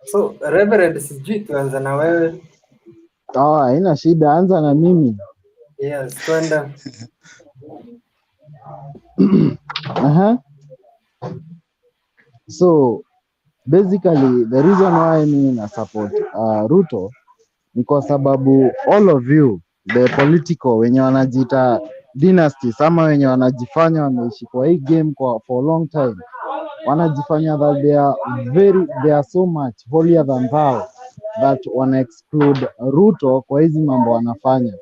So Reverend, sijui tuanza na wewe. Haina shida, anza na mimi. Yes, twende. So basically the reason why mimi na support Ruto ni kwa sababu all of you the political wenye wanajiita dynasties ama wenye wanajifanya wameishi kwa hii game for a long time, wanajifanya that they are so much holier than thou that wana exclude Ruto kwa hizi mambo wanafanya.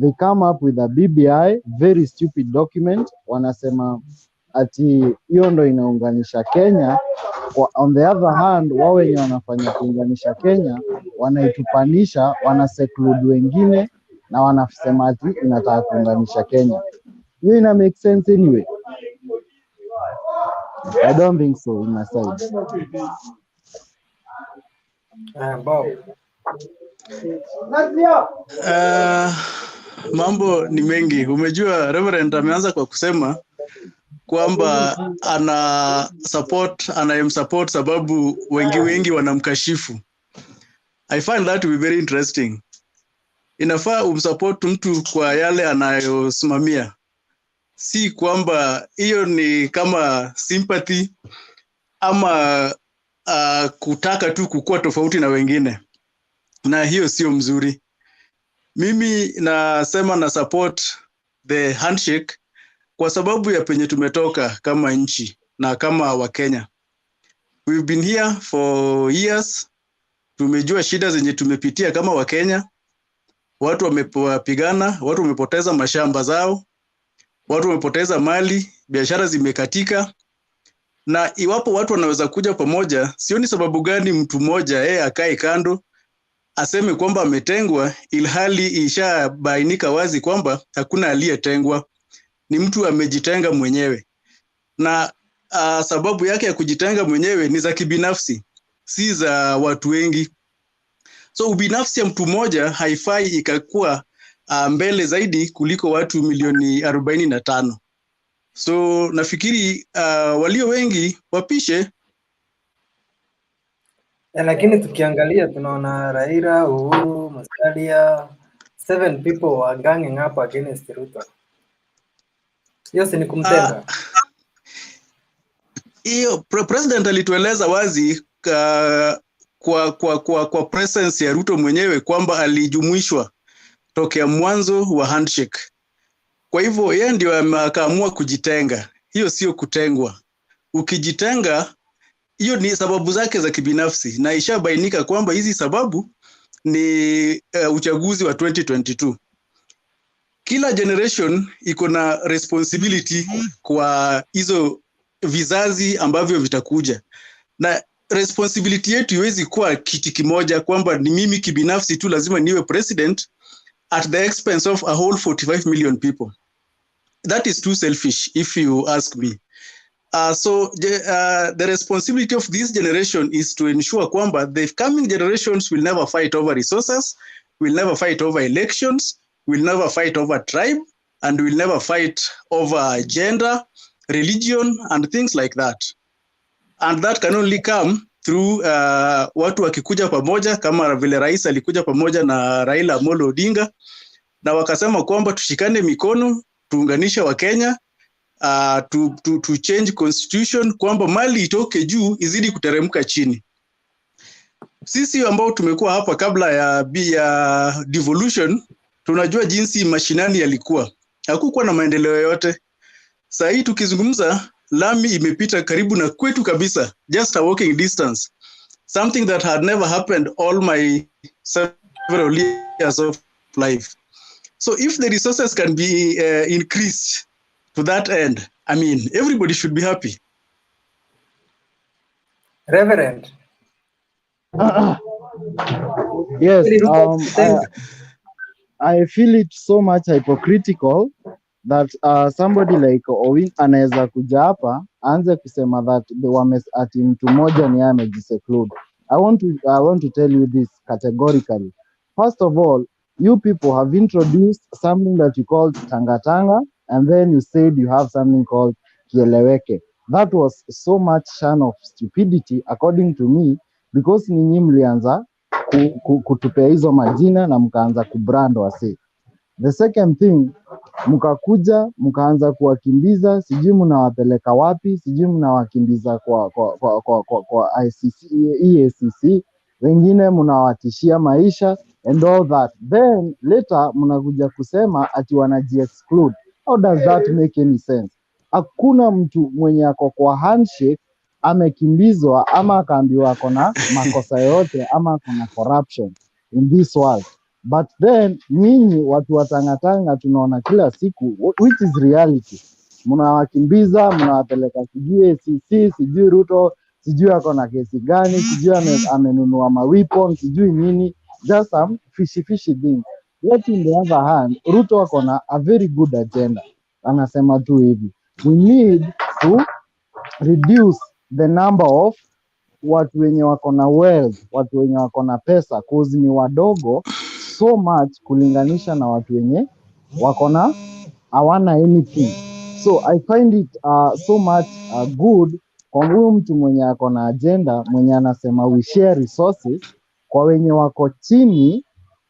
They come up with a BBI very stupid document, wanasema ati hiyo ndo inaunganisha Kenya. On the other hand, wao wenye wanafanya kuunganisha Kenya wanaitupanisha, wanaseclude wengine na wanasema ati inataka kuunganisha Kenya. Hiyo ina make sense anyway? I don't think so in my side. Bob. Mambo ni mengi. Umejua Reverend ameanza kwa kusema kwamba anayemsupport sababu wengi wanamkashifu. I find that to be very interesting. Inafaa umsupport mtu kwa yale anayosimamia, si kwamba hiyo ni kama sympathy ama kutaka tu kukua tofauti na wengine, na hiyo sio mzuri. Mimi nasema na support the handshake kwa sababu ya penye tumetoka kama nchi na kama Wakenya. We've been here for years. Tumejua shida zenye tumepitia kama Wakenya. Watu wamepigana, watu wamepoteza mashamba zao, watu wamepoteza mali, biashara zimekatika. Na iwapo watu wanaweza kuja pamoja, sioni sababu gani mtu mmoja akae kando aseme kwamba ametengwa, ilhali ishabainika wazi kwamba hakuna aliyetengwa. Ni mtu amejitenga mwenyewe. Na sababu yake ya kujitenga mwenyewe ni za kibinafsi, si za watu wengi. So ubinafsi ya mtu mmoja haifai ikakuwa mbele zaidi kuliko watu milioni 45. So nafikiri walio wengi wapishe. Lakini tukiangalia tunaona Raila, Uhuru, Musalia, 7 people were ganging up against Ruto. Hiyo si ni kumtenga? Hiyo president alitueleza wazi kwa presence ya Ruto mwenyewe kwamba alijumuishwa tokea mwanzo wa handshake. Kwa hivyo yeye ndio akaamua kujitenga. Hiyo sio kutengwa. Ukijitenga, hiyo ni sababu zake za kibinafsi, na ishabainika kwamba hizi sababu ni uchaguzi wa 2022. Kila generation iko na responsibility kwa hizo vizazi ambavyo vitakuja, na responsibility yetu iwezi kuwa kiti kimoja kwamba ni mimi kibinafsi tu lazima niwe president at the expense of a whole 45 million people. That is too selfish if you ask me. So the responsibility of this generation is to ensure kwamba the coming generations will never fight over resources, will never fight over elections, will never fight over tribe, and will never fight over gender, religion, and things like that. And that can only come through watu wakikuja pamoja, kama vile rais alikuja pamoja na Raila Amolo Odinga, na wakasema kwamba tushikane mikono, tuunganishe wa Kenya, to change constitution, kwamba mali itoke juu izidi kuteremka chini. Sisi ambao tumekuwa hapa kabla ya devolution, tunajua jinsi mashinani yalikuwa. Hakukuwa na maendeleo yote. Sasa hii tukizungumza, lami imepita karibu na kwetu kabisa, just a walking distance. Something that had never happened all my several years of life. So if the resources can be increased to that end, I mean, everybody should be happy. Reverend. Yes, I feel it so much hypocritical that somebody like Owin anaweza kuja hapa aanze kusema that ati mtu mmoja ni amejiseclude. I want to tell you this categorically. First of all, you people have introduced something that you called Tanga Tanga, and then you said you have something called Kieleweke. that was so much shun of stupidity according to me, because ninyi mlianza kutupea hizo majina na mkaanza kubrand wase. The second thing, mkakuja mkaanza kuwakimbiza, sijui mnawapeleka wapi, sijui mnawakimbiza kwa ICC, EACC, wengine mnawatishia maisha and all that. Then later mnakuja kusema ati wanaji-exclude. How does that make any sense? Hakuna mtu mwenye ako kwa handshake amekimbizwa ama akaambiwa akona makosa yote ama akona corruption in this world. But then nyinyi watu watangatanga tunaona kila siku, which is reality. Mnawakimbiza, mnawapeleka sijui ACC, sijui Ruto, sijui ako na kesi gani, sijui amenunua maweapon, sijui nini, just some fishy things. Yet in the other hand, Ruto ako na a very good agenda. Anasema tu hivi, we need to reduce the number of watu wenye wako na wealth, watu wenye wako na pesa, cause ni wadogo so much kulinganisha na watu wenye wako na hawana anything. So I find it so much good kwa huyu mtu mwenye ako na agenda, mwenye anasema we share resources kwa wenye wako chini,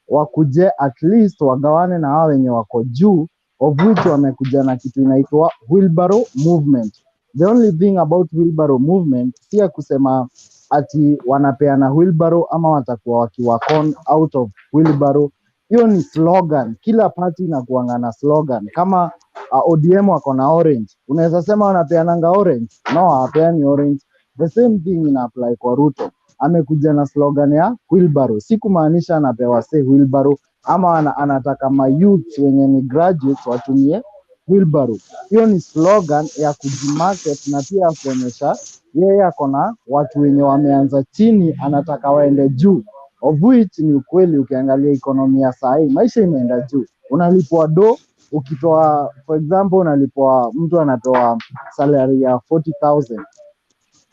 wakuje at least wagawane na hao wenye wako juu, of which wamekuja na kitu inaitwa wheelbarrow movement. The only thing about wheelbarrow movement si ya kusema ati wanapeana wheelbarrow ama watakuwa wakiwakon out of wheelbarrow. Hiyo ni slogan. Kila party inakuanga na slogan. Kama ODM wako na orange, unaweza sema wanapeananga orange? No, hawapeani orange. The same thing ina apply kwa Ruto. Amekuja na slogan ya wheelbarrow. Si kumaanisha anapewa say wheelbarrow ama anataka ma youth wenye ni graduates watumie wheelbarrow. Hiyo ni slogan ya kujimarket na pia kuonyesha yeye ako na watu wenye wameanza chini anataka waende juu, of which ni ukweli. Ukiangalia ekonomi ya saa hii maisha imeenda juu, unalipwa do, ukitoa for example unalipwa, mtu anatoa salary ya 40,000,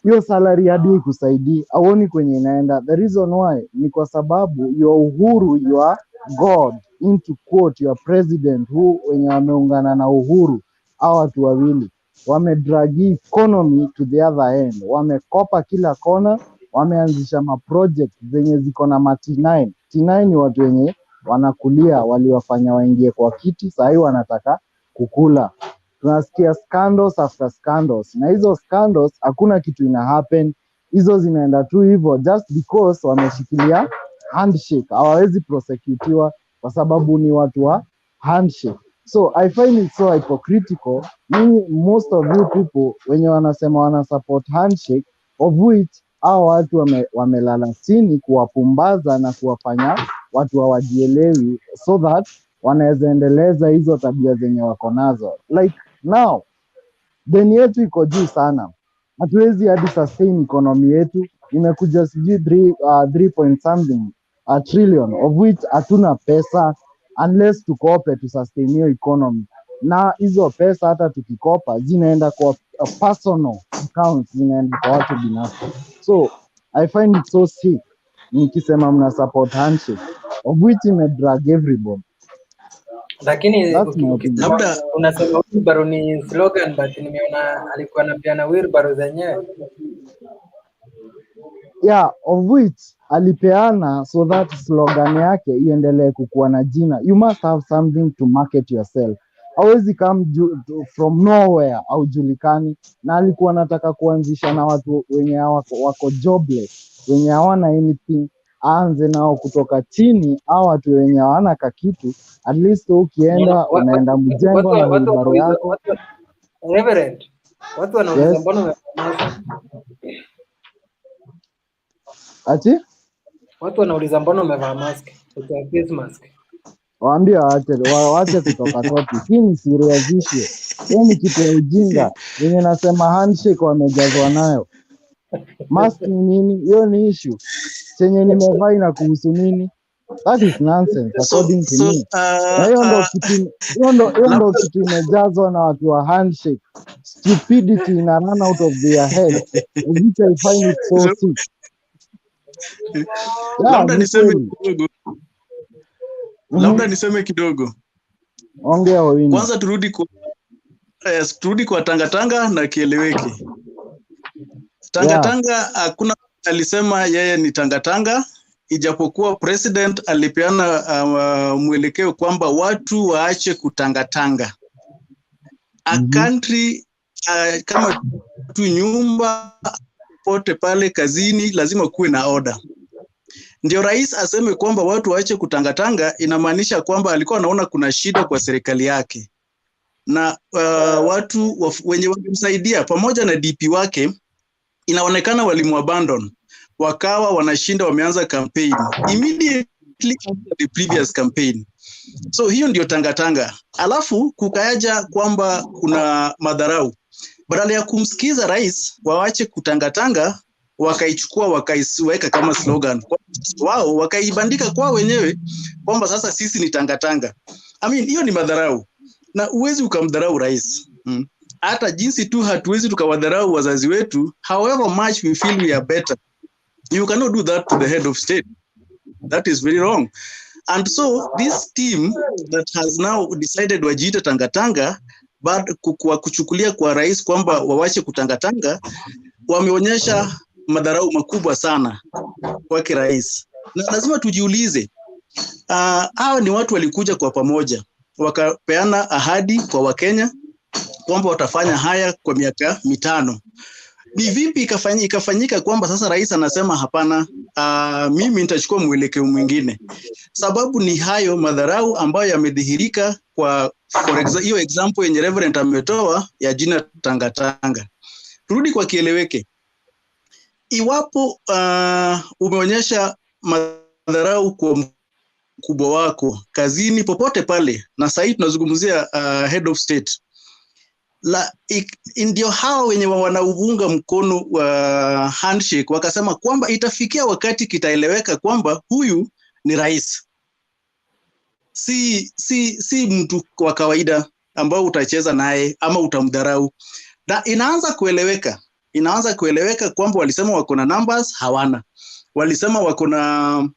hiyo salary hadi ikusaidii, auoni kwenye inaenda. The reason why ni kwa sababu your Uhuru, your God into quote, your president who wenye wameungana na Uhuru, hao watu wawili wamedragi economy to the other end, wamekopa kila kona, wameanzisha maproject zenye ziko na T9. T9 ni watu wenye wanakulia, waliwafanya waingie kwa kiti, sasa hivi wanataka kukula. Tunasikia scandals after scandals, na hizo scandals hakuna kitu ina happen, hizo zinaenda tu hivyo just because wameshikilia handshake. Hawawezi prosecutiwa kwa sababu ni watu wa handshake. So I find it so hypocritical. Most of you people wenye wanasema wana support handshake, of which hao watu wamelala chini kuwapumbaza na kuwafanya watu hawajielewi, so that wanaweza endeleza hizo tabia zenye wako nazo. Like now deni yetu iko juu sana, hatuwezi hadi sustain economy yetu. Imekuja sijui 3 point something trillion, of which hatuna pesa unless tukope to sustain hiyo economy. Na hizo pesa hata tukikopa zinaenda kwa personal accounts, zinaenda kwa watu binafsi. So I find it so sick nikisema mna support handshake, of which imedrag everybody. Lakini labda unasema wheelbarrow ni slogan, but nimeona alikuwa anapeana wheelbarrow zenyewe. Yeah, of which alipeana so that slogan yake iendelee kukuwa na jina. You must have something to market yourself. Hawezi come from nowhere au julikani. Na alikuwa anataka kuanzisha na watu wenye wako jobless, wenye hawana anything, aanze nao kutoka chini, au watu wenye hawana kakitu. At least ukienda unaenda mjengo na wheelbarrow yako. Reverend, watu wanauliza mbona umevaa mask? Ati? Watu wanauliza mbona umevaa mask? Utoa face mask. Waambie waache kutoka topic. Hii ni serious issue. Hii ni kitu ya ujinga. Yenye nasema handshake wamejazwa nayo. Mask ni nini? Hiyo ni issue. Chenye nimevaa ina kuhusu nini? That is nonsense according to me. Na hiyo ndo kitu imejazwa na watu wa handshake. Stupidity ina run out of their head. Which I find it so sick. Labda niseme kidogo. Ongea wewe. Kwanza turudi kwa tangatanga na kieleweke. Tangatanga hakuna alisema yeye ni Tangatanga, ijapokuwa president alipeana mwelekeo kwamba watu waache kutangatanga. A country kama tu nyumba pote pale kazini lazima kuwe na order. Ndio rais aseme kwamba watu waache kutangatanga, inamaanisha kwamba alikuwa anaona kuna shida kwa serikali yake. Na watu wenye wangemsaidia pamoja na DP wake inaonekana walimuabandon, wakawa wanashinda, wameanza campaign immediately after the previous campaign. So hiyo ndio tangatanga. Alafu kukaja kwamba kuna madharau. Badala ya kumsikiza rais waache kutangatanga, wakaichukua wakaiweka kama slogan wao, wakaibandika kwa wenyewe kwamba sasa sisi ni tangatanga. I mean, hiyo ni madharau. Na uwezi ukamdharau rais. Hata jinsi tu hatuwezi tukawadharau wazazi wetu, however much we feel we are better. You cannot do that to the head of state. That is very wrong. And so this team that has now decided wajiite tangatanga, but kuchukulia kwa rais kwamba wawache kutangatanga, wameonyesha madharau makubwa sana kwa rais. Na lazima tujiulize, hawa ni watu walikuja kwa pamoja, wakapeana ahadi kwa Wakenya kwamba watafanya haya kwa miaka 5. Ni vipi ikafanyika kwamba sasa rais anasema hapana, mimi nitachukua mwelekeo mwingine? Sababu ni hayo madharau ambayo yamedhihirika kwa hiyo example yenye Referendum ametoa ya jina tangatanga. Turudi kwa kieleweke. Iwapo umeonyesha madharau kwa mkubwa wako kazini popote pale, na sasa tunazungumzia head of state, ndio hao wenye wanaunga mkono wa handshake wakasema kwamba itafikia wakati kitaeleweka kwamba huyu ni rais, si mtu wa kawaida ambao utacheza naye ama utamdharau. Na inaanza kueleweka kwamba walisema wako na numbers, hawana. Walisema wako na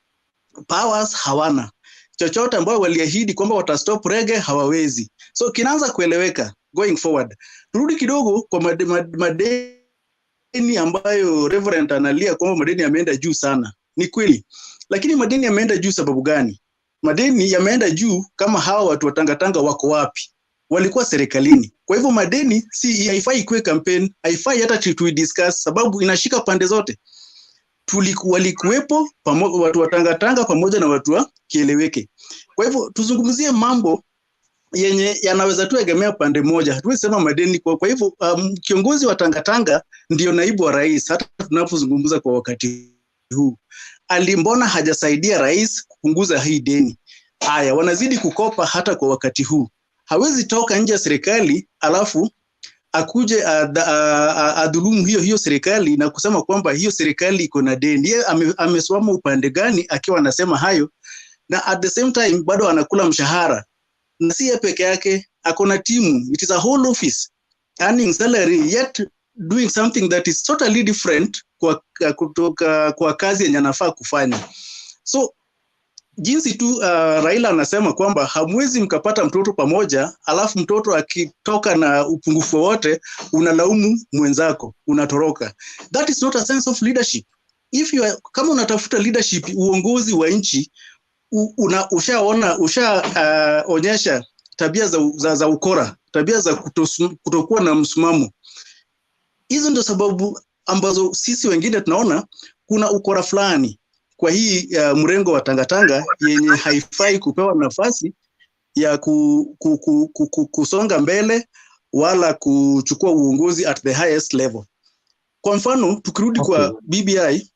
powers, hawana. Chochote ambao waliahidi kwamba watastop reggae, hawawezi. So kinaanza kueleweka going forward. Turudi kidogo kwa madeni ambayo Reverend analia kwamba madeni yameenda juu sana. Ni kweli. Lakini madeni yameenda juu sababu gani? Madeni yameenda juu kama hawa watu wa tangatanga wako wapi? Walikuwa serikalini. Kwa hivyo madeni haifai ikuwe campaign, haifai hata tuidiscuss sababu inashika pande zote. Walikuwepo watu wa tangatanga pamoja na watu wa kieleweke. Kwa hivyo tuzungumzie mambo yenye yanaweza tu egemea pande moja. Hatuwezi sema madeni kwa hivyo kiongozi wa tangatanga ndio naibu wa rais hata tunapozungumza kwa wakati huu. Mbona hajasaidia rais kupunguza hii deni? Haya, wanazidi kukopa hata kwa wakati huu. Hawezi toka nje ya serikali alafu akuje adhulumu hiyo serikali na kusema kwamba hiyo serikali iko na deni. Yeye ameswama upande gani akiwa anasema hayo, na at the same time bado anakula mshahara? Na si peke yake, akona timu. It is a whole office earning salary yet doing something that is totally different kwa kazi yenye anafaa kufanya. So jinsi tu Raila anasema kwamba hamwezi mkapata mtoto pamoja alafu mtoto akitoka na upungufu wote unalaumu mwenzako, unatoroka. That is not a sense of leadership. Kama unatafuta leadership, uongozi wa nchi, ushaonyesha tabia za ukora, tabia za kutokuwa na msimamo. Hizo ndio sababu ambazo sisi wengine tunaona kuna ukora fulani kwa hii mrengo wa tangatanga yenye haifai kupewa nafasi ya kusonga mbele wala kuchukua uongozi at the highest level. Kwa mfano tukirudi kwa BBI,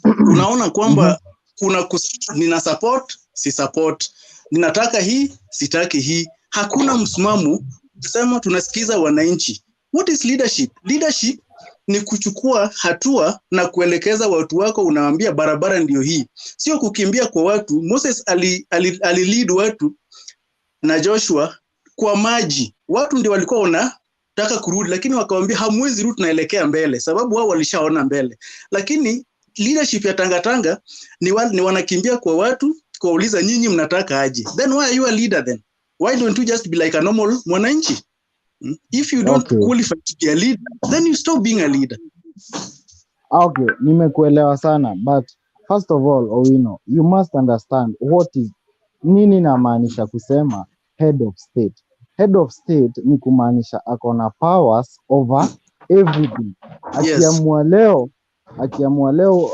unaona kwamba kuna nina support, si support, ninataka hii, sitaki hii. Hakuna msimamo, kusema tunasikiza wananchi. What is leadership? Leadership ni kuchukua hatua na kuelekeza watu wako, unawaambia barabara ndio hii. Sio kukimbia kwa watu. Moses alilead watu na Joshua kwa maji. Watu ndio walikuwa wanataka kurudi, lakini wakawaambia hamwezi rudi, naelekea mbele, sababu wao walishaona mbele. Lakini leadership ya tangatanga ni wanakimbia kwa watu kuuliza nyinyi mnataka aje. Then why are you a leader then? Why don't you just be like a normal mwananchi? If you don't qualify to be a leader, then you stop being a leader. Okay, nimekuelewa sana, but first of all, Owino, you must understand what is nini namaanisha kusema head of state. Head of state ni kumaanisha akona powers over everything. Yes. Akiamua leo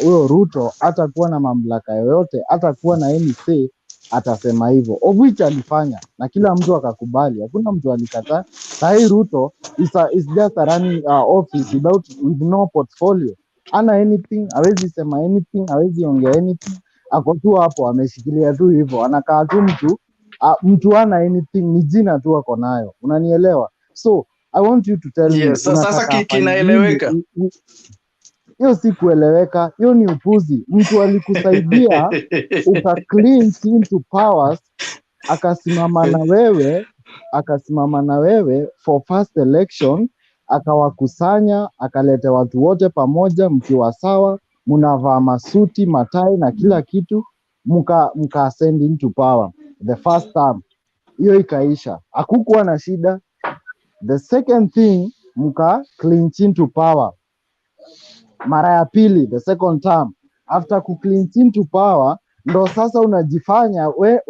huyo Ruto hatakuwa na mamlaka yoyote, hatakuwa na any say, atasema hivyo, of which alifanya na kila mtu akakubali, hakuna mtu alikataa. Sahi Ruto is just a running office with no portfolio, ana anything, hawezi sema anything, hawezi ongea anything, ako tu hapo ameshikilia tu hivyo, anakaa tu mtu ana anything, ni jina tu ako nayo, unanielewa? So I want you to tell me, Yes. Sasa unataka afanye kinaeleweka. nini? Hiyo si kueleweka, hiyo ni upuzi. Mtu alikusaidia clinch into powers, akasimama na wewe for first election, akawakusanya, akaleta watu wote pamoja, mkiwa sawa, mnavaa masuti, matai na kila kitu, mka ascend into power the first time, hiyo ikaisha, hakukuwa na shida. The second thing, mka clinch into power mara ya pili, the second term, after clinch into power, ndo sasa unajifanya we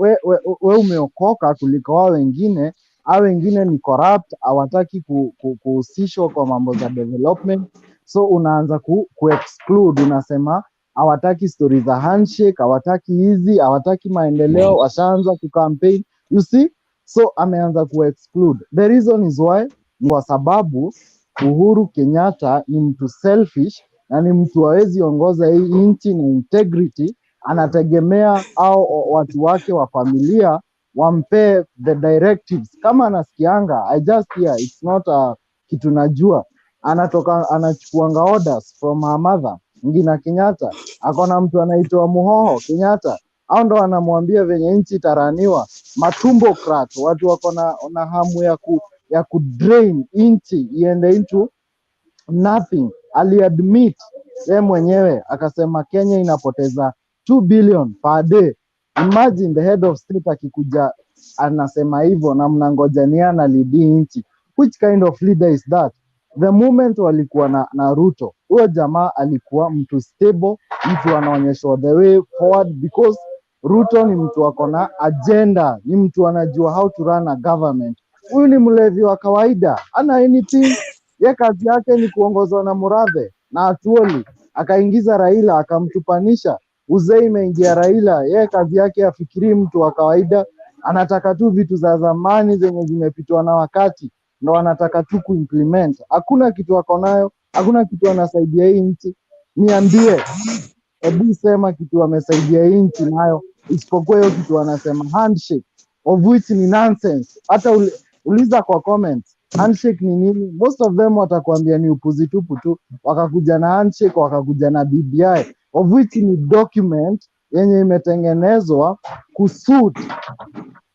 umeokoka kuliko wao wengine. Hao wengine ni corrupt, hawataki kuhusishwa kwa mambo za development, so unaanza exclude, unasema hawataki story za handshake, hawataki hizi, hawataki maendeleo, washaanza kucampaign, you see. So ameanza exclude. The reason is why, ni kwa sababu Uhuru Kenyatta ni mtu selfish na ni mtu hawezi ongoza hii nchi na integrity. Anategemea au watu wake wa familia wampe the directives. Kama anasikianga, I just hear, it's not a kitu najua, anachukuanga orders from her mother Ngina Kenyatta. Akona mtu anaitwa Muhoho Kenyatta, au ndo anamwambia venye nchi itaraniwa. Matumbo crat, watu wako na hamu ya kudrain nchi iende into nothing. Aliadmit yeye mwenyewe akasema Kenya inapoteza 2 billion per day. Imagine the head of state akikuja anasema hivyo na mnangojania na lidi nchi. Which kind of leader is that? The moment walikuwa na Ruto, huyo jamaa alikuwa mtu stable, mtu anaonyeshwa the way forward, because Ruto ni mtu ako na agenda, ni mtu anajua how to run a government. Huyu ni mlevi wa kawaida, ana anything. Ye kazi yake ni kuongozwa na Murathe na Atuoli, akaingiza Raila akamtupanisha. Uzee imeingia Raila, ye kazi yake afikiri mtu wa kawaida, anataka tu vitu za zamani zenye zimepitwa na wakati, ndo anataka tu kuimplement. Hakuna kitu ako nayo, hakuna kitu anasaidia hii nchi. Niambie, hebu sema kitu amesaidia hii nchi nayo, isipokuwa hiyo kitu anasema handshake, of which ni nonsense. Hata uliza kwa comments, handshake ni nini? Most of them watakwambia ni upuzi tupu tu. Wakakuja na handshake, wakakuja na BBI, of which ni document yenye imetengenezwa kusuit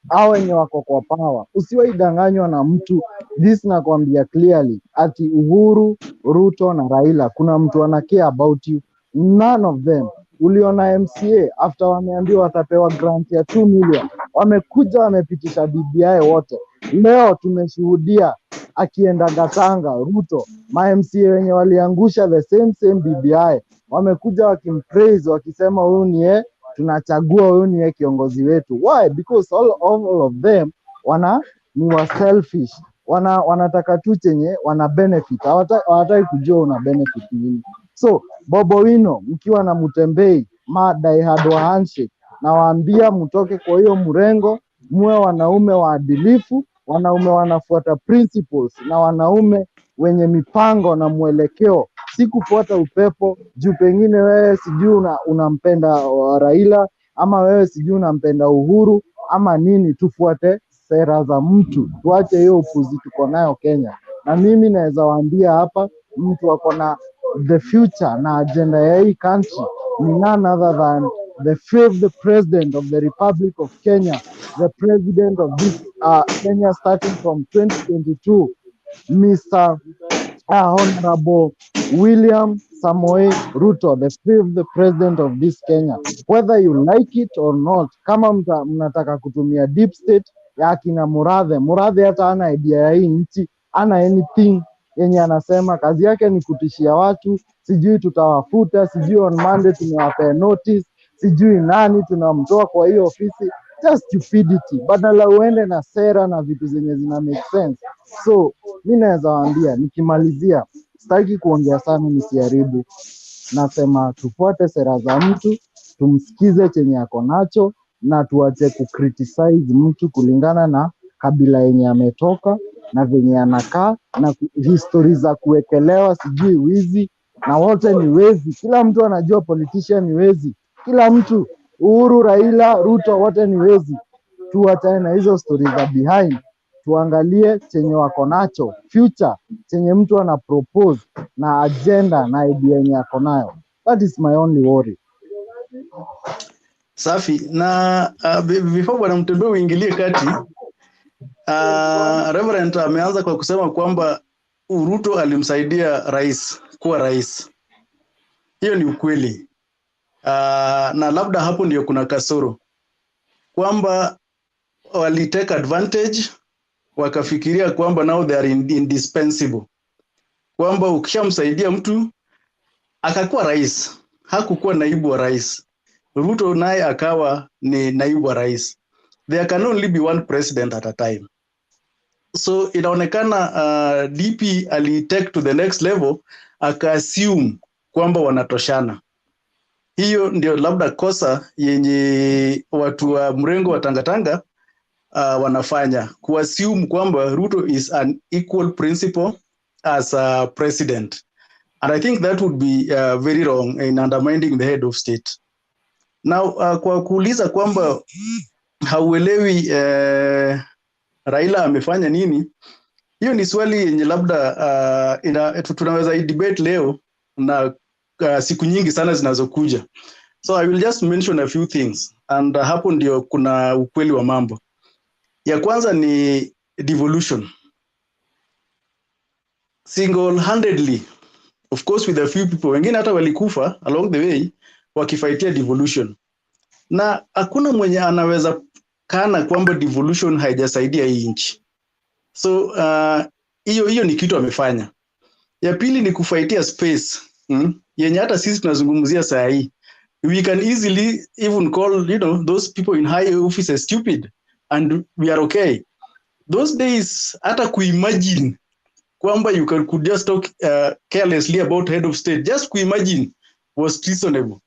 hao wenye wako kwa power. Usiwaidanganywa na mtu. This nakwambia clearly, ati Uhuru, Ruto na Raila, kuna mtu ana care about you? None of them. Uliona MCA after wameambiwa watapewa grant ya 2 million, wamekuja wamepitisha BBI wote. Leo tumeshuhudia akienda Gatanga Ruto, ma MCA wenye waliangusha the same BBI wamekuja wakimpraise, wakisema huyu ni tunachagua, huyu ni kiongozi wetu. Why? Because all of them ni wa selfish, wanataka tu chenye wana benefit, hawataki kujua una benefit nini. So Bobo Wino mkiwa na Mutembei diehard wa handshake, na waambia mtoke kwa hiyo mrengo, muwe wanaume waadilifu, wanaume wanafuata principles, na wanaume wenye mipango na mwelekeo, si kufuata upepo juu pengine wewe sijui unampenda Raila, ama wewe sijui unampenda Uhuru ama nini. Tufuate sera za mtu, tuache hiyo upuzi tuko nayo Kenya. Na mimi naweza waambia hapa, mtu ako na the future na agenda ya hii country ni none other than the fifth president of the Republic of Kenya, the president of this Kenya starting from 2022, Mr. Honorable William Samoei Ruto, the fifth president of this Kenya. Whether you like it or not, kama mnataka kutumia deep state ya akina Murathe hata ana idea ya hii nchi, ana anything. yenye anasema kazi yake ni kutishia watu, sijui tutawafuta, sijui on Monday tumewapea notice, sijui nani tunamtoa kwa hiyo ofisi. Just stupidity. Badala uende na sera na vitu zenye zina make sense. So mimi naweza waambia, nikimalizia, sitaki kuongea sana nisiharibu. Nasema tufuate sera za mtu, tumsikize chenye ako nacho, na tuache kucriticize mtu kulingana na kabila yenye ametoka na venye anakaa na history za kuwekelewa sijui wizi, na wote ni wezi. Kila mtu anajua politician ni wezi, kila mtu, Uhuru, Raila, Ruto, wote ni wezi. Tuachane na hizo story za behind, tuangalie chenye wako nacho future, chenye mtu ana propose na agenda na idea yenye ako nayo. That is my only worry. Safi. Na before bwana Mtembea uingilie kati, Reverend ameanza kwa kusema kwamba Ruto alimsaidia rais kuwa rais. Hiyo ni ukweli. Na labda hapo ndio kuna kasoro, kwamba walitake advantage, wakafikiria kwamba now they are indispensable, kwamba ukishamsaidia mtu akakuwa rais, hakukuwa naibu wa rais. Ruto naye akawa ni naibu wa rais. There can only be one president at a time. So inaonekana DP alitake to the next level, aka-assume kwamba wanatoshana. Hiyo ndio labda kosa yenye watu wa mrengo wa tangatanga wanafanya, ku-assume kwamba Ruto is an equal principle as a president. And I think that would be very wrong in undermining the head of state. Now, kwa kuuliza kwamba hauelewi Raila amefanya nini, hiyo ni swali yenye labda tunaweza debate leo na siku nyingi sana zinazokuja. So I will just mention a few things, and hapo ndio kuna ukweli wa mambo. Ya kwanza ni devolution. Single-handedly, of course with a few people, wengine hata walikufa along the way wakifaitia devolution. Na hakuna mwenye anaweza kana kwamba devolution haijasaidia hii nchi. So hiyo ni kitu amefanya. Ya pili ni kufaitia space, yenye hata sisi tunazungumzia saa hii. We can easily even call, those people in high offices stupid, and we are okay. Those days, hata kuimagine kwamba you could just talk carelessly about head of state, just kuimagine was treasonable.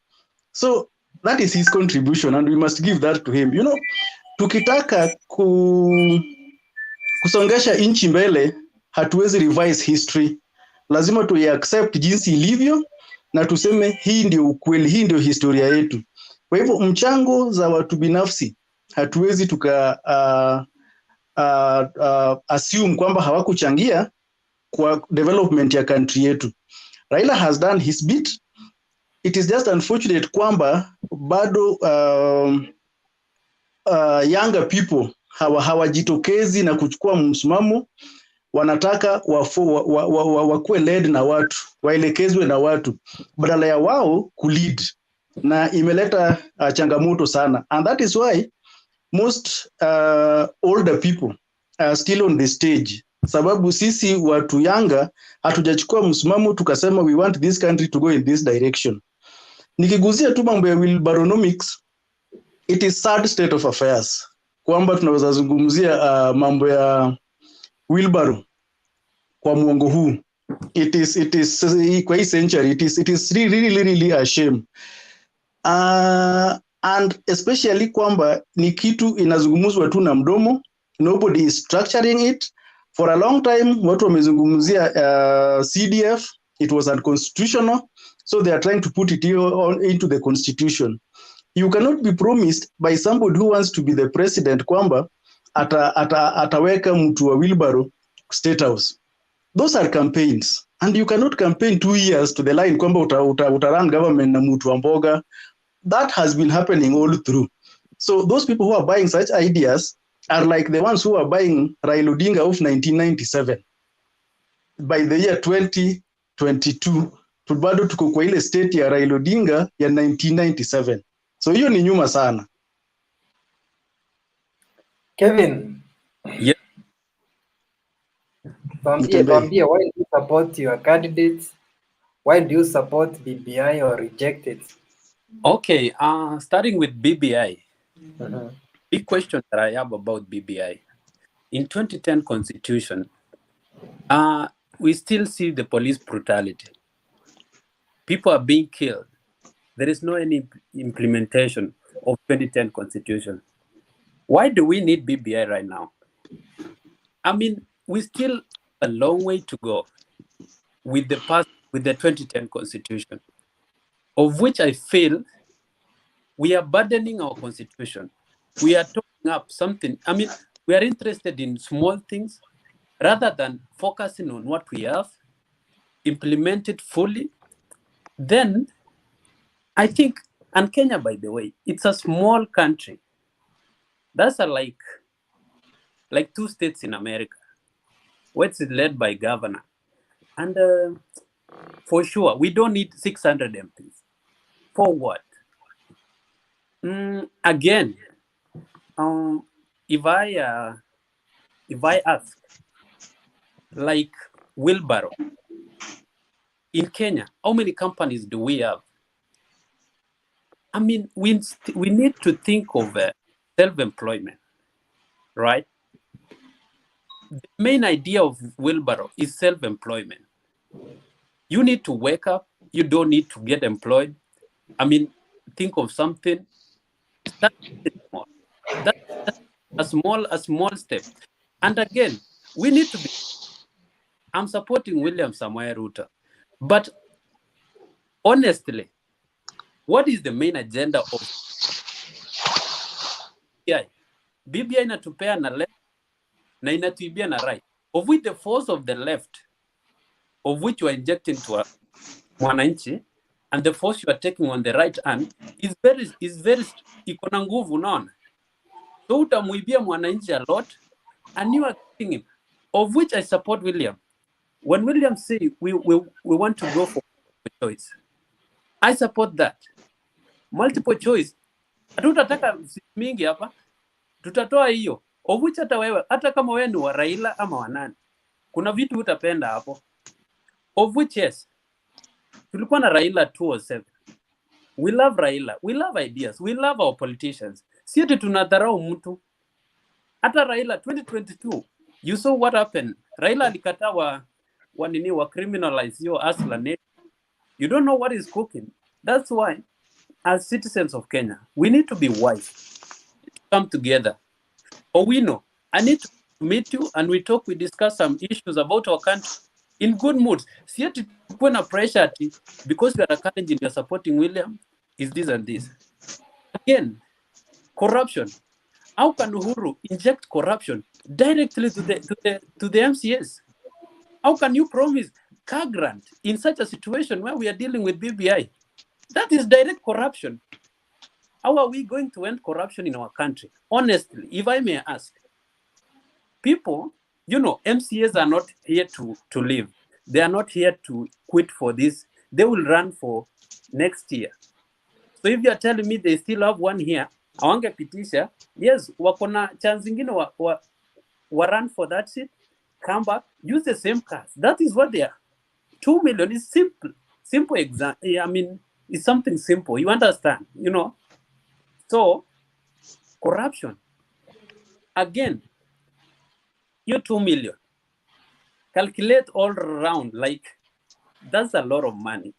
So that is his contribution, and we must give that to him. Tukitaka kusongesha nchi mbele, hatuwezi revise history. Lazima tuiaccept jinsi ilivyo na tuseme hii ndio ukweli, hii ndio historia yetu. Kwa hivyo mchango za watu binafsi hatuwezi assume kwamba hawakuchangia kwa development ya country yetu. Raila has done his bit. It is just unfortunate kwamba bado younger people hawajitokezi na kuchukua msimamo. Wanataka wakuwe led na watu, waelekezwe na watu, badala ya wao kulead, na imeleta changamoto sana. And that is why most older people are still on the stage, sababu sisi watu younger hatujachukua msimamo tukasema we want this country to go in this direction. Nikiguzia tu mambo ya wheelbarrownomics, it is sad state of affairs kwamba tunaweza zungumzia mambo ya wheelbarrow kwa muongo huu. It is kwa hii century, it is really a shame. And especially kwamba ni kitu inazungumzwa tu na mdomo, nobody is structuring it. For a long time watu wamezungumzia CDF, it was unconstitutional, so they are trying to put it into the constitution. You cannot be promised by somebody who wants to be the president kwamba ataweka mtu wa wheelbarrow State House. Those are campaigns, and you cannot campaign 2 years to the line kwamba utarun government na mtu wa mboga. That has been happening all through. So those people who are buying such ideas are like the ones who are buying Raila Odinga of 1997. By the year 2022, bado tuko kwa ile state ya Raila Odinga ya 1997. So hiyo ni nyuma sana. Kevin. Yeah. Bambia, why support your candidates? Why do you support BBI or reject it? Okay, starting with BBI. Mhm. Big question that I have about BBI. In 2010 Constitution, we still see the police brutality. People are being killed. There is no any implementation of 2010 Constitution. Why do we need BBI right now? I mean, we still a long way to go with the 2010 Constitution, of which I feel we are burdening our Constitution. We are talking up something. I mean, we are interested in small things rather than focusing on what we have, implement it fully. Then I think, and Kenya, by the way, it's a small country. That's like 2 states in America, where it's led by governor. And for sure, we don't need 600 MPs. For what? Again, if I ask, like wheelbarrow in Kenya, how many companies do we have? I mean, we need to think of self-employment, right? The main idea of wheelbarrow is self-employment. You need to wake up. You don't need to get employed. I mean, think of something. Start small. That's a small step. And again, we need to be. I'm supporting William Samoei Ruto, but honestly, what is the main agenda of BBI? BBI inatupea na left na inatuibia na right, of which the force of the left, of which you are injecting to a mwananchi, and the force you are taking on the right hand is very iko na nguvu, unaona. So utamuibia mwananchi a lot, and you are killing him, of which I support William. When William say we want to go for choice, I support that. Multiple choice, hatutataka mingi hapa, tutatoa hiyo, of which hata wewe, hata kama wewe ni wa Raila ama wa nani, kuna vitu utapenda hapo, of which yes, tulikuwa na Raila 207. We love Raila, we love ideas, we love our politicians. Si ati tunadharau mtu. Hata Raila 2022, you saw what happened. Raila alikataa wa criminalize your Asla nation. You don't know what is cooking. That's why, as citizens of Kenya, we need to be wise, to come together. Or we know, I need to meet you and we talk, we discuss some issues about our country in good mood. See, ati tukuwe na pressure ati because we are a country and you're supporting William, is this and this. Again, corruption. How can Uhuru inject corruption directly to the MCS? How can you promise car grant in such a situation where we are dealing with BBI? That is direct corruption. How are we going to end corruption in our country? Honestly, if I may ask, people, MCAs are not here to live. They are not here to quit for this. They will run for next year. So if you are telling me they still have one here, hawangepitisha, yes, wako na chance zingine wa run for that seat, come back, use the same cars. That is what they are. 2 million is simple exam. I mean, it's something simple. You understand, So, corruption. Again, you 2 million. Calculate all around, like, that's a lot of money.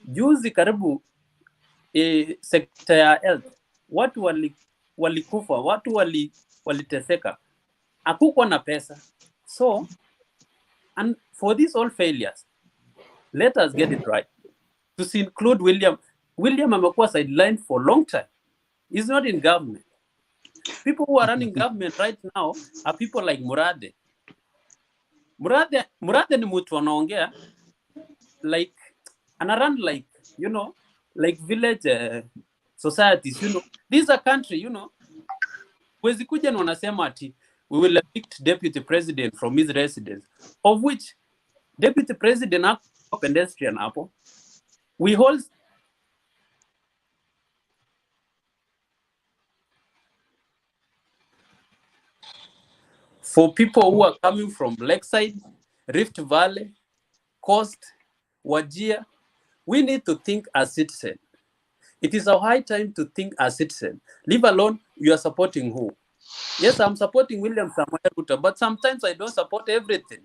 Juzi karibu sekta ya health, watu walikufa, watu waliteseka, hakukuwa na pesa. So, and for these all failures, let us get it right. To include William. William amekuwa sidelined for a long time. He's not in government. People who are running government right now are people like Murade. Murade ni mtu anaongea like, run like, like village societies, This is a country, Wezi kuja na wanasema ati we will evict deputy president from his residence, of which deputy president hapo pedestrian hapo. We hold for people who are coming from Lakeside, Rift Valley, Coast, Wajir. We need to think as citizens. It is a high time to think as citizens. Leave alone, you are supporting who? Yes, I'm supporting William Samoei Ruto, but sometimes I don't support everything.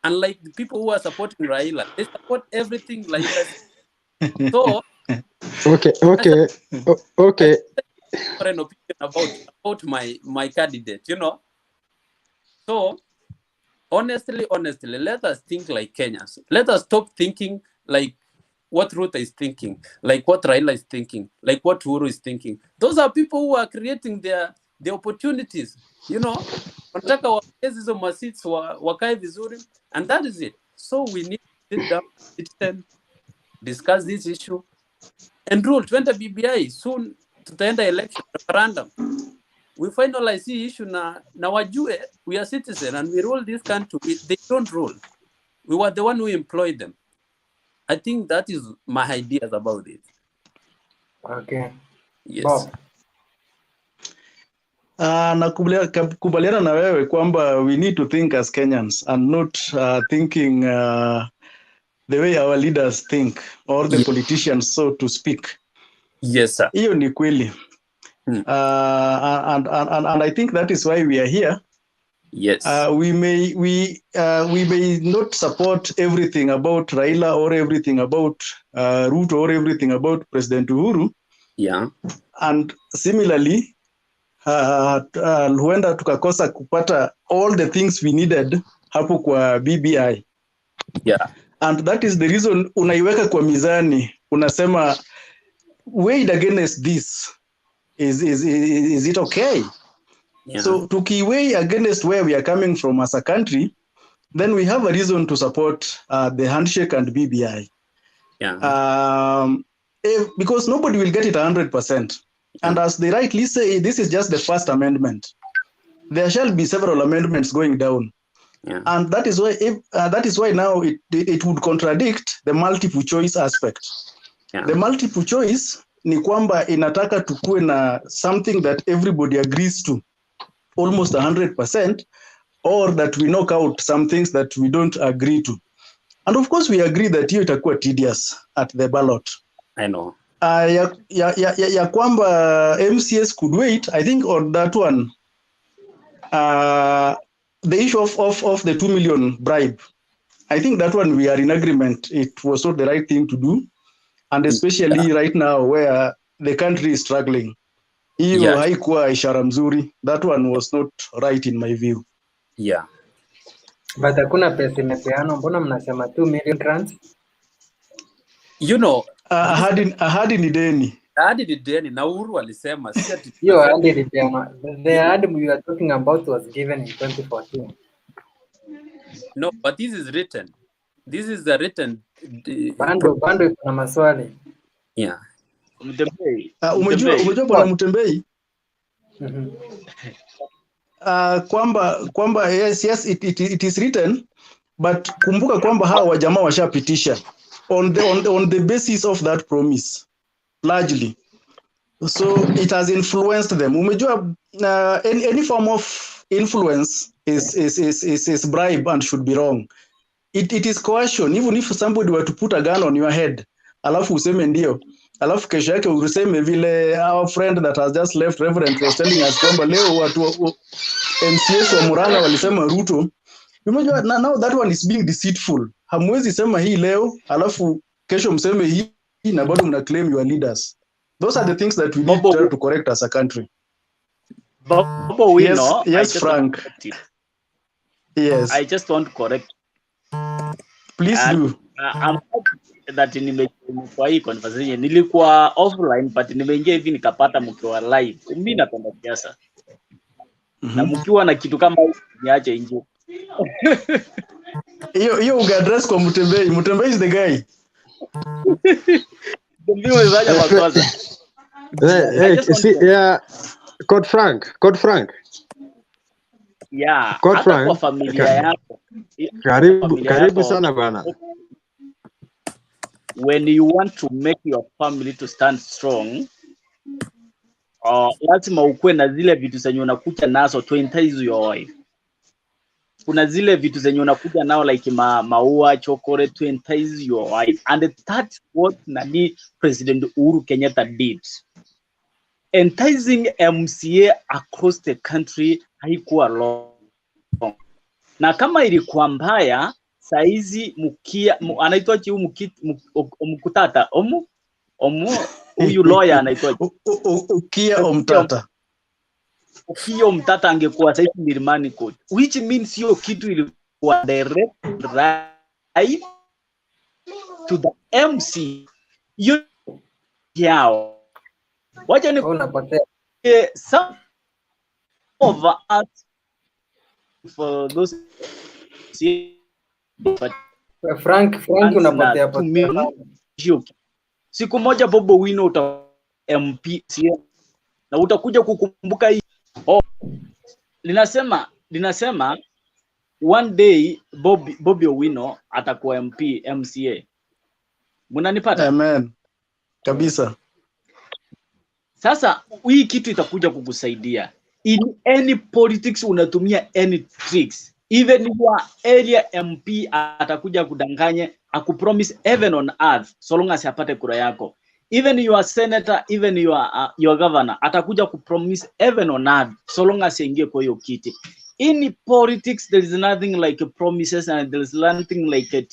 Unlike the people who are supporting Raila, they support everything Raila. So, Okay. I have an opinion about my candidate, you know. So, honestly, let us think like Kenyans. Let us stop thinking like what Ruto is thinking, like what Raila is thinking, like what Uhuru is thinking. Those are people who are creating the opportunities, you know. Wanataka waongeze hizo masits wakae vizuri, and that is it. So we need to sit down, discuss this issue, and rule. Twende BBI soon, tutaenda election referendum. We finalize the issue na wajue we are citizen and we rule this country. They don't rule. We were the one who employed them. I think that is my ideas about it. Okay. Yes. Bob. Nakubaliana na wewe kwamba we need to think as Kenyans and not thinking the way our leaders think or the politicians, so to speak. Yes, sir. Hiyo ni kweli. And I think that is why we are here. Yes. We may not support everything about Raila or everything about Ruto or everything about President Uhuru. Yeah. And similarly, huenda tukakosa kupata all the things we needed hapo kwa BBI. Yeah. And that is the reason unaiweka kwa mizani, unasema weighed against this, is it okay? Yeah. So tukiweigh against where we are coming from as a country, then we have a reason to support the handshake and BBI. Yeah. Because nobody will get it 100%. And as they rightly say, this is just the first amendment. There shall be several amendments going down. Yeah. And that is why now it would contradict the multiple choice aspect. Yeah. The multiple choice ni kwamba inataka tukue na something that everybody agrees to almost 100%, or that we knock out some things that we don't agree to. And of course we agree that hiyo itakuwa tedious at the ballot. I know. Ya kwamba MCS could wait, I think on that one, the issue of the 2 million bribe, I think that one we are in agreement. It was not the right thing to do. And especially right now where the country is struggling. Hiyo haikuwa ishara mzuri. That one was not right in my view. Yeah. But hakuna pesa imepeanwa, mbona mnasema 2 million grants? You know, ahadi ni deni. Ahadi ni deni na Uhuru alisema si ati hiyo ahadi ilipeanwa. The ahadi we are talking about was given in 2014. No, but this is written. This is the written. Bando kuna maswali. Yeah. Mtembei. Umejua bwana Mtembei? Kwamba yes it is written, but kumbuka kwamba hawa wajamaa washapitisha on the basis of that promise largely, so it has influenced them. Umejua any form of influence is bribe and should be wrong. It is coercion. Even if somebody were to put a gun on your head, alafu useme ndio, alafu kesho yake useme vile our friend that has just left Referendum was telling us kwamba leo watu MCS wa Murang'a walisema Ruto. Umejua now that one is being deceitful. Hamwezi sema hii leo alafu kesho mseme hii na bado mna claim your leaders. Those are the things that we need to correct as a country. Bobo, we know. Yes, Frank. Yes. I just want to correct. Please do. I'm happy that nimekuwa hii conversation. Nilikuwa offline but nimeingia hivi nikapata mkiwa live. Mimi napenda siasa. Na mkiwa na kitu kama niache nje. Hiyo uga-address kwa Mtembei. Mtembei is the guy. Mtembei wezaje makosa. Yeah, Code Frank. Yeah, Code Frank. Kwa familia yako. Karibu sana bana. When you want to make your family to stand strong, lazima ukue na zile vitu zenye unakuja nazo to entice your wife. kuna zile vitu zenye unakuja nao like maua, chocolate to entice your wife, and that's what nani President Uhuru Kenyatta did. Enticing MCA across the country haikuwa long. Na kama ilikuwa mbaya, saizi anaitwa Mkutata huyu lawyer anaitwa Ukia Omtata. Ukia Omtata angekuwa saizi Milimani Court, which means hiyo kitu ilikuwa direct right to the MC. Hiyo yao. Wacha ni some of us for those Frank unapotea siku moja Bobo Wino uta MP na utakuja kukumbuka hii. Linasema one day Bobby Owino atakuwa MP MCA. Mnanipata? Amen. Kabisa. Sasa hii kitu itakuja kukusaidia. In any politics unatumia any tricks. Even your area MP atakuja kudanganye, akupromise heaven on earth so long as apate kura yako. Even your senator, even your governor atakuja kupromise heaven on earth so long as ingie kwa hiyo kiti. In politics there is nothing like promises and there is nothing like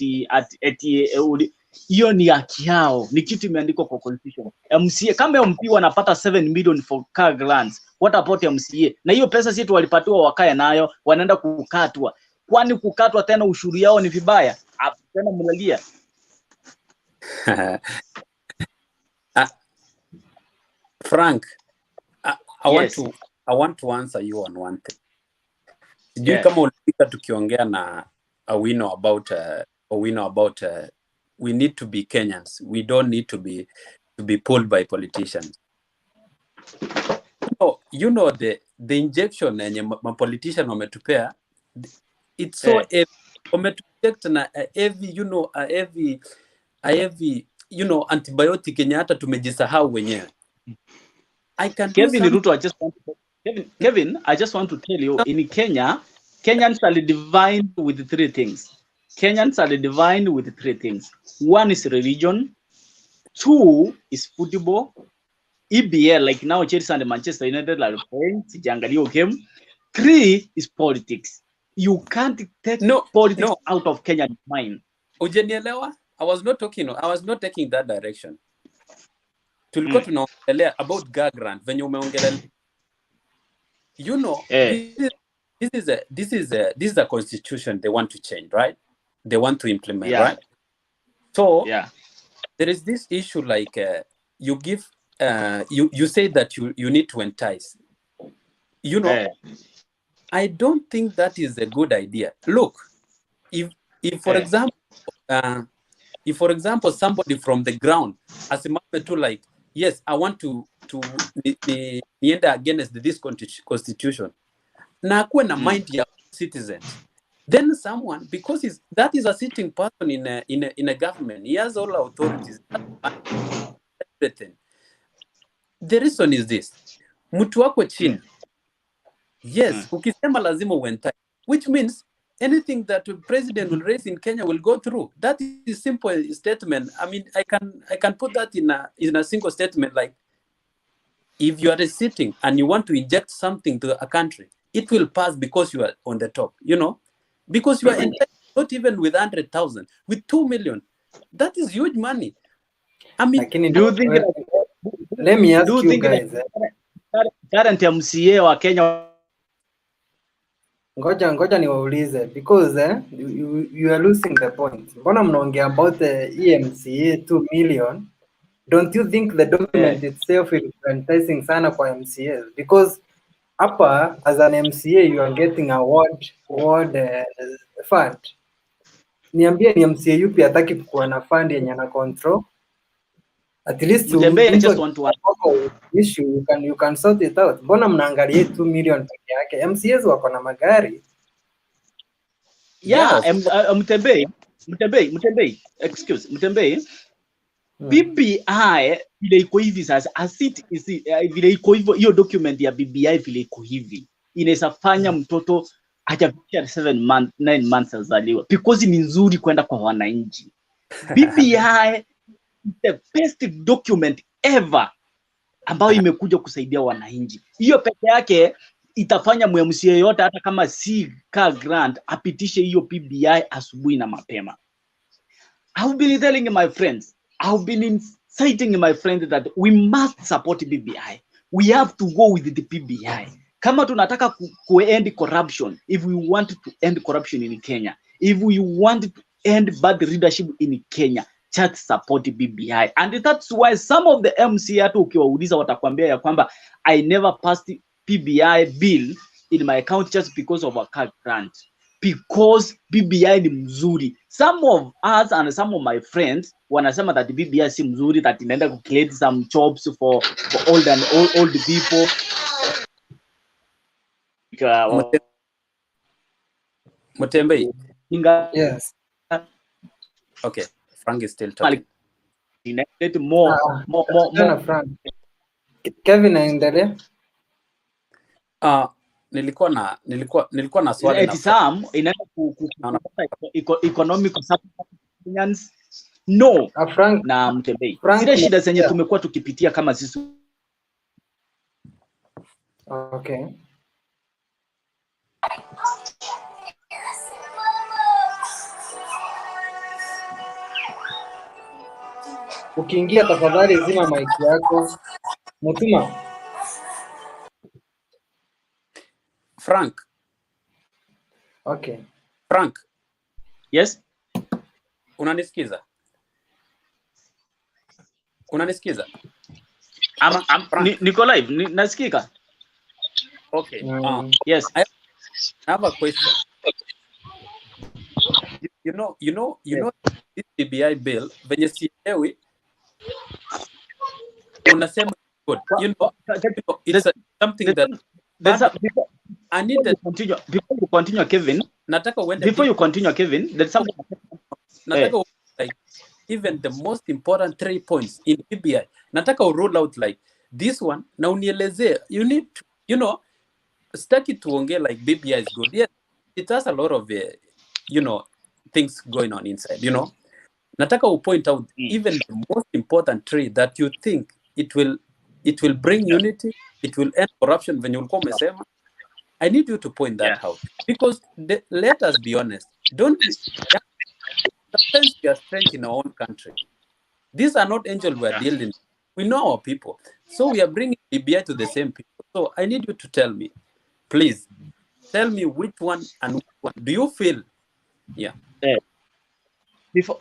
hiyo ni haki yao, ni kitu imeandikwa kwa constitution. MCA kama MP wanapata 7 million for car grants, what about MCA? Na hiyo pesa sisi walipatiwa wakae nayo, wanaenda kukatwa. Kwani kukatwa tena ushuru yao ni vibaya? Tena mlalia. Frank, I want to answer you on one thing. Sijui kama ulipika tukiongea na Owino about we need to be Kenyans. We don't need to be pulled by politicians. You know the injection yenye politician wametupea, it's so wametuject na heavy antibiotic yenye hata tumejisahau wenyewe. Kevin, I just want to tell you, in Kenya, Kenyans are divided with three things. One is religion, two is football, EBL, like now Chelsea and Manchester United are playing, game. Three is politics. You can't take politics out of Kenyan mind. Ujenielewa? I was not taking that direction. Tulikuwa tunaongelea about Gagrant venye umeongelea. This is a constitution they want to change, right? They want to implement, right? So there is this issue like you give you say that you need to entice. I don't think that is a good idea. Look, if for example somebody from the ground asimame tu like, yes, I want to nienda against this constitution, na akuwe na mind ya citizens, then someone, because that is a sitting person in a government, he has all authorities, everything. The reason is this: mtu wako chini, yes, ukisema lazima uentai, which means anything that the president will raise in Kenya will go through. That is simple statement. I mean, I can put that in a single statement, like, if you are sitting and you want to inject something to a country, it will pass because you are on the top, because you are not even with 100,000, with 2 million. That is huge money. I mean, do you think let me ask you guys, current MCA wa Kenya, ngoja niwaulize, because you are losing the point. Mbona mnaongea about the EMCA 2 million? Don't you think the document itself is enticing sana kwa MCAs? Because hapa as an MCA you are getting a ward fund. Niambie ni MCA yupi hataki kuwa na fund yenye na control? At least just want to issue you can sort it out. Mbona mnaangalia 2 million peke yake? MCAs wako na magari. Mtembei, excuse, BBI vile iko hivi sasa, vile iko hivyo, hiyo document ya BBI vile iko hivi inaweza fanya mtoto hajafikisha 9 months azaliwa, because ni nzuri kwenda kwa wananchi. BBI is the best document ever ambayo imekuja kusaidia wananchi. Hiyo peke yake itafanya MMC yote, hata kama si ka grant, apitishe hiyo BBI asubuhi na mapema. I've been telling my friends, I've been inciting my friends that we must support BBI. We have to go with the BBI. Kama tunataka end corruption, if we want to end corruption in Kenya, if we want to end bad leadership in Kenya, just support BBI. And that's why some of the MC hata ukiwauliza watakwambia ya kwamba I never passed BBI bill in my account just because of a car grant. Because BBI ni mzuri. Some of us and some of my friends wanasema that BBI si mzuri, that inaenda ku create some jobs for old people. Mutembe. Yes. Okay, Frank is still talking. More. Frank. Kevin aendelea. Nilikuwa na swali na Sam inaenda economic substance. No. Frank na Mtembei. Zile shida zenye tumekuwa tukipitia kama sisi. Okay. Ukiingia tafadhali zima mic yako. Mutuma. Frank. Okay. Frank. Yes. Unanisikiza? Niko live, nasikika. Okay. Yes. I have a question. You know this BBI bill venye sielewi unasema good. It's something that I need to continue. Before you continue, Kevin. Before you continue, Kevin, there's something. Nataka like even the most important 3 points in BBI. Nataka roll out like this one. Na unielezea. You need to, staki tuongee like BBI is good. Yes, it has a lot of things going on inside. Nataka point out even the most important 3 that you think it will bring unity, it will end corruption when you come sema. I need you to point that out, because let us be honest. Sometimes we are strange in our own country. These are not angels we are dealing with. We know our people. So we are bringing BBI to the same people. So I need you to tell me, please, tell me which one and which one do you feel? Yeah.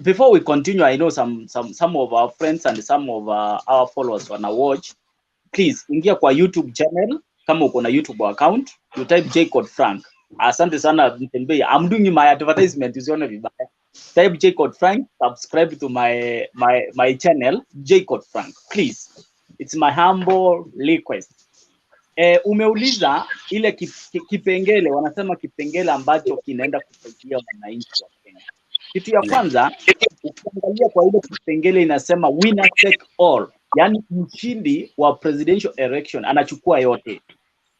Before we continue, I know some of our friends and some of our followers wanna watch. Please, ingia kwa YouTube channel. Kama uko na YouTube account, you type J-Code Frank. Asante sana Mtembei. I'm doing my advertisement, usione vibaya. Type J-Code Frank, subscribe to my channel J-Code Frank. Please. It's my humble request. Umeuliza ile kipengele, wanasema kipengele ambacho kinaenda kusaidia wananchi wa Kenya. Kitu ya kwanza, ukiangalia kwa ile kipengele inasema winner take all. Yaani mshindi wa presidential election anachukua yote.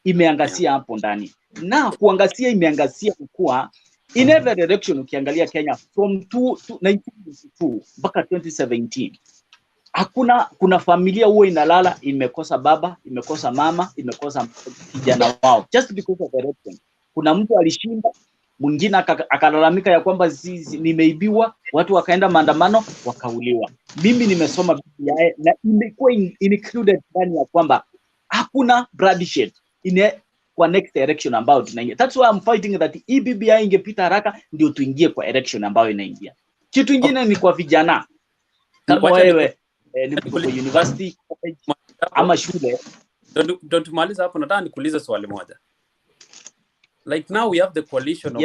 Imeangazia hapo ndani. Na kuangazia imeangazia kuwa in every election ukiangalia Kenya from 1992 mpaka 2017 kuna familia huwa inalala imekosa baba, imekosa mama, imekosa kijana wao just because of election. Kuna mtu alishinda, mwingine akalalamika ya kwamba nimeibiwa, watu wakaenda maandamano wakauliwa. Mimi nimesoma BBI na imekuwa included ndani ya kwamba hakuna bloodshed kwa next election ambayo tunaingia. That's why I'm fighting that BBI ingepita haraka ndio tuingie kwa election ambayo inaingia. Kitu kingine ni kwa vijana. Kama wewe ni kwa university ama shule. Don't tumaliza hapo, nataka nikuulize swali moja. Like now we have the coalition of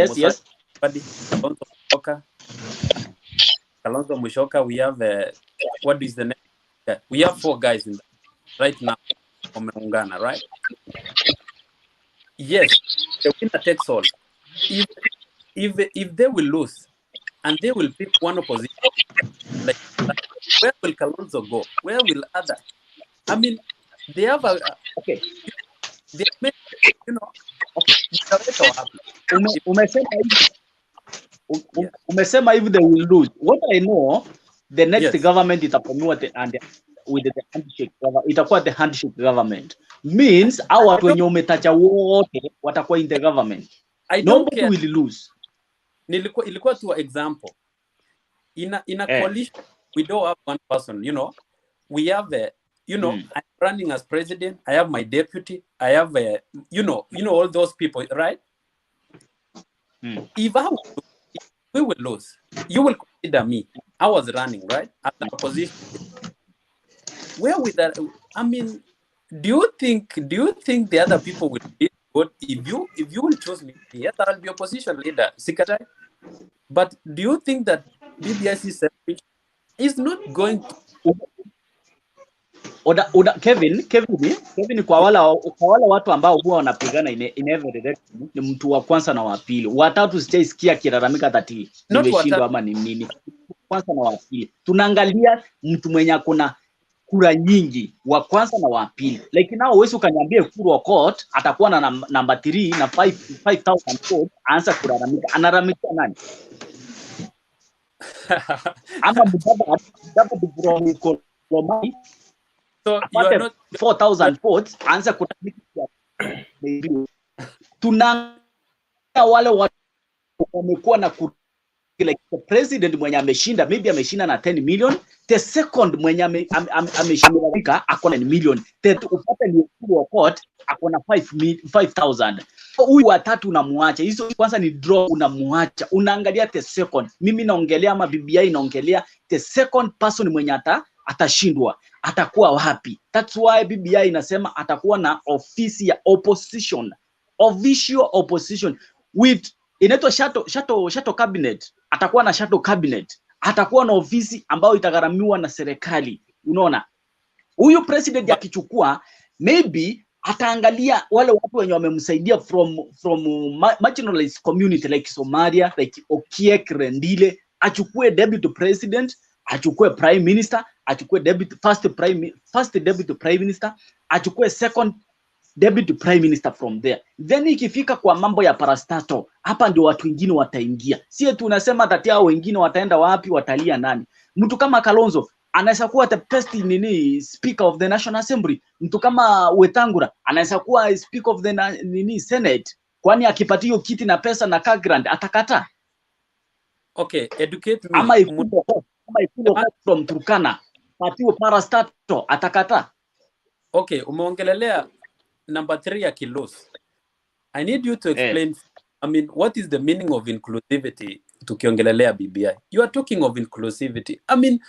Kalonzo Musyoka, we have what is the name? We have 4 guys in right now wameungana, right? Yes, the winner takes all. If they will lose and they will pick one opposition, like where will Kalonzo go? Where will other? I mean, they have they made, Mtaweka wapi? Umesema if they will lose. What I know, the next Yes. government itapomiwa with the handshake itakuwa the handshake government. Means our watu wenye umetacha wote watakuwa in the government. I don't Nobody care. will lose. Ilikuwa tu example. In a coalition, we don't have one person, you know. We have I'm running as president. I have my deputy. I have you know all those people, right? If we will lose, you will consider me. I was running, right, as the opposition. Where with that? I mean, do you think the other people will be good if you will choose me? Yes, I'll be opposition leader, Sikatai. But do you think that BBIC is not going to? Kevin kwa wala watu ambao huwa wanapigana in every direction, ni mtu wa kwanza na wa pili. Watatu sijaisikia kilalamika tati nimeshindwa ama ni nini. Kwanza na wa pili. Tunaangalia mtu mwenye kuna kura nyingi, wa kwanza na wa pili. Like now wewe ukaniambia kura court atakuwa na number 3 na 5000 votes, aanza kulalamika. Analalamikia nani? Ama baba from Kolomai. So you are not 4,000 votes, answer kulalamika. Tuna wale watu wamekuwa na like the president mwenye ameshinda, maybe ameshinda na 10 million, the second mwenye ameshinda akona na million, the upate ni wa court akona 5,000. Huyu watatu unamwacha. Hizo kwanza ni draw, unamwacha. Unaangalia the second. Mimi naongelea ama BBI naongelea the second person mwenye atashindwa atakuwa wapi. That's why BBI inasema atakuwa na ofisi ya opposition, official opposition with inaitwa shadow cabinet. Atakuwa na shadow cabinet, atakuwa na ofisi ambayo itagharamiwa na serikali. Unaona, huyu president akichukua, maybe ataangalia wale watu wenye wamemsaidia from marginalized community like Somalia, like Okiek, Rendile, achukue deputy president, achukue prime minister, achukue first deputy prime minister, achukue second deputy prime minister from there. Then ikifika kwa mambo ya parastato, hapa ndio watu wengine wataingia. Sie tunasema tatia wengine wataenda wapi, watalia nani? Mtu kama Kalonzo anaweza kuwa the best speaker of the National Assembly. Mtu kama Wetangula anaweza kuwa speaker of the Senate. Kwani akipatiwa kiti na pesa na car grant atakata? Okay, educate me. Ama ikuwa from Turkana patiwa parastato atakata? Okay, umeongelelea number 3 ya kilos. I need you to explain, I mean, what is the meaning of inclusivity tukiongelelea BBI? You are talking of inclusivity. I mean,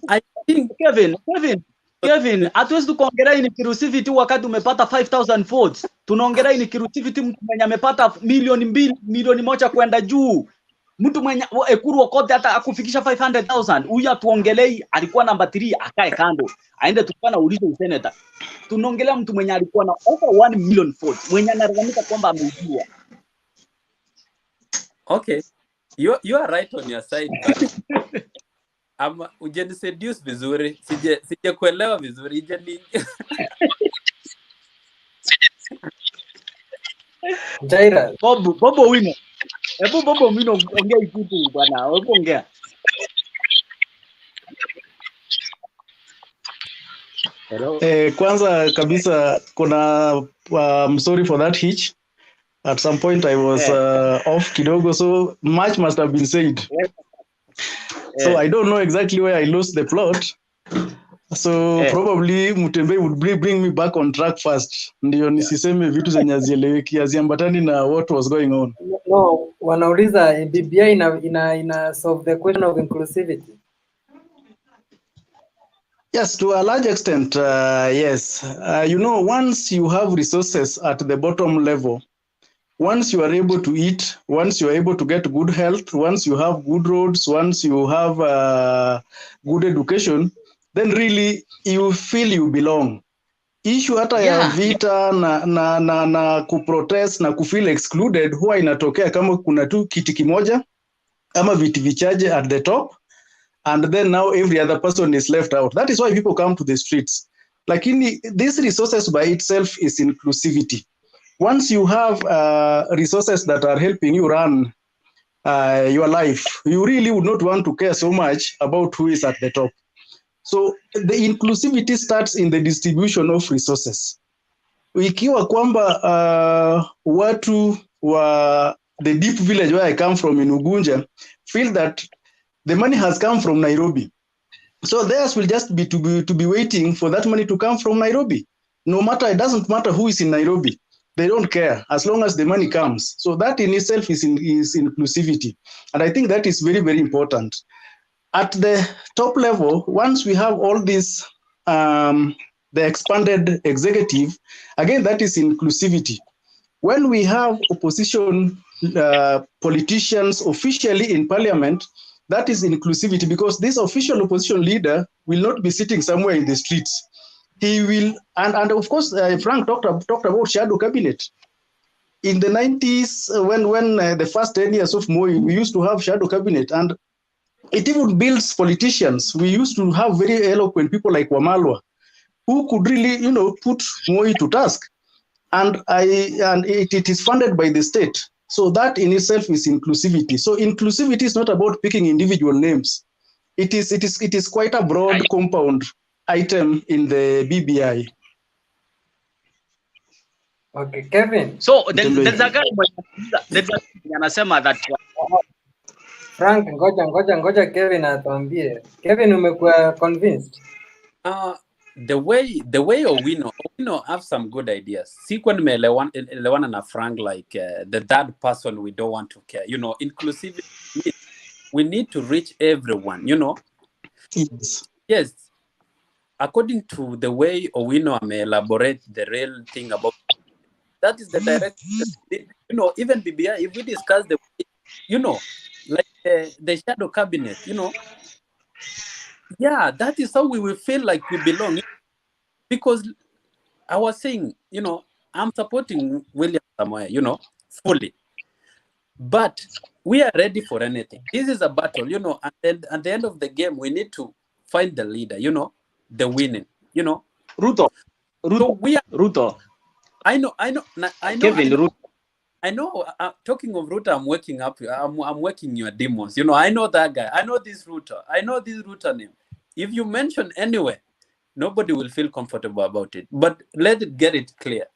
I think Kevin, hatuwezi kuongelea inclusivity wakati umepata 5,000 votes. Tunaongelea inclusivity mtu mwenye amepata milioni 1 kwenda juu. Mtu mwenye Ekuru kote hata akufikisha 500,000. Huyu atuongelei alikuwa number 3 akae kando. Aende tukana ulizo senator. Tunaongelea mtu mwenye alikuwa na over 1 million votes. Mwenye analalamika kwamba ameujua. Okay. You are right on your side. Ujeni seduce vizuri. Sije kuelewa vizuri. Ujeni. Jaira. Bobo wino. Bobo wino ongea kitu bwana. Ongea. Hello. Kwanza kabisa kuna I'm sorry for that hitch. At some point I was off kidogo, so much must have been said. So I don't know exactly where I lost the plot. So probably Mutembe would bring me back on track first. Ndio nisiseme vitu zenye hazieleweki, haziambatani na what was going on. No, wanauliza BBI ina solve the question of inclusivity. Yes, to a large extent, yes. You know, once you have resources at the bottom level, once you are able to eat, once you are able to get good health, once you have good roads, once you have good education, then really you feel you belong. Issue hata ya vita na kuprotest na kufeel excluded huwa inatokea kama kuna tu kiti kimoja ama viti vichache at the top, and then now every other person is left out. That is why people come to the streets. Lakini these resources by itself is inclusivity. once you have resources that are helping you run your life, you really would not want to care so much about who is at the top. So the inclusivity starts in the distribution of resources. Ikiwa kwamba watu wa the deep village where I come from in Ugunja feel that the money has come from Nairobi, so theirs will just be to be waiting for that money to come from Nairobi. No matter, it doesn't matter who is in Nairobi. They don't care as long as the money comes. So that in itself is inclusivity. And I think that is very, very important. At the top level, once we have all this, the expanded executive, again, that is inclusivity. When we have opposition politicians officially in parliament, that is inclusivity, because this official opposition leader will not be sitting somewhere in the streets. He will, and of course, Frank talked about shadow cabinet. In the 90s, when the first 10 years of Moi, we used to have shadow cabinet, and it even builds politicians. We used to have very eloquent people like Wamalwa, who could really, put Moi to task. And it is funded by the state. So that in itself is inclusivity. So inclusivity is not about picking individual names. It is quite a broad compound item in the BBI. Okay, Kevin. So there's a guy anasema that Frank, ngoja Kevin atuambie. Kevin, umekuwa convinced? The way Owino have some good ideas. Sikuwa nimeelewana na Frank like the third person we don't want to care. Inclusivity, we need to reach everyone, Yes. According to the way Owino may elaborate the real thing about, that is the direction. Even BBI, if we discuss the way, like the shadow cabinet, yeah, that is how we will feel like we belong. Because I was saying, I'm supporting William Samoei, fully. But we are ready for anything. This is a battle, and then at the end of the game, we need to find the leader, the winning, Ruto. So we are, Ruto. I know. Kevin, Ruto. I know. Talking of Ruto, I'm waking up. I'm working your demons. I know that guy. I know this Ruto. I know this Ruto name. If you mention anywhere, nobody will feel comfortable about it. But let it get it clear.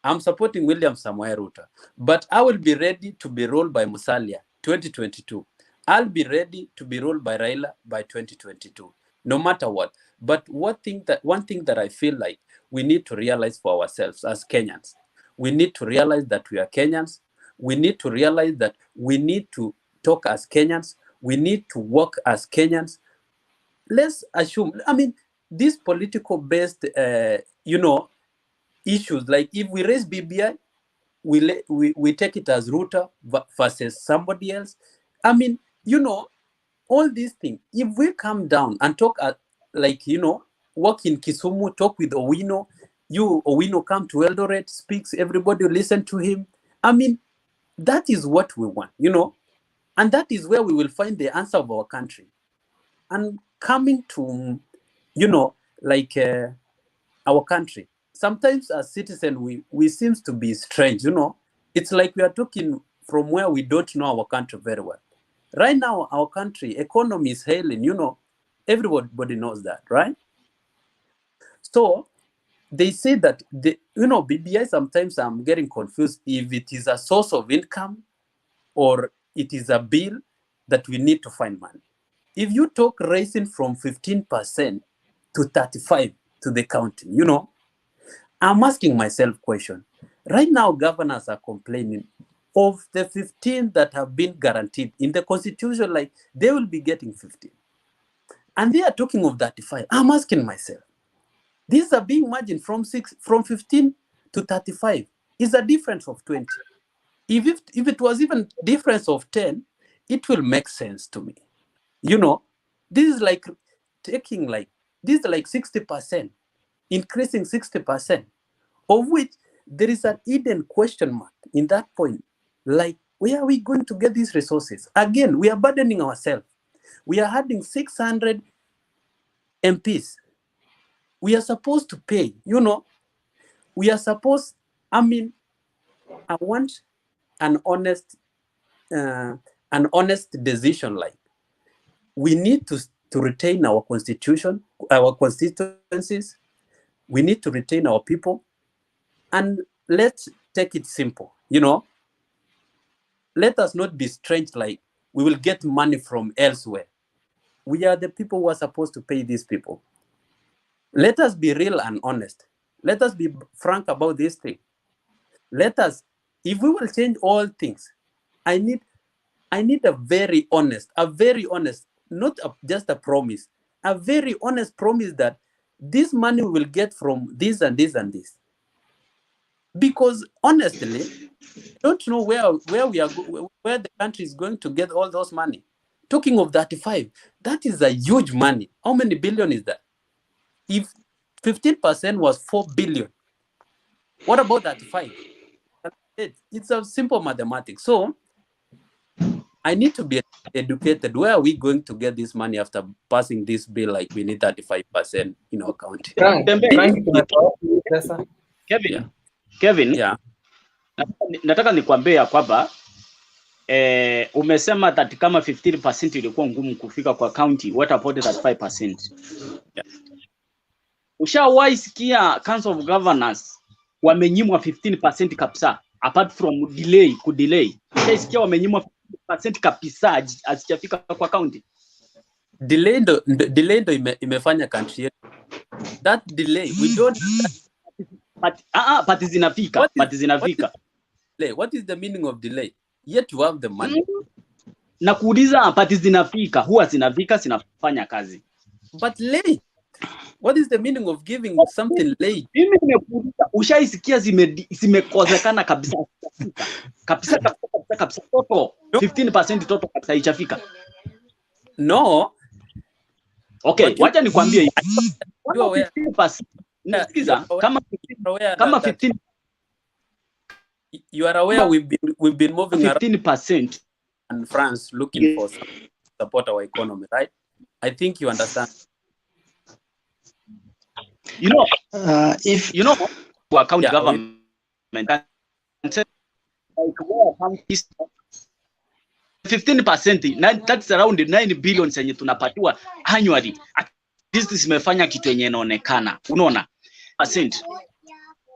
I'm supporting William Samoei Ruto, but I will be ready to be rolled by Musalia 2022. I'll be ready to be rolled by Raila by 2022, no matter what. But one thing that I feel like we need to realize for ourselves as Kenyans, we need to realize that we are Kenyans. We need to realize that we need to talk as Kenyans. We need to work as Kenyans. Let's assume, these political-based, issues, like if we raise BBI, we take it as Ruto versus somebody else. All these things. If we come down and talk work in Kisumu, talk with Owino, Owino come to Eldoret, speaks, everybody listen to him. That is what we want, and that is where we will find the answer of our country. And coming to, our country, sometimes as citizens, we seems to be strange, It's like we are talking from where we don't know our country very well. Right now, our country economy is hailing, everybody knows that, right? So they say that BBI, sometimes I'm getting confused if it is a source of income or it is a bill that we need to find money. If you talk raising from 15% to 35% to the county, I'm asking myself question. Right now, governors are complaining of the 15 that have been guaranteed in the constitution, like they will be getting 15. And they are talking of 35. I'm asking myself, these are being margined from 15 to 35. Is a difference of 20. If it was even difference of 10, it will make sense to me. This is like taking this is like 60%, increasing 60%, of which there is an hidden question mark in that point. Like, where are we going to get these resources? Again, we are burdening ourselves. We are adding 600 MPs. We are supposed to pay, we are supposed, I want an honest decision. Like, we need to retain our constitution, our constituencies. We need to retain our people, and let's take it simple. Let us not be strange. Like, we will get money from elsewhere. We are the people who are supposed to pay these people. Let us be real and honest. Let us be frank about this thing. Let us, if we will change all things, I need a very honest, not just a promise, a very honest promise that this money we will get from this and this and this. Because honestly, I don't know where the country is going to get all those money. Talking of 35, that is a huge money. How many billion is that? If 15% was 4 billion, what about 35? It's a simple mathematics. So I need to be educated. Where are we going to get this money after passing this bill? Like, we need 35% in our county. Kevin, yeah. Nataka nikwambie ya kwamba umesema that kama 15% ilikuwa ngumu kufika kwa county, what about 35%? Yeah. Ushawahi sikia Council of Governors wamenyimwa 15% kabisa, apart from kudelay. Ushaisikia wamenyimwa 15% kabisa asijafika kwa county? Delay ndo imefanya country yetu. That delay, we don't but zinafika. What is the meaning of delay? Yet you have the money. Na kuuliza but zinafika, huwa zinafika zinafanya kazi. But late. What is the meaning of giving something late? Mimi nimekuuliza, ushaisikia zimekozekana kabisa. Kabisa total 15% total kabisa ichafika. No. Okay, wacha nikwambie hivi. 15%. Nasikiza kama 15, you are aware we've been moving 15% and France looking for support our economy, right? I think you understand. If you know our county government and 15%, that's around 9 billion zenye tunapatiwa annually. This zimefanya kitu yenye inaonekana. Unaona?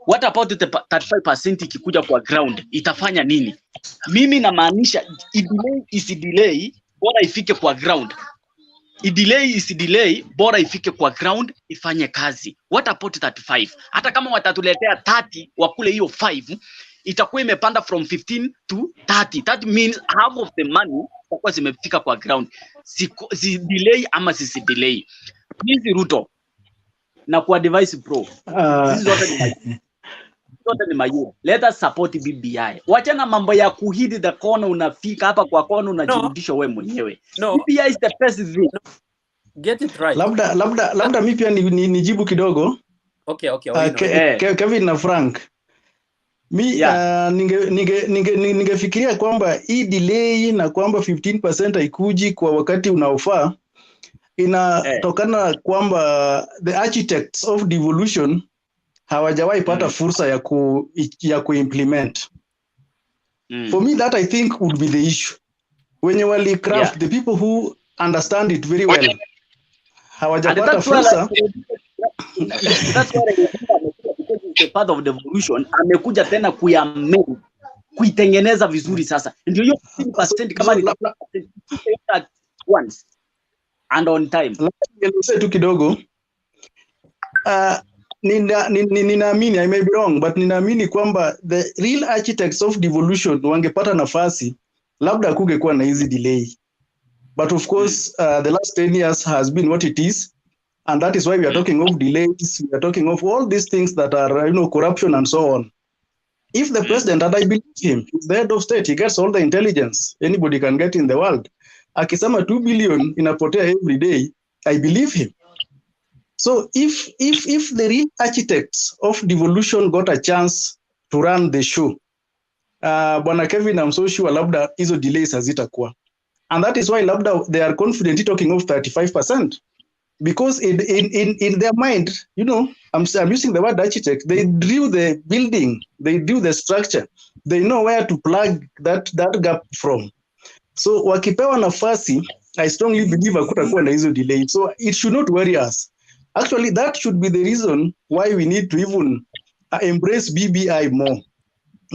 What about the 35% ikikuja kwa ground itafanya nini? Mimi namaanisha delay bora ifike kwa ground. Delay bora ifike kwa ground ifanye kazi. What about 35? Hata kama watatuletea 30 wakule hiyo 5, itakuwa imepanda from 15 to 30. That means half of the money itakuwa zimefika kwa ground. Si delay ama si delay. Hizi Ruto na kwa device pro. Hizi zote ni mayu. Let us support BBI. Wacha na mambo ya kuhidi the corner, unafika hapa kwa corner unajirudisha wewe mwenyewe. BBI is the best thing. Get it right. Labda mimi pia nijibu kidogo. Okay. Kevin na Frank. Ningefikiria kwamba hii delay na kwamba 15% haikuji kwa wakati unaofaa inatokana kwamba the architects of devolution hawajawahi pata fursa ya kuimplement. For me, that I think would be the issue. When you wali craft, the people who understand it very well hawajapata fursa. That's why because it's a part of devolution, amekuja tena kuitengeneza vizuri sasa. Ndio hiyo 15% kama ni at once and on time. Say tu kidogo. Ninaamini, I may be wrong, but ninaamini kwamba the real architects of devolution wangepata nafasi, labda kungekuwa na hizi delay. But of course, the last 10 years has been what it is. And that is why we are talking of delays. We are talking of all these things that are, corruption and so on. If the president, and I believe him, is the head of state, he gets all the intelligence anybody can get in the world. Akisema 2 billion inapotea every day, I believe him. So if the real architects of devolution got a chance to run the show, Bwana Kevin, I'm so sure labda hizo delays hazitakuwa. And that is why labda they are confidently talking of 35%. Because in their mind, I'm using the word architect, they drew the building, they drew the structure, they know where to plug that gap from. So wakipewa nafasi, I strongly believe hakutakuwa na hizo delay. So it should not worry us. Actually, that should be the reason why we need to even embrace BBI more,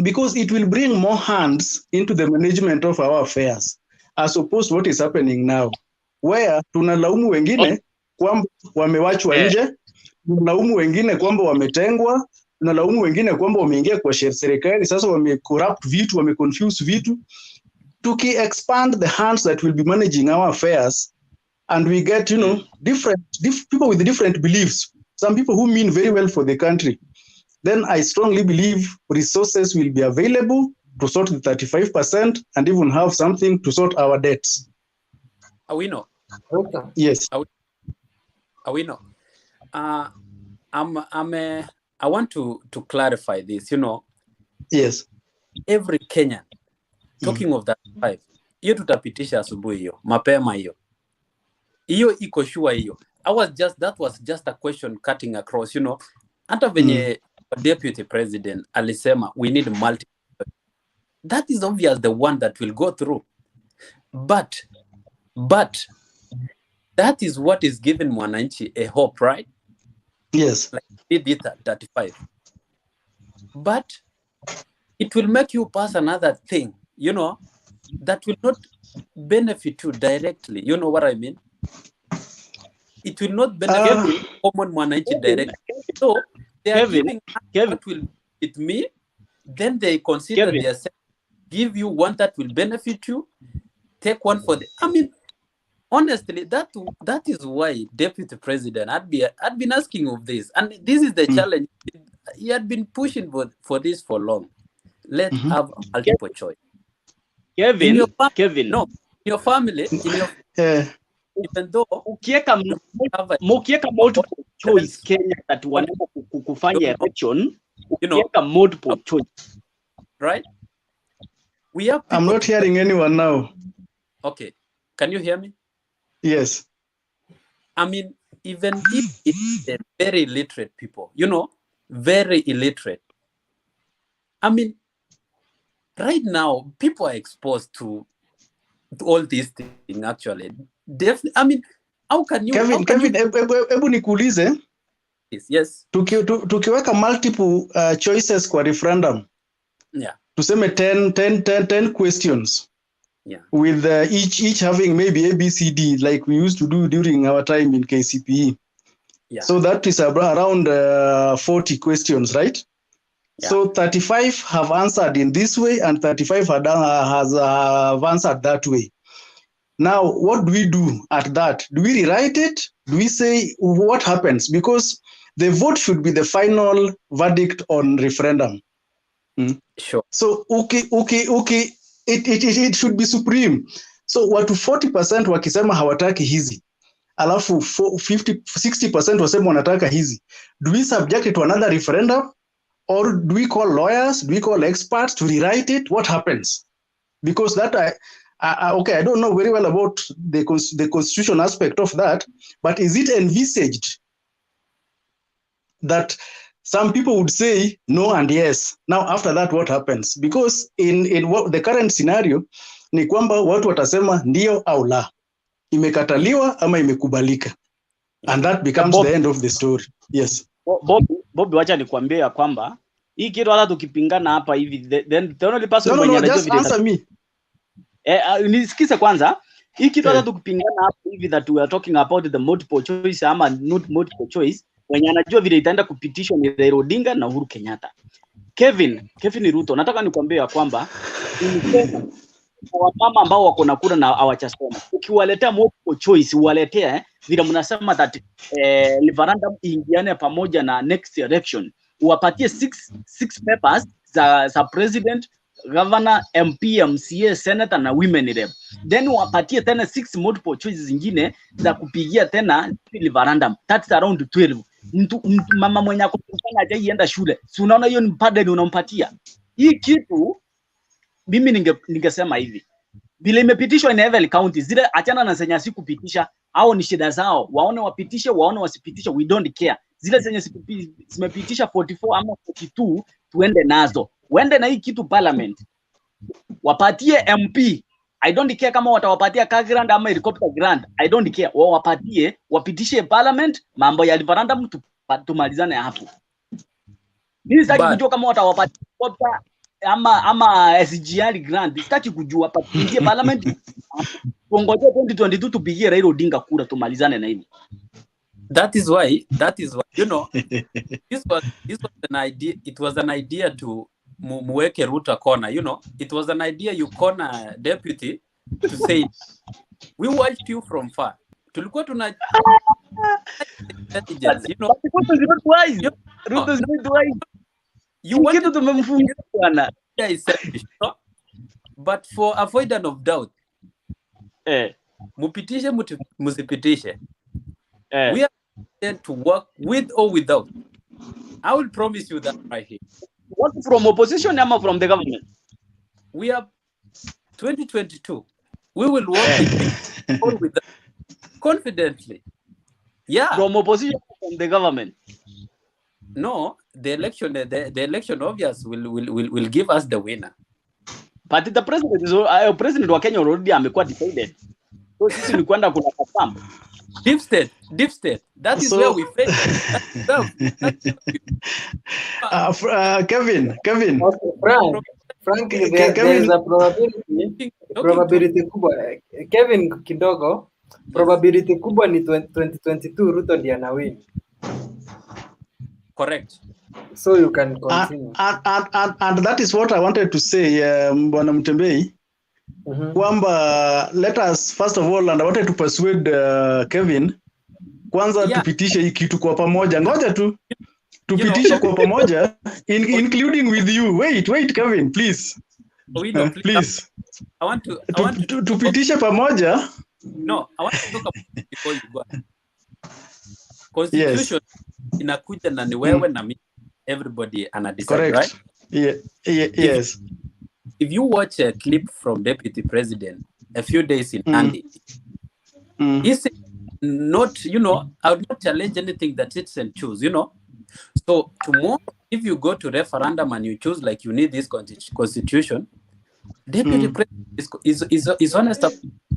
because it will bring more hands into the management of our affairs, as opposed to what is happening now, where tunalaumu wengine kwamba wamewachwa nje, tunalaumu wengine kwamba wametengwa, tunalaumu wengine kwamba wameingia kwa serikali, sasa wamecorrupt vitu, wameconfuse vitu. Tuki expand the hands that will be managing our affairs, and we get, different people with different beliefs, some people who mean very well for the country, then I strongly believe resources will be available to sort the 35% and even have something to sort our debts. Awino. Yes. Awino. I want to clarify this, Yes. Every Kenyan, talking of that 5, hiyo tutapitisha asubuhi hiyo, mapema hiyo. Hiyo iko sure hiyo. That was just a question cutting across, hata venye deputy president alisema we need multiple. That is obvious, the one that will go through. But that is what is giving mwananchi a hope, right? Yes. Like we did at 35. But it will make you pass another thing, that will not benefit you directly. You know what I mean? It will not benefit common mwananchi directly. So they are giving what will benefit me, then they consider themselves, give you one that will benefit you, take one for the. I mean, honestly, that is why Deputy President had been asking of this, and this is the challenge. He had been pushing for this for long. Let's have multiple choice. Kevin, no, in your family, even though ukieka multiple choice Kenya that wanaenda kufanya election, ukieka multiple choice, right? We have. I'm not hearing anyone now. Okay, can you hear me? Yes. I mean, even if it's very illiterate people, very illiterate. I mean, right now, people are exposed to all these things, actually. Definitely. I mean, how can you... Kevin, ebu nikuulize. Yes. Tukiweka multiple choices kwa referendum. Yeah. Tuseme 10 questions. Yeah. With each having maybe A, B, C, D, like we used to do during our time in KCPE. Yeah. So that is around 40 questions, right? Yeah. So 35 have answered in this way, and 35 have answered that way. Now, what do we do at that? Do we rewrite it? Do we say what happens? Because the vote should be the final verdict on referendum. Sure. So, okay. It should be supreme. So watu 40% wakisema hawataki hizi, alafu 60% wasema wanataka hizi. Do we subject it to another referendum, or do we call lawyers? Do we call experts to rewrite it? What happens? Because that I don't know very well about the constitution aspect of that, but is it envisaged that some people would say no and yes? Now, after that, what happens? Because in what the current scenario, ni kwamba watu watasema ndio au la, imekataliwa ama imekubalika, and that becomes the end of the story. Yes. Bobby, wacha nikwambie ya kwamba hii kitu hata tukipingana hapa hivi, then the only person mwenye anajua just answer me. Nisikize kwanza. Hii kitu hata tukipingana hapa hivi that we are talking about the multiple choice ama not multiple choice, mwenye anajua vile itaenda kupitishwa ni Raila Odinga na Uhuru Kenyatta. Kevin Ruto, nataka nikwambie ya kwamba wamama ambao wako na kura na hawachasoma, ukiwaletea multiple choice, uwaletea vile mnasema that referendum ingiane pamoja na next election, uwapatie six papers za president, governor, MP, MCA, senator na women rep, then uwapatie tena 6 multiple choices zingine za kupigia tena referendum. That's around 12. Mtu mama mwenye akufanya hajaienda shule, si unaona hiyo ni burden unampatia. Hii kitu mimi ningesema hivi, bila imepitishwa in every county, zile achana na zenye sikupitisha, au ni shida zao, waone wapitishe, waone wasipitishe, we don't care. Zile zenye zimepitisha 44 ama 42 tuende nazo. Wende na hii kitu parliament. Wapatie MP. I don't care kama watawapatia car grant ama helicopter grant. I don't care. Wapatie, wapitishe parliament, mambo ya referendum tumalizane hapo. Mimi sitaki kujua kama watawapatia helicopter ama SGR grant. Sitaki kujua, patie parliament. Tuongoje 2022 tupigie Raila Odinga kura tumalizane na hili. That is why, you know, this was an idea. It was an idea to muweke Ruto corner, you know. It was an idea you corner deputy to say, we watched you from far. Tulikuwa tuna intelligence, you know. Ruto is not wise. You want to tumemfungia bwana. Yeah, is selfish, no? But for avoidance of doubt, mupitishe musipitishe. We are intend to work with or without. I will promise you that right here. What from opposition or from the government? We are 2022. We will work with or without confidently. Yeah. From opposition or from the government? No, the election obvious will give us the winner. But the president wa Kenya already amekuwa decided. So sisi ni kwenda kuna confirm. Deep state. That is where we fail. Kevin. Frankly, there is a probability kubwa. Kevin kidogo, probability kubwa ni 2022 Ruto ndiye anawin. Correct. So you can continue. And that is what I wanted to say, Bwana Mtembei. Kwamba let us first of all, and I wanted to persuade Kevin kwanza tupitishe hii kitu kwa pamoja. Ngoja tu tupitishe kwa pamoja including with you. Wait Kevin, please. Please. I want to tupitishe pamoja. No, I want to talk about before you go. Constitution inakuja na ni wewe na mimi, everybody ana decide, right? Yes. If you watch a clip from Deputy President a few days in Andy, he said not, you know, I would not challenge anything that citizens choose, you know. So tomorrow, if you go to referendum and you choose like you need this constitution, Deputy President is honest.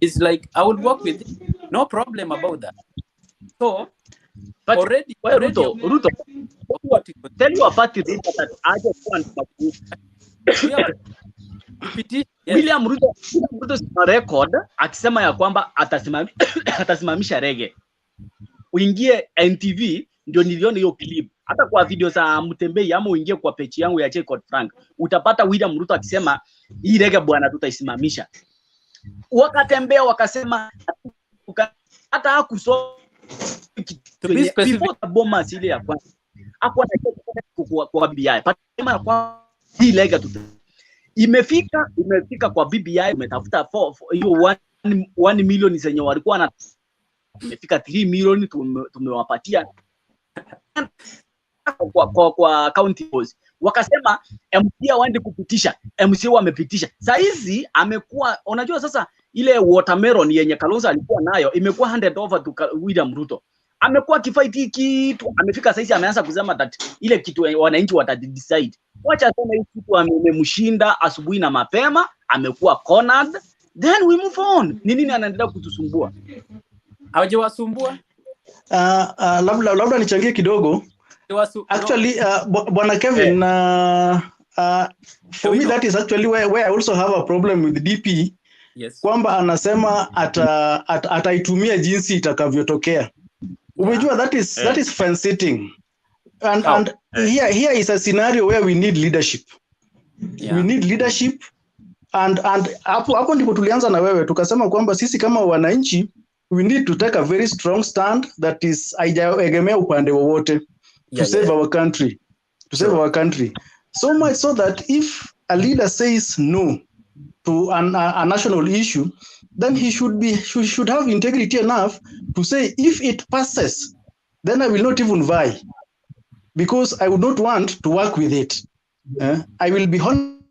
Is like, I would work with it. No problem about that. So, but already Ruto, tell your party that I just want William Ruto record akisema ya kwamba atasimamisha rege. Uingie NTV ndio niliona hiyo clip. Hata kwa video za Mtembei ama uingie kwa page yangu ya Code Frank, utapata William Ruto akisema hii rege bwana tutaisimamisha. Wakatembea wakasema hata hakusoma before the bombers ile ya kwanza. Hapo na kwa BBI. Patema kwa hii rege imefika kwa BBI, umetafuta hiyo 1 million zenye walikuwa na imefika 3 million tumewapatia kwa county boss. Wakasema MC waende kupitisha, MC wamepitisha. Sasa hizi amekuwa, unajua sasa ile watermelon yenye Kalonzo alikuwa nayo imekuwa handed over to William Ruto. Amekuwa kifight kitu, amefika sasa hizi ameanza kusema that ile kitu wananchi watadecide. Wacha sema hii kitu amemshinda asubuhi na mapema, amekuwa cornered, then we move on. Ni nini anaendelea kutusumbua? Hawajawasumbua? Labda nichangie kidogo. Actually, Bwana Kevin, for me that is actually where I also have a problem with DP. Yes. Kwamba anasema ataitumia jinsi itakavyotokea. Umejua that is fence sitting. And here is a scenario where we need leadership. Yeah. We need leadership and hapo ndipo tulianza na wewe tukasema kwamba sisi kama wananchi we need to take a very strong stand that is haijaegemea upande wowote to save our country. Save our country. So much so that if a leader says no to a national issue, then he should have integrity enough to say if it passes, then I will not even vie. Because I would not want to work with it. I will be honest.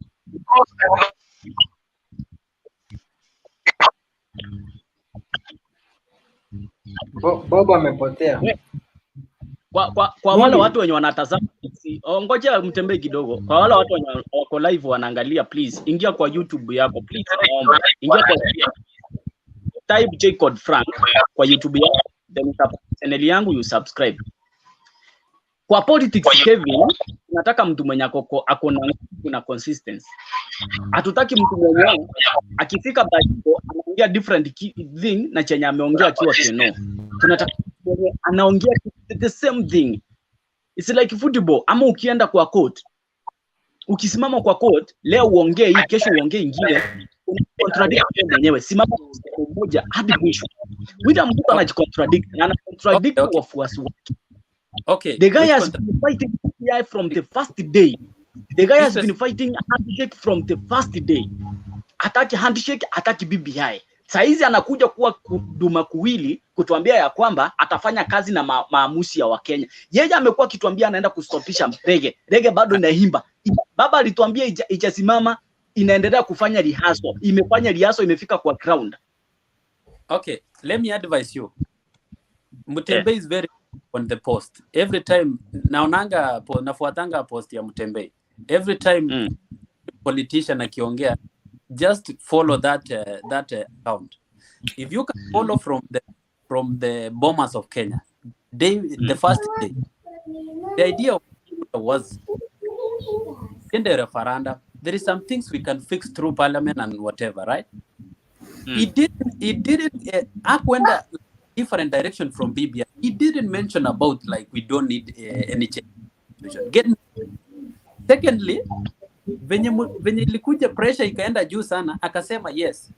Bobo amepotea. Kwa wale watu wenye wanatazama ngoja mtembee kidogo. Kwa wale watu wako live wanaangalia, please ingia kwa YouTube yako, please naomba ingia kwa type J Code Frank kwa YouTube yako, then channel yangu you subscribe. Kwa politics Kevin, tunataka mtu mwenye ako na consistency. Hatutaki mtu mwenye akifika Bajiko anaongea different thing na chenye ameongea akiwa Keno. Tunataka anaongea the same thing. It's like football. Ama ukienda kwa court, ukisimama kwa court, leo uongee hii, kesho uongee ingine, contradict mwenyewe. Simama mmoja hadi mwisho. William Ruto anajicontradict na anacontradict wafuasi wake. Okay. The guy has been fighting BBI from the first day. The guy has been fighting handshake from the first day. Ataki handshake, ataki BBI. Saizi anakuja kuwa duma kuwili kutuambia ya kwamba atafanya kazi na maamuzi ya Wakenya. Yeye amekuwa akituambia anaenda kustopisha rege. Rege bado inaimba. Baba alituambia ijasimama, inaendelea kufanya rehearsal. Imefanya rehearsal, imefika kwa ground. Okay, let me advise you. Mutembe is very on the post. Every time nafuatanga post ya Mutembe. Every time politician akiongea, just follow that account. If you can follow from the bombers of Kenya, the first day, the idea was in the referendum. There is some things we can fix through parliament and whatever, right? It didn't went a different direction from BBI. He didn't mention about like we don't need any change. Secondly, venye ilikuja pressure ikaenda juu sana, akasema yes,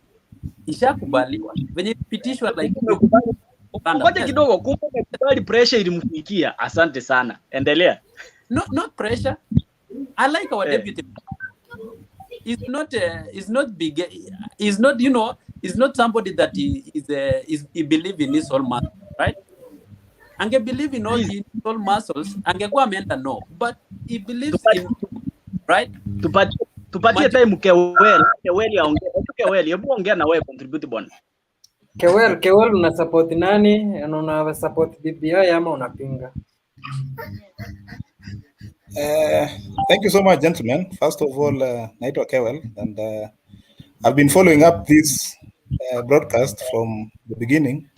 ishakubaliwa. Venye ipitishwa like ngoja kidogo, kumbe kubali pressure ilimfikia. Asante sana, endelea. Not pressure. I like our deputy. He's not big. He's not, you know, he's not somebody that he believe in his whole muscle, right? Ange believe in all his whole muscles, angekuwa ameenda no, but he believes in, right? Tupatie time Keweli aongee. Keweli, hebu ongea na wewe, contribute bwana. Keweli una support nani? Na una support BBI ama unapinga? Thank you so much, gentlemen. First of all, naitwa Kewel, and I've been following up this broadcast from the beginning,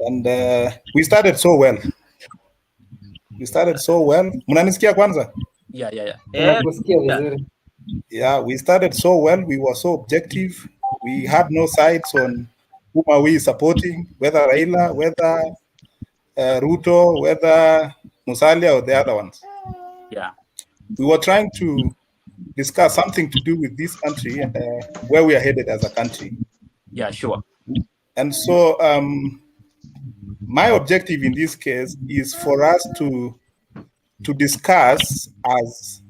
and we started so well. Mnanisikia kwanza? Yeah. Yeah, we started so well. We were so objective. We had no sides on whom are we supporting, whether Raila, whether Ruto, whether Musalia, or the other ones. Yeah, we were trying to discuss something to do with this country and where we are headed as a country. Yeah, sure. And so my objective in this case is for us to discuss as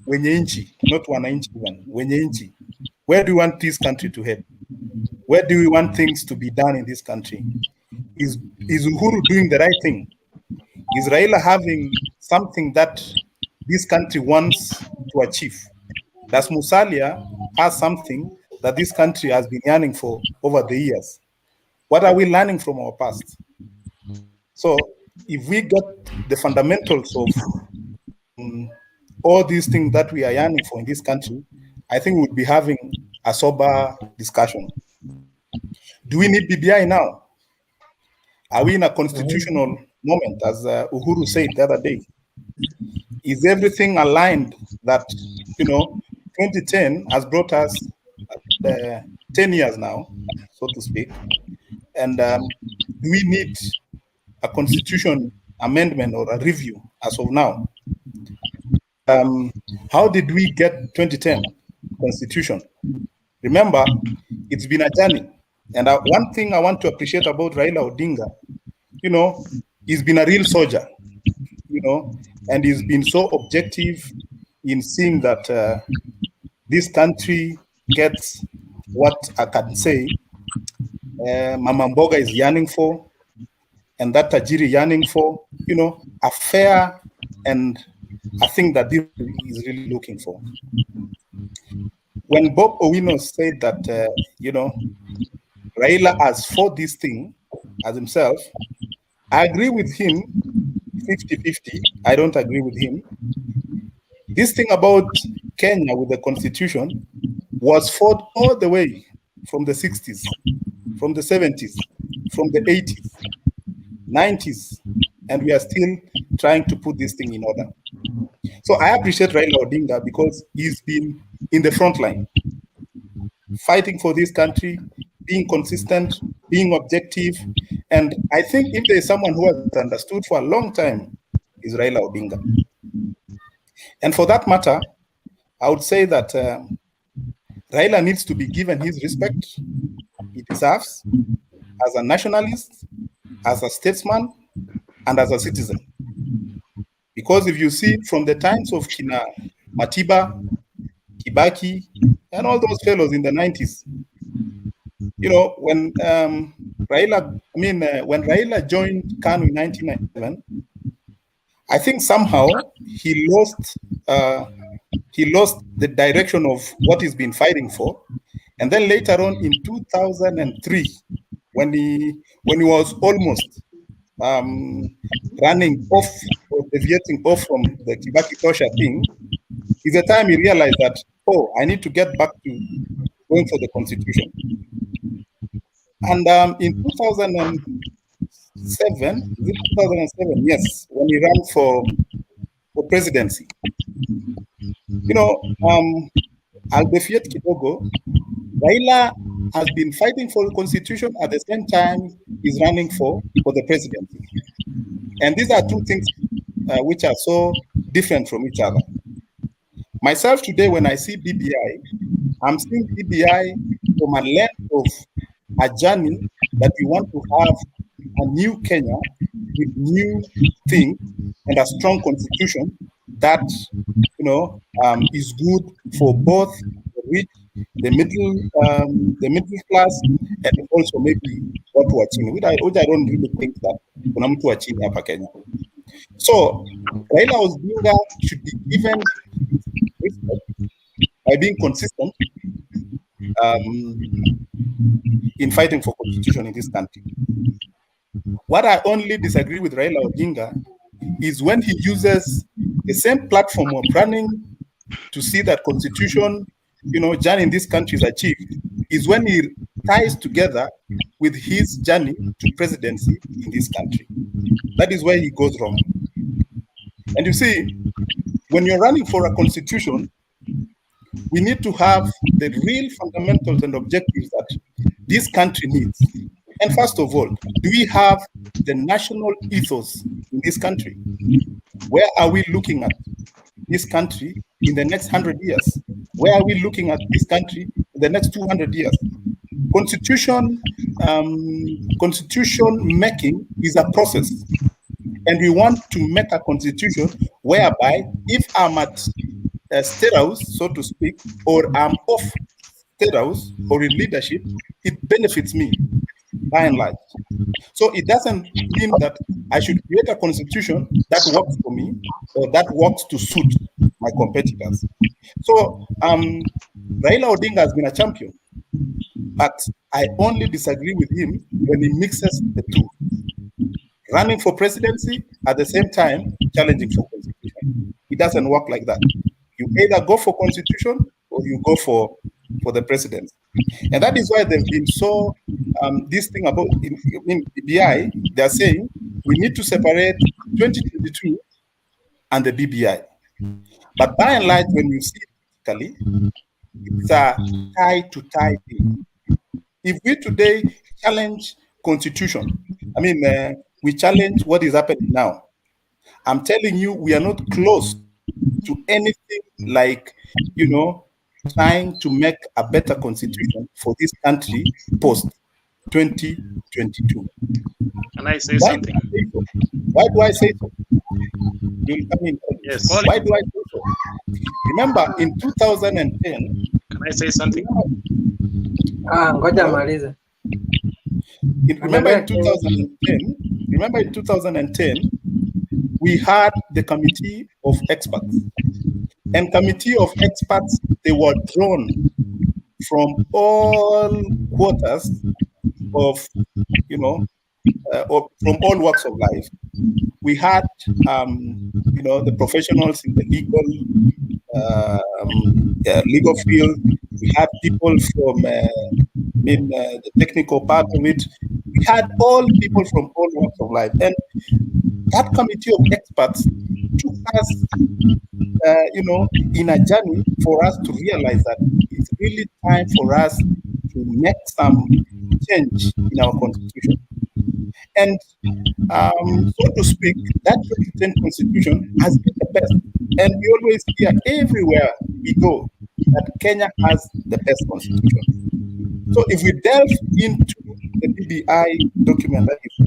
wenye nchi, not wananchi even, wenye nchi. Where do we want this country to head? Where do we want things to be done in this country? Is Uhuru doing the right thing? Is Raila having something that this country wants to achieve? Does Musalia have something that this country has been yearning for over the years? What are we learning from our past? So if we got the fundamentals of all these things that we are yearning for in this country, I think we'll be having a sober discussion. Do we need BBI now? Are we in a constitutional moment, as Uhuru said the other day? Is everything aligned that, 2010 has brought us 10 years now, so to speak, and do we need a constitution amendment or a review as of now? How did we get 2010 constitution? Remember, it's been a journey, and one thing I want to appreciate about Raila Odinga, he's been a real soldier, and he's been so objective in seeing that this country gets what I can say Mama Mboga is yearning for, and that Tajiri yearning for, a fair and I think that this is really looking for. When Bob Owino said that, Raila has fought this thing as himself, I agree with him 50-50. I don't agree with him. This thing about Kenya with the constitution was fought all the way from the 60s, from the 70s, from the 80s, 90s, and we are still trying to put this thing in order. So I appreciate Raila Odinga because he's been in the front line, fighting for this country, being consistent, being objective. And I think if there's someone who has understood for a long time, is Raila Odinga. And for that matter, I would say that Raila needs to be given his respect he deserves as a nationalist, as a statesman, and as a citizen. Because if you see from the times of Kina Matiba, Kibaki, and all those fellows in the 90s, you know, when when Raila joined KANU in 1997, I think somehow he lost the direction of what he's been fighting for. And then later on in 2003, when he was almost running off or deviating off from the Kibaki Tosha thing, is the time he realized that, oh, I need to get back to going for the constitution. And in 2007, yes, when he ran for presidency, you know, Albefiet Kidogo, Raila has been fighting for the constitution at the same time he's running for the presidency. And these are two things which are so different from each other. Myself today, when I see BBI, I'm seeing BBI from a lens of a journey that we want to have a new Kenya with new things and a strong constitution that, you know, is good for both the rich, the middle class, and also maybe watu wa chini, which I don't really think that kuna mtu wa chini hapa Kenya. So Raila Odinga should be given respect by being consistent in fighting for constitution in this country. What I only disagree with Raila Odinga is when he uses the same platform of running to see that constitution, you know, journey in this country is achieved, is when he ties together with his journey to presidency in this country. That is where he goes wrong. And you see, when you're running for a constitution, we need to have the real fundamentals and objectives that this country needs. And first of all, do we have the national ethos in this country? Where are we looking at this country in the next 100 years? Where are we looking at this country in the next 200 years? Constitution making is a process. And we want to make a constitution whereby if I'm at State House, so to speak, or I'm off State House or in leadership, it benefits me by and large. So it doesn't mean that I should create a constitution that works for me or that works to suit my competitors. So Raila Odinga has been a champion, but I only disagree with him when he mixes the two. Running for presidency at the same time challenging for constitution. It doesn't work like that. You either go for constitution or you go for the presidency. And that is why they've been so, this thing about, in BBI, they're saying we need to separate 2022 and the BBI. But by and large, when you see it politically, it's a tie-to-tie thing. If we today challenge constitution, I mean, we challenge what is happening now, I'm telling you, we are not close to anything like, you know, trying to make a better constitution for this country post 2022. Can I say something? Why do I say so? Yes. Why do I say so? Remember, in 2010. Can I say something? Ngoja maliza. Remember in 2010, we had the committee of experts. And committee of experts, they were drawn from all quarters of, you know, from all walks of life. we had, the professionals in the legal field. We had people from the technical part of it. We had all people from all walks of life, and that committee of experts took us, in a journey for us to realize that it's really time for us to make some change in our constitution. And so to speak, that 2010 constitution has been the best. And we always hear everywhere we go that Kenya has the best constitution. So if we delve into the BBI document that is,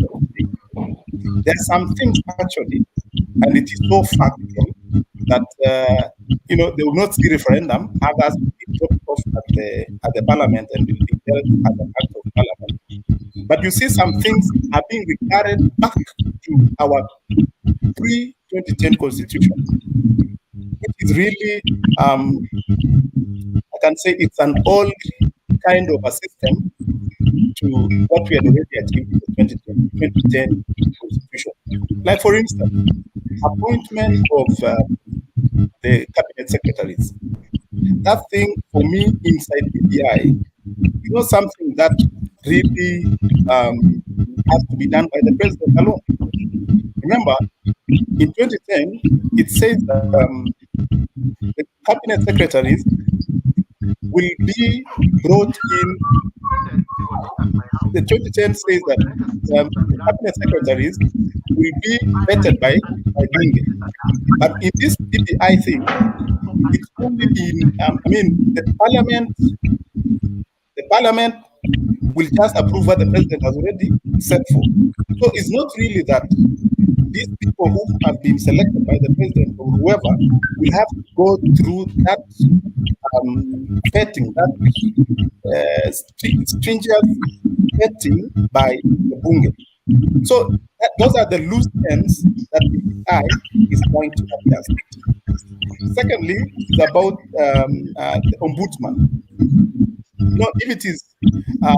there are some things actually, and it is so factual that they will not see referendum. Others will be dropped off at the parliament and will be dealt as an act of parliament. But you see, some things are being carried back to our pre-2010 constitution. It is really, I can say, it's an old kind of a system to what we had already achieved in the 2010 constitution. Like, for instance, appointment of the cabinet secretaries. That thing, for me, inside BBI, something that really has to be done by the president alone. Remember, in 2010, it says that the cabinet secretaries will be brought in. The 2010 says that the cabinet secretaries will be vetted by Bunge. But in this BBI thing, it's only in, the parliament will just approve what the president has already set for. So it's not really that these people who have been selected by the president or whoever will have to go through that vetting, that stringent vetting by the Bunge. So those are the loose ends that the BBI is going to adjust. Secondly, it's about the ombudsman. If it is, I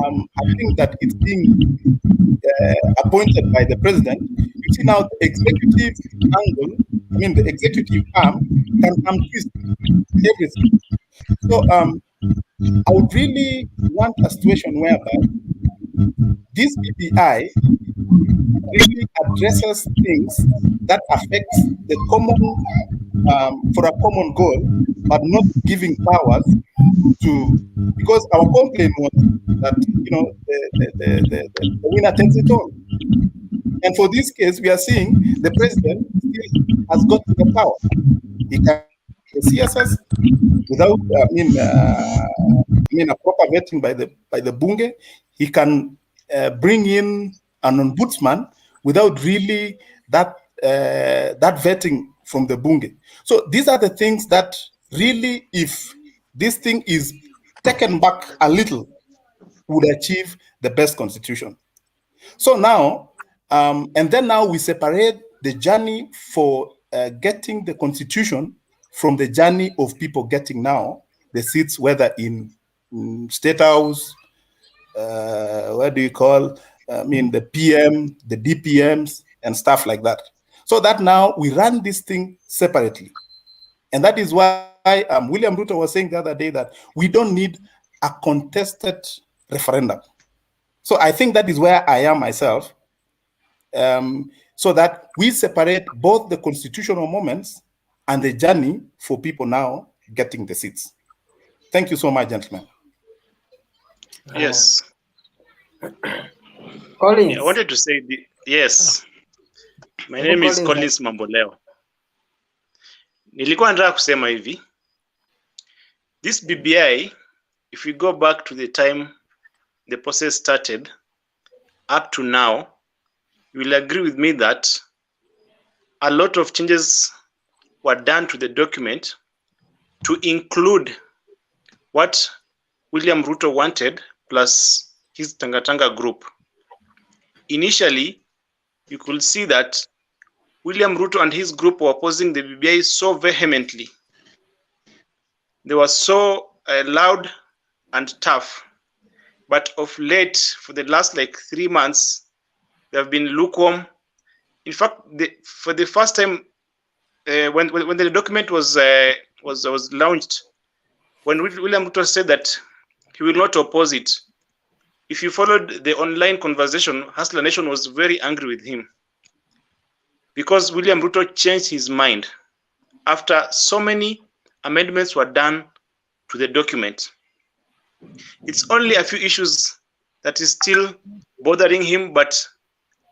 think that it's being appointed by the president, you see now the executive angle, the executive arm can twist everything. So I would really want a situation whereby this BBI really addresses things that affect the common, for a common goal, but not giving powers to, because our complaint was that, the winner takes it all. And for this case, we are seeing the president still has got the power. He can the CSS without, a proper vetting by the Bunge. He can bring in an ombudsman without really that vetting from the Bunge. So these are the things that really, if this thing is taken back a little, would achieve the best constitution. So now, and then now we separate the journey for getting the constitution from the journey of people getting now the seats, whether in State House, what do you call, the PM, the DPMs, and stuff like that. So that now we run this thing separately. And that is why William Ruto was saying the other day that we don't need a contested referendum. So I think that is where I am myself, so that we separate both the constitutional moments and the journey for people now getting the seats. Thank you so much, gentlemen. Yes. Collins. I wanted to say, yes. My name is Collins Mamboleo. Nilikuwa nataka kusema hivi. This BBI, if we go back to the time the process started up to now, you will agree with me that a lot of changes were done to the document to include what William Ruto wanted plus his Tangatanga group. Initially, you could see that William Ruto and his group were opposing the BBI so vehemently. They were so loud and tough. But of late, for the last 3 months, they have been lukewarm In fact, for the first time, when the document was launched, when William Ruto said that he will not oppose it, if you followed the online conversation, Hustler Nation was very angry with him because William Ruto changed his mind after so many amendments were done to the document. It's only a few issues that is still bothering him, but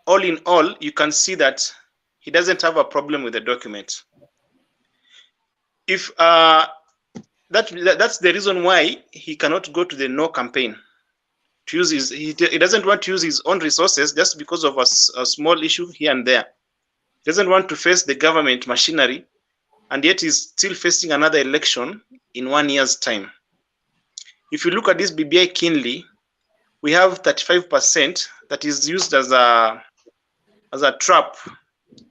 all in all, you can see that he doesn't have a problem with the document. If that's the reason why he cannot go to the no campaign. To use his, he doesn't want to use his own resources just because of a small issue here and there. He doesn't want to face the government machinery, and yet he's still facing another election in 1 year's time. If you look at this BBI keenly, we have 35% that is used as a trap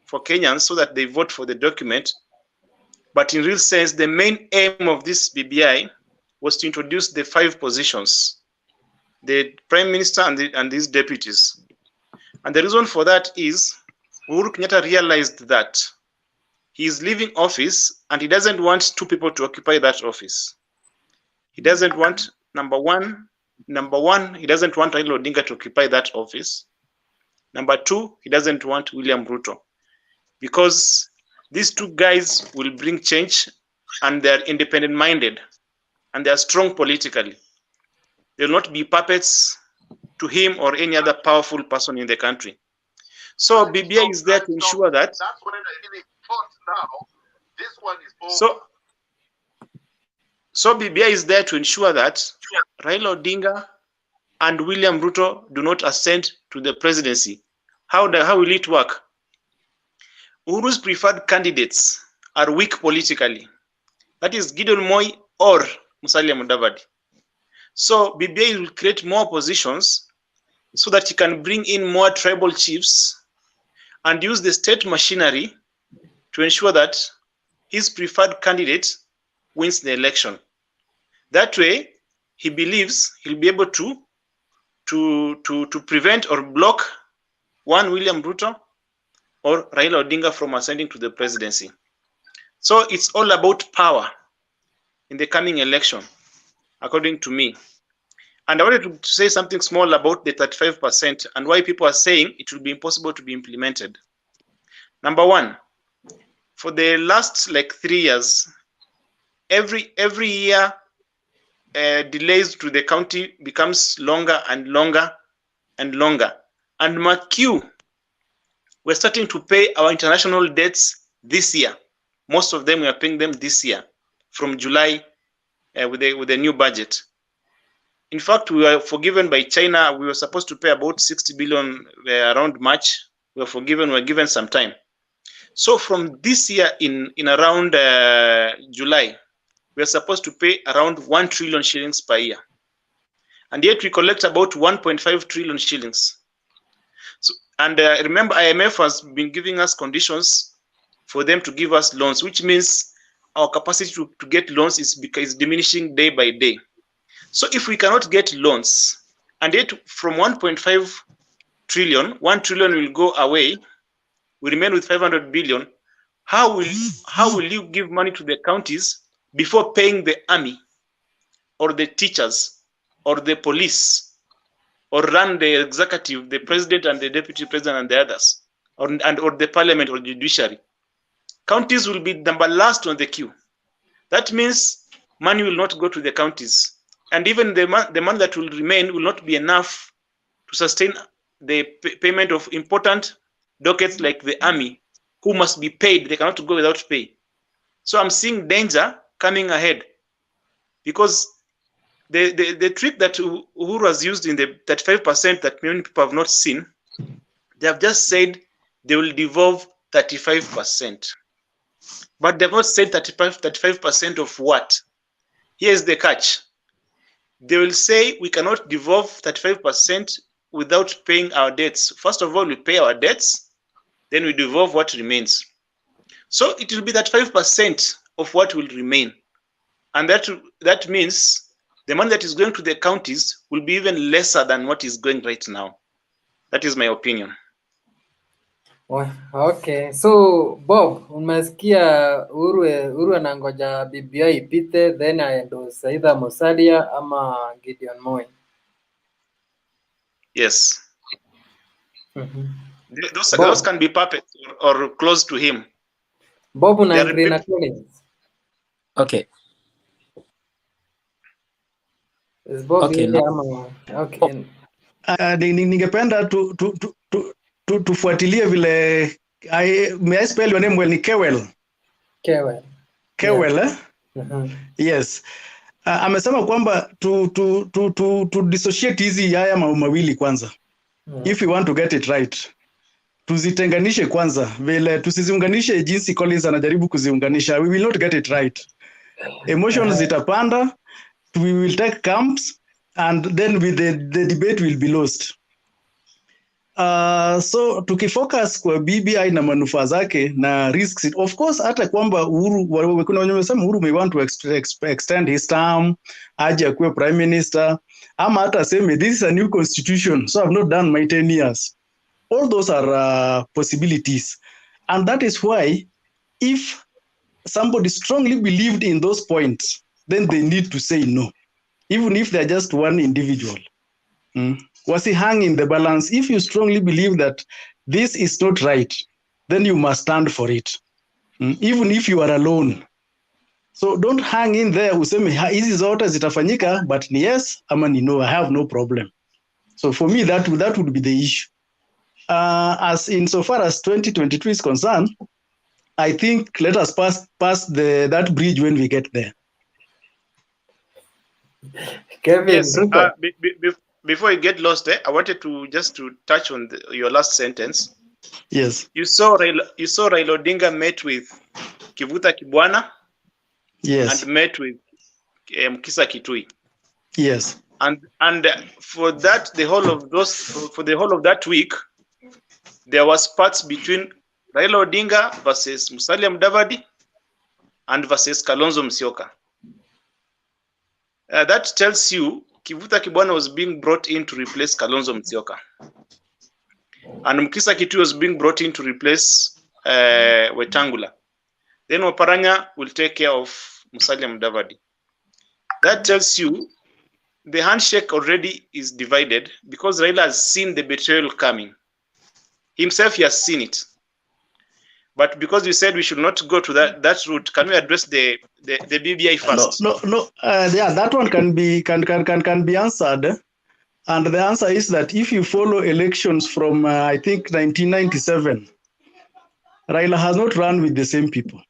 for Kenyans so that they vote for the document. But in real sense, the main aim of this BBI was to introduce the 5 positions, the Prime Minister and his deputies. And the reason for that is Uhuru Kenyatta realized that he is leaving office and he doesn't want 2 people to occupy that office. He doesn't want, number one, he doesn't want Raila Odinga to occupy that office. Number 2, he doesn't want William Ruto, because these 2 guys will bring change, and they're independent minded and they're strong politically. They'll not be puppets to him or any other powerful person in the country. So BBI is there to ensure that. So BBI is there to ensure that Raila Odinga and William Ruto do not ascend to the presidency. How will it work? Uhuru's preferred candidates are weak politically. That is Gideon Moi or Musalia Mudavadi. So BBI will create more positions so that he can bring in more tribal chiefs and use the state machinery to ensure that his preferred candidate wins the election. That way, he believes he'll be able to prevent or block one William Ruto or Raila Odinga from ascending to the presidency. So it's all about power in the coming election, according to me. And I wanted to say something small about the 35% and why people are saying it will be impossible to be implemented. Number one, for the last 3 years, every year, delays to the county becomes longer and longer and longer. And McHugh, we're starting to pay our international debts this year. Most of them we are paying them this year from July with the new budget. In fact, we were forgiven by China. We were supposed to pay about 60 billion around March. We were forgiven. We were given some time. So from this year in around July, we are supposed to pay around 1 trillion shillings per year. And yet we collect about 1.5 trillion shillings. So, and remember, IMF has been giving us conditions for them to give us loans, which means our capacity to get loans is diminishing day by day. So if we cannot get loans, and yet from 1.5 trillion, 1 trillion will go away, we remain with 500 billion, how will you give money to the counties before paying the army or the teachers or the police or run the executive, the president and the deputy president and the others, or the parliament or judiciary? Counties will be number last on the queue. That means money will not go to the counties. And even the money that will remain will not be enough to sustain the payment of important dockets like the army, who must be paid. They cannot go without pay. So I'm seeing danger coming ahead, because the trick that Uhuru has used in the 35% that many people have not seen, they have just said they will devolve 35%. But they've not said 35% of what? Here's the catch. They will say we cannot devolve 35% without paying our debts. First of all, we pay our debts, then we devolve what remains. So it will be that 5% of what will remain. And that means the money that is going to the counties will be even lesser than what is going right now. That is my opinion. Okay, so Bob, umesikia Uhuru anangoja BBI ipite then aendorse either Musalia ama Gideon Moi. Yes. Those Bob, can be puppets or close to him. Bob They una are agree na people. Collins? Okay. Is Bob Okay, here no. ama okay. Ningependa tufuatilie vile may I spell your name well? Ni Kewel. Kewel. Kewel, Yeah. Yes. Amesema kwamba to dissociate hizi haya mawili kwanza. If we want to get it right. Tuzitenganishe kwanza vile tusiziunganishe jinsi Collins anajaribu kuziunganisha. We will not get it right. Emotions zitapanda, we will take camps and then with the debate will be lost. So tukifocus kwa BBI na manufaa zake na risks, of course hata kwamba Uhuru, kuna wenye wamesema Uhuru may want to extend his term, aje akuwe prime minister, ama hata aseme this is a new constitution, so I've not done my 10 years. All those are possibilities. And that is why if somebody strongly believed in those points, then they need to say no, even if they're just one individual. Was he hang in the balance? If you strongly believe that this is not right, then you must stand for it, even if you are alone. So don't hang in there useme hizi zote zitafanyika, but ni yes ama ni no, I have no problem. So for me, that would be the issue. As insofar as 2022 is concerned, I think let us pass that bridge when we get there. Kevin, Yes. Before you get lost there, I wanted to just touch on your last sentence. Yes. You saw Raila Odinga met with Kivuta Kibwana. Yes. And met with Mkisa Kitui. Yes. And for that, the whole of that week, there was parts between Raila Odinga versus Musalia Mudavadi and versus Kalonzo Musyoka. That tells you Kivuta Kibwana was being brought in to replace Kalonzo Musyoka. And Mkisa Kitui was being brought in to replace Wetangula. Then Waparanya will take care of Musalia Mudavadi. That tells you the handshake already is divided because Raila has seen the betrayal coming. Himself, he has seen it. But because you said we should not go to that route, can we address the BBI first? No. Yeah, that one can be answered. And the answer is that if you follow elections from I think 1997, Raila has not run with the same people.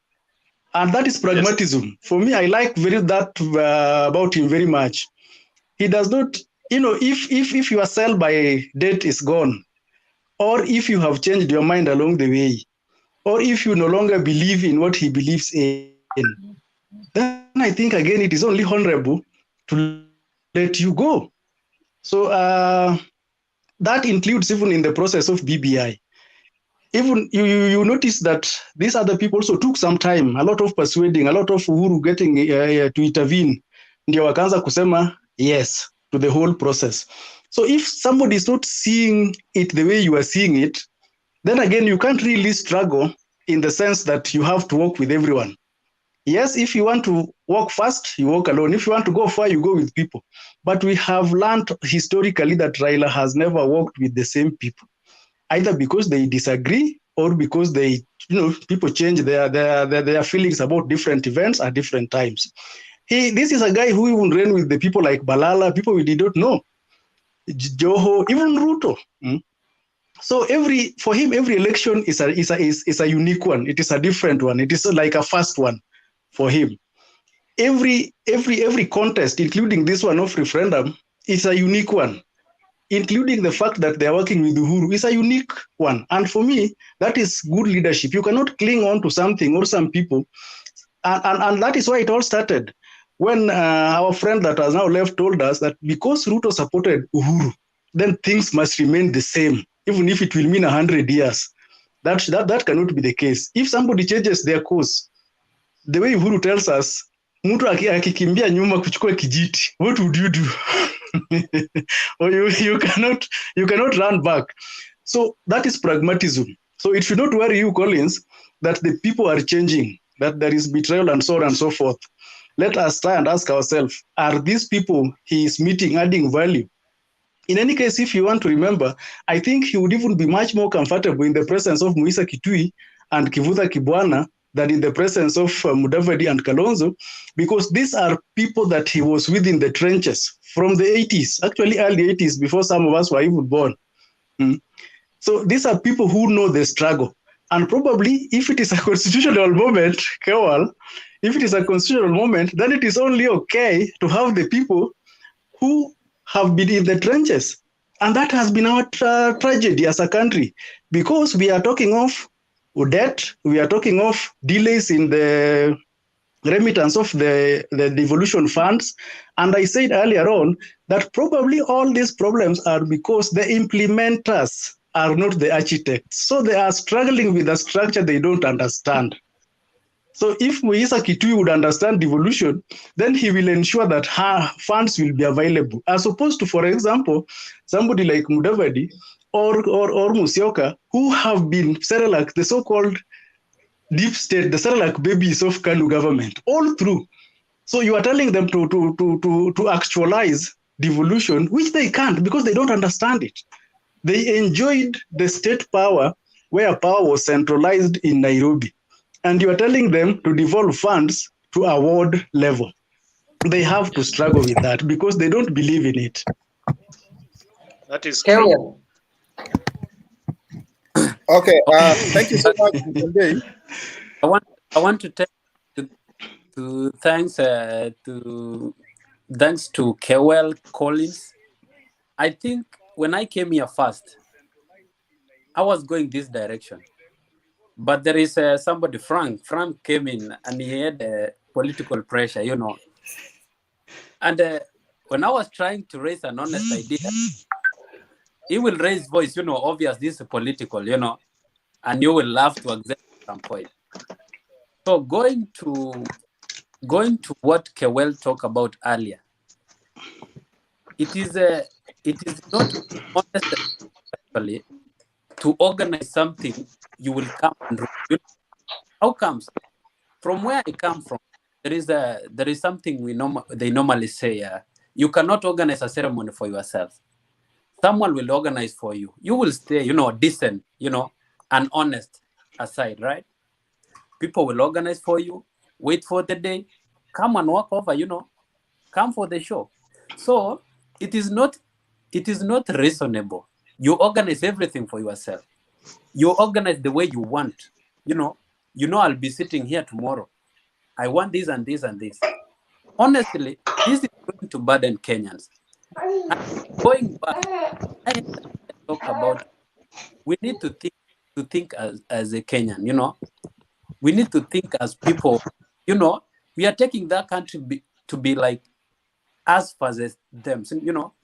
And that is pragmatism. Yes. For me, I like that about him very much. He does not, if your sell by date is gone, or if you have changed your mind along the way, or if you no longer believe in what he believes in, then I think, again, it is only honorable to let you go. So that includes even in the process of BBI. Even you notice that these other people also took some time, a lot of persuading, a lot of Uhuru getting to intervene. Ndio wakaanza kusema yes to the whole process. So if somebody is not seeing it the way you are seeing it, then again, you can't really struggle in the sense that you have to work with everyone. Yes, if you want to walk fast, you walk alone. If you want to go far, you go with people. But we have learned historically that Raila has never worked with the same people, either because they disagree or because people change their feelings about different events at different times. This is a guy who even ran with the people like Balala, people we did not know, Joho, even Ruto. So for him, every election is a unique one. It is a different one. It is like a first one for him. Every contest, including this one of referendum, is a unique one. Including the fact that they're working with Uhuru, is a unique one. And for me, that is good leadership. You cannot cling on to something or some people. And that is why it all started. When our friend that has now left told us that because Ruto supported Uhuru, then things must remain the same, even if it will mean 100 years. That cannot be the case. If somebody changes their course, the way Uhuru tells us, mtu akikimbia nyuma kuchukua kijiti, what would you do? Or you cannot run back. So that is pragmatism. So it should not worry you, Collins, that the people are changing, that there is betrayal and so on and so forth. Let us try and ask ourselves, are these people he is meeting adding value? In any case, if you want to remember, I think he would even be much more comfortable in the presence of Muisa Kitui and Kivutha Kibwana than in the presence of Mudavadi and Kalonzo, because these are people that he was with in the trenches from the 80s, actually early 80s, before some of us were even born. So these are people who know the struggle. And probably if it is a constitutional moment, Kewal, if it is a constitutional moment, then it is only okay to have the people who have been in the trenches. And that has been our tragedy as a country, because we are talking of debt, we are talking of delays in the remittance of the devolution funds. And I said earlier on that probably all these problems are because the implementers are not the architects. So they are struggling with a structure they don't understand. So if Muisa Kitui would understand devolution, then he will ensure that her funds will be available, as opposed to, for example, somebody like Mudavadi or Musyoka, who have been Serelak, the so-called deep state, the Serelak babies of Kanu government, all through. So you are telling them to actualize devolution, which they can't because they don't understand it. They enjoyed the state power where power was centralized in Nairobi. And you are telling them to devolve funds to a ward level. They have to struggle with that because they don't believe in it. That is true. Okay, thank you so much, Mr. I want to thanks to Kewell Collins. I think when I came here first, I was going this direction. But there is somebody, Frank. Frank came in and he had political pressure, you know. And when I was trying to raise an honest idea, he will raise voice, you know, obvious, this is political, you know, and you will have to accept at some point. So going to what Kewell talked about earlier, it is not honest actually to organize something you will come and do. How comes? From where I come from, there is something they normally say, you cannot organize a ceremony for yourself. Someone will organize for you. You will stay, you know, decent, you know, and honest aside, right? People will organize for you, wait for the day, come and walk over, you know, come for the show. So it is not reasonable. You organize everything for yourself. You organize the way you want. You know, I'll be sitting here tomorrow. I want this and this and this. Honestly, this is going to burden Kenyans. And going back, I talk about we need to think as a Kenyan, you know. We need to think as people, you know. We are taking that country to be like us versus them. So, you know,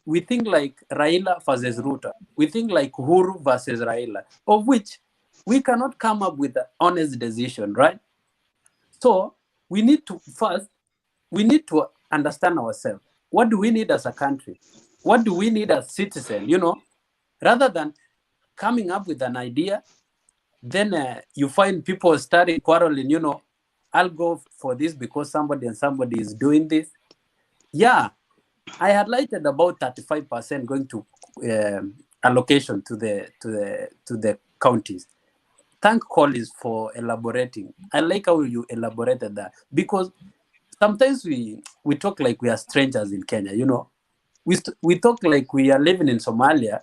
we think like Raila versus Ruto. We think like Uhuru versus Raila, of which we cannot come up with an honest decision, right? So we need to understand ourselves. What do we need as a country? What do we need as citizens? You know, rather than coming up with an idea, then you find people starting quarreling. You know, I'll go for this because somebody is doing this. Yeah, I highlighted about 35% going to allocation to the counties. Thank Collins for elaborating. I like how you elaborated that, because sometimes we talk like we are strangers in Kenya. You know, we talk like we are living in Somalia.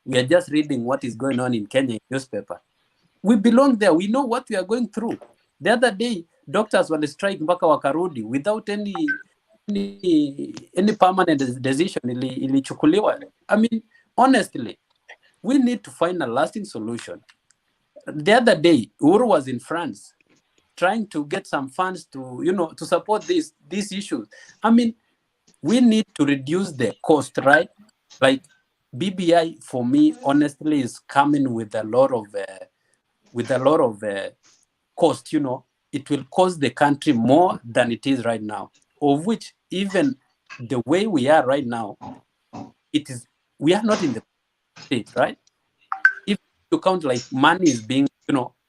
We are just reading what is going on in Kenya in newspaper. We belong there. We know what we are going through. The other day, doctors were striking mpaka wakarudi without any permanent decision ilichukuliwa. I mean, honestly, we need to find a lasting solution. The other day, Uhuru was in France trying to get some funds to, you know, to support these issues. I mean, we need to reduce the cost, right? Like BBI, for me, honestly, is coming with a lot of cost. You know, it will cost the country more than it is right now. Of which, even the way we are right now, we are not in the state, right? If you count like money is being,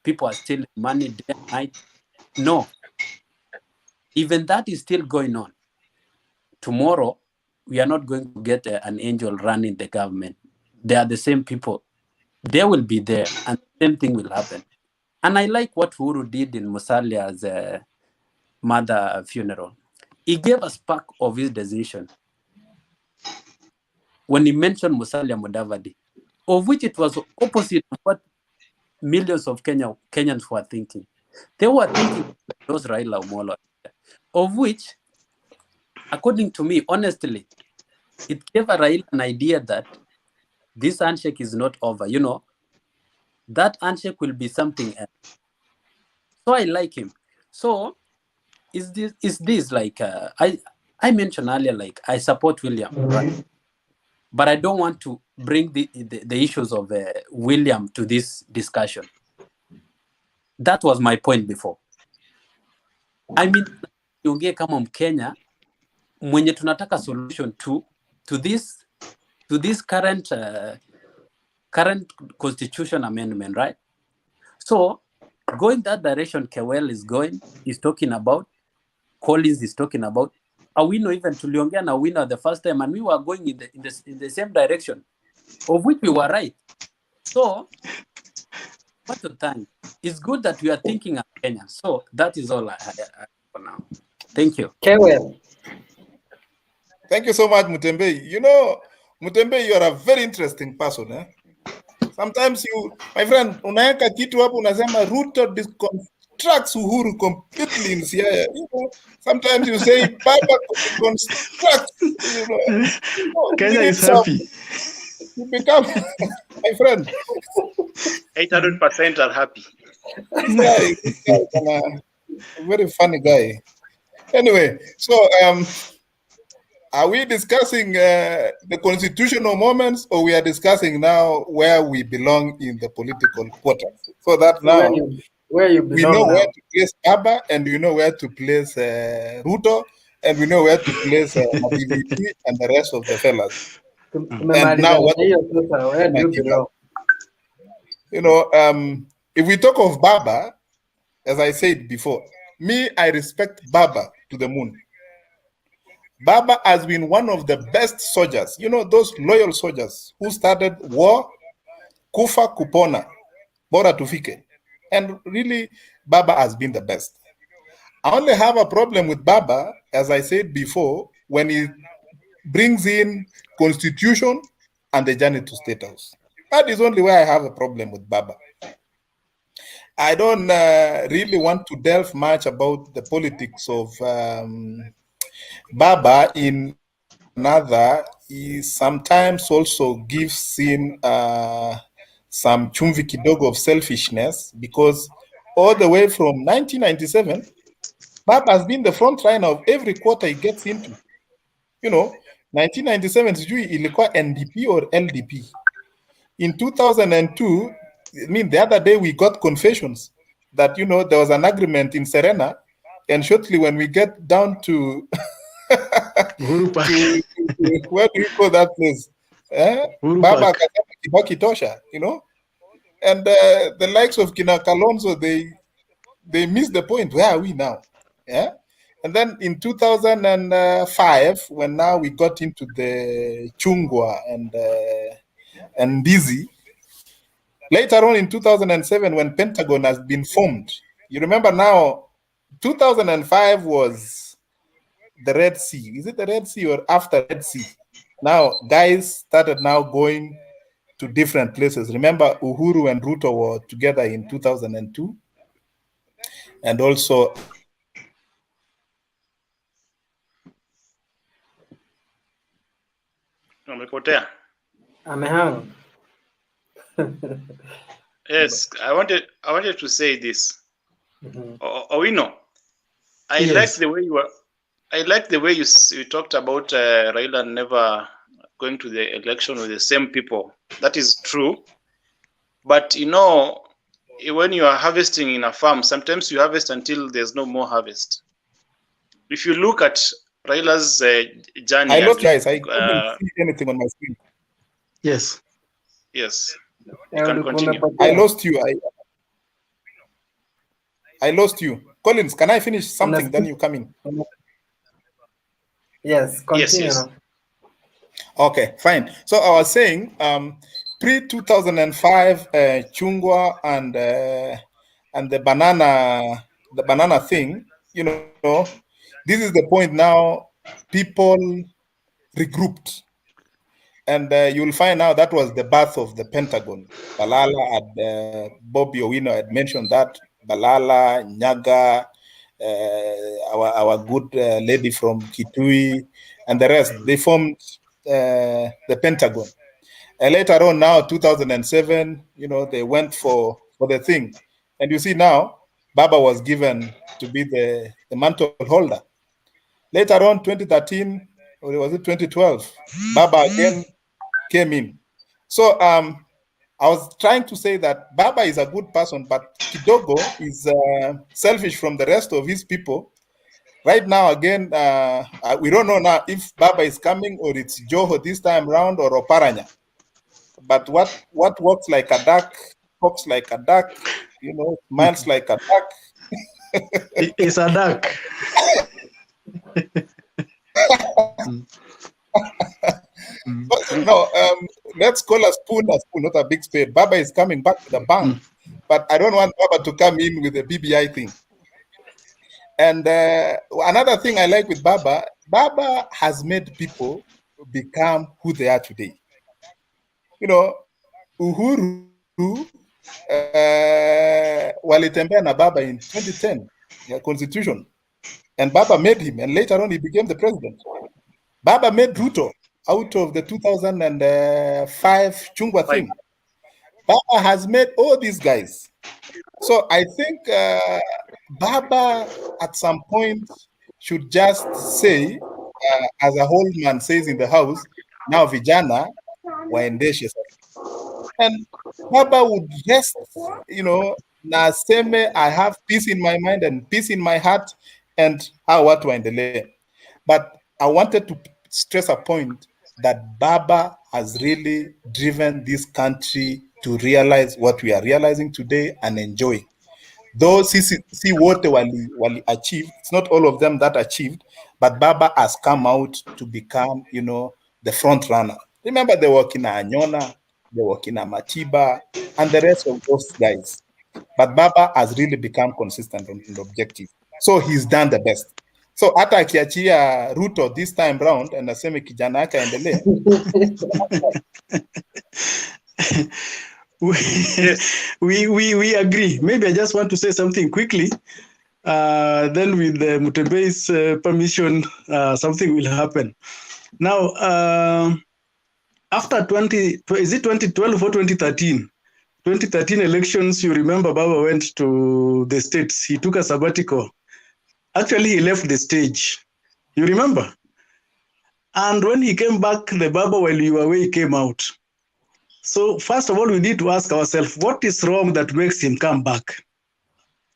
people are stealing money day and night. No. Even that is still going on. Tomorrow, we are not going to get an angel running the government. They are the same people. They will be there, and the same thing will happen. And I like what Uhuru did in Musalia's mother funeral. He gave a spark of his decision when he mentioned Musalia Mudavadi, of which it was opposite of what millions of Kenyans were thinking. They were thinking those Raila Omolo, of which, according to me, honestly, it gave Raila an idea that this handshake is not over. That handshake will be something else. So I like him. So is this like I mentioned earlier, like I support William, right? But I don't want to bring the issues of William to this discussion. That was my point before. I mean, niongee kama Mkenya mwenye tunataka solution to this current constitution amendment, right? So going that direction, Kewel is talking about, Collins is talking about. Awino even tuliongea na Awino the first time, and we were going in the same direction, of which we were right. So, what a time! It's good that we are thinking of Kenya. So that is all I for now. Thank you. Kewel. Thank you so much, Mutembe. Mutembe, you are a very interesting person. Eh? Sometimes my friend, unaweka kitu hapo unasema Ruto deconstructs Uhuru completely in Siaya. Sometimes you say Baba deconstructs. Kenya is happy. You become, my friend. 800% are happy. This guy is a very funny guy. Anyway, so are we discussing the constitutional moments, or we are discussing now where we belong in the political quota? So that now where you we belong know now. where to place Abba, and we know where to place Ruto, and we know where to place Mabibiti and the rest of the fellas. And now what? Where do you belong? If we talk of Baba, as I said before, I respect Baba to the moon. Baba has been one of the best soldiers, those loyal soldiers who started war, kufa kupona, bora tufike. And really, Baba has been the best. I only have a problem with Baba, as I said before, when he brings in constitution and the journey to State House. That is only where I have a problem with Baba. I don't really want to delve much about the politics of Baba in another. He sometimes also gives in some chumvi kidogo of selfishness, because all the way from 1997, Baba has been the front line of every quarter he gets into. 1997 sijui ilikuwa NDP or LDP. In 2002, the other day we got confessions that, there was an agreement in Serena, and shortly when we get down to where do you call that place? Baba akasema Kibaki tosha, and the likes of Kina Kalonzo, they missed the point. Where are we now? Yeah. And then in 2005, when now we got into the Chungwa and Dizzy, later on in 2007, when Pentagon has been formed, you remember now, 2005 was the Red Sea. Is it the Red Sea or after Red Sea? Now, guys started now going to different places. Remember, Uhuru and Ruto were together in 2002. And also... Amepotea. Amehang. Yes, I wanted to say this. Owino, I Yes. like the way you talked about Raila never going to the election with the same people. That is true. But when you are harvesting in a farm, sometimes you harvest until there's no more harvest. If you look at Raila's journey, I lost guys. I couldn't see anything on my screen. Yes. Yes. You can continue. I lost you. I lost you. Collins, can I finish something? Then you come in. Yes, continue. Yes. Okay, fine. So I was saying, pre-2005, Chungwa and the banana thing, this is the point now. People regrouped, and you'll find out that was the birth of the Pentagon. Balala had Bobby Owino had mentioned that. Balala, Nyaga, our good lady from Kitui, and the rest. They formed the Pentagon. And later on, now 2007, they went for the thing, and you see now, Baba was given to be the mantle holder. Later on, 2013, or was it 2012? Baba again came in. So I was trying to say that Baba is a good person, but Kidogo is selfish from the rest of his people. Right now, again, we don't know now if Baba is coming or it's Joho this time round or Oparanya. But what walks like a duck, talks like a duck, smiles like a duck. It's a duck. No, let's call a spoon, not a big spade. Baba is coming back to the bang, but I don't want Baba to come in with the BBI thing. And another thing I like with Baba has made people become who they are today. Uhuru walitembea na Baba in 2010, constitution, and Baba made him, and later on he became the president. Baba made Ruto out of the 2005 Chungwa thing. Baba has made all these guys. So I think Baba at some point should just say, as a whole man says in the house, now vijana waendeshe. And Baba would rest, na seme, I have peace in my mind and peace in my heart, and watu waendelee. But I wanted to stress a point that Baba has really driven this country to realize what we are realizing today and enjoying. Though see what wali achieved, it's not all of them that achieved, but Baba has come out to become, the front runner. Remember, they were Kina Anyona, they were Kina Matiba, and the rest of those guys. But Baba has really become consistent on the objective. So he's done the best. So hata akiachia Ruto this time round and aseme kijana yake aendelee. We agree. Maybe I just want to say something quickly. Then with Mutembei's permission, something will happen. Now, after 2012 or 2013? 2013 elections, you remember Baba went to the States. He took a sabbatical. Actually, he left the stage. You remember? And when he came back, the Baba, while you were away, came out. So first of all, we need to ask ourselves, what is wrong that makes him come back?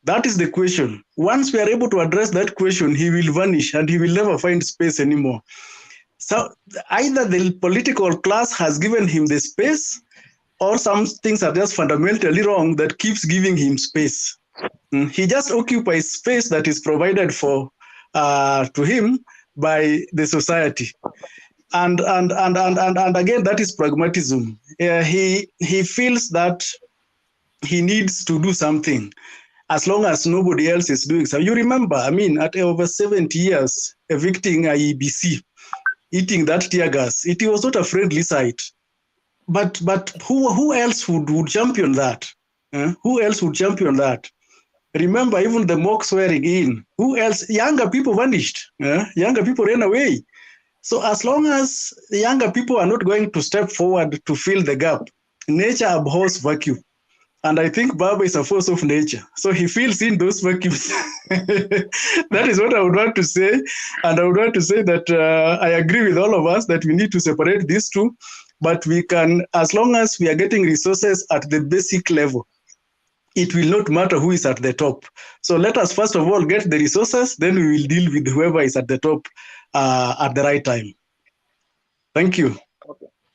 That is the question. Once we are able to address that question, he will vanish and he will never find space anymore. So either the political class has given him the space, or some things are just fundamentally wrong that keeps giving him space. He just occupies space that is provided for to him by the society. And again, that is pragmatism. He feels that he needs to do something as long as nobody else is doing so. You remember, at over 70 years, evicting IEBC, eating that tear gas, it was not a friendly sight. But who else would champion that? Who else would champion that? Remember, even the mock swearing in. Who else? Younger people vanished. Younger people ran away. So as long as the younger people are not going to step forward to fill the gap, nature abhors vacuum. And I think Baba is a force of nature. So he fills in those vacuums. That is what I would want to say. And I would want to say that I agree with all of us that we need to separate these two. But we can, as long as we are getting resources at the basic level, it will not matter who is at the top. So let us first of all get the resources, then we will deal with whoever is at the top at the right time. Thank you.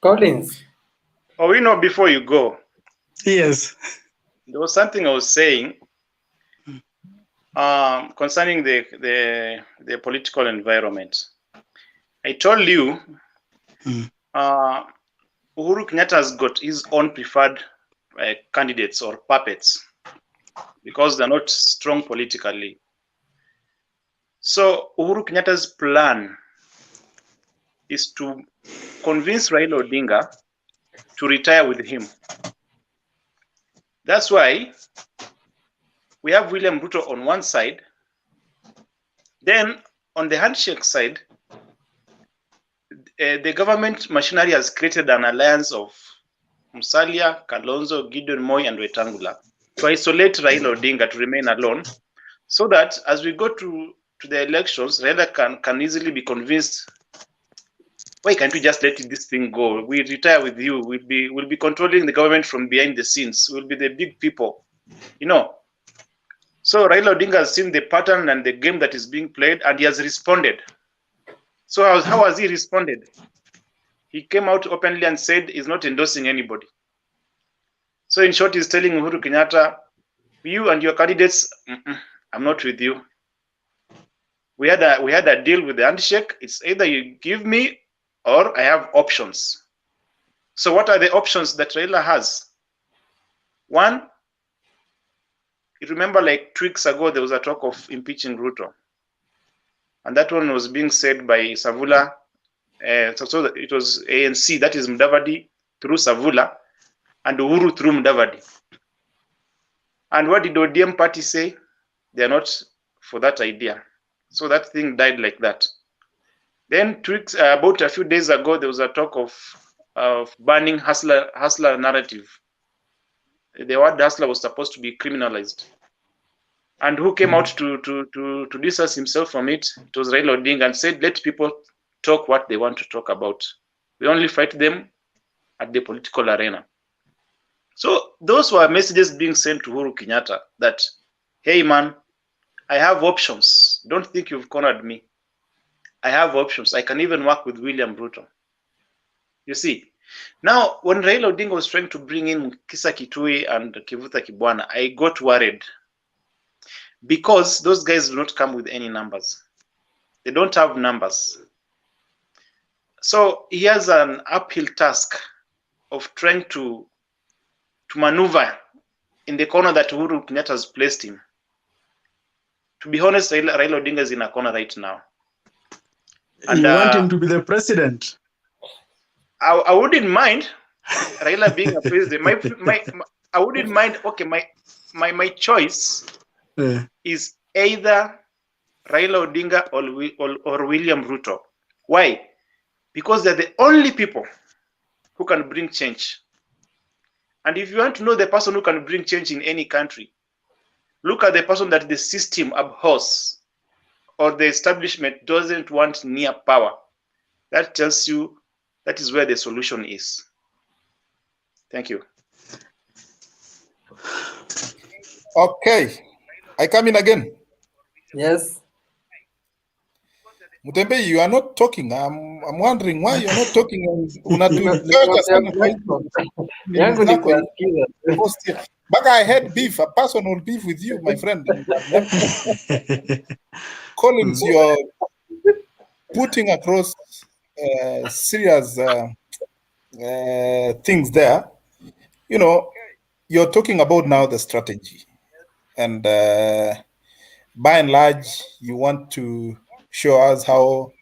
Collins. Before you go, Yes. There was something I was saying concerning the political environment. I told you Uhuru Kenyatta has got his own preferred candidates or puppets because they're not strong politically. So Uhuru Kenyatta's plan is to convince Raila Odinga to retire with him. That's why we have William Ruto on one side. Then on the handshake side, the government machinery has created an alliance of Musalia, Kalonzo, Gideon Moi, and Wetangula to isolate Raila Odinga to remain alone, so that as we go to the elections, Raila can easily be convinced, why can't we just let this thing go? We retire with you. We'll be controlling the government from behind the scenes. We'll be the big people, you know. So Raila Odinga has seen the pattern and the game that is being played, and he has responded. So how has he responded? He came out openly and said he's not endorsing anybody. So in short, he's telling Uhuru Kenyatta, you and your candidates, I'm not with you. We had a deal with the handshake. It's either you give me or I have options. So what are the options that Raila has? One, you remember like 2 weeks ago, there was a talk of impeaching Ruto. And that one was being said by Savula. So it was ANC, that is Mudavadi through Savula, and Uhuru through Mudavadi. And what did ODM party say? They are not for that idea. So that thing died like that. Then about a few days ago, there was a talk of banning hustler narrative. The word hustler was supposed to be criminalized. And who came out to distance himself from it? It was Raila Odinga, and said, let people talk what they want to talk about. We only fight them at the political arena. So those were messages being sent to Uhuru Kenyatta that, hey man, I have options. Don't think you've cornered me. I have options. I can even work with William Ruto. You see, now when Raila Odinga was trying to bring in Kisa Kitui and Kivuta Kibwana, I got worried because those guys do not come with any numbers. They don't have numbers. So he has an uphill task of trying to maneuver in the corner that Uhuru Kenyatta has placed him. To be honest, Raila Odinga is in a corner right now. And you want him to be the president? I wouldn't mind Raila being a president. I wouldn't mind. Okay, my choice is either Raila Odinga or William Ruto. Why? Because they're the only people who can bring change. And if you want to know the person who can bring change in any country, look at the person that the system abhors or the establishment doesn't want near power. That tells you that is where the solution is. Thank you. Okay, I come in again. Yes. Mutembe, you are not talking. I'm wondering why you're not talking. But I had beef, a personal beef with you, my friend. Collins, you're putting across serious things there. You know, you're talking about now the strategy. And by and large, you want to show us how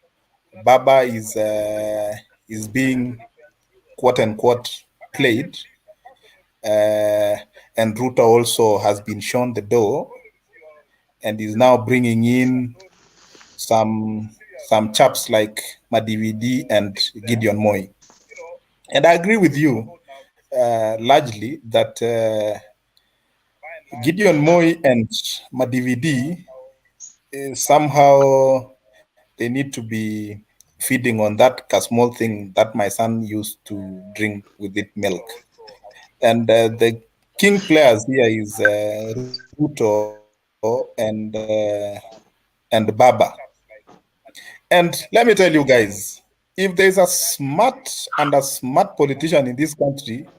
Baba is being quote unquote played, and Ruto also has been shown the door, and is now bringing in some chaps like Madividi and Gideon Moi. And I agree with you largely that Gideon Moi and Madividi somehow they need to be feeding on that small thing that my son used to drink with it milk. And the king players here is Ruto and Baba. And let me tell you guys, if there's a smart politician in this country,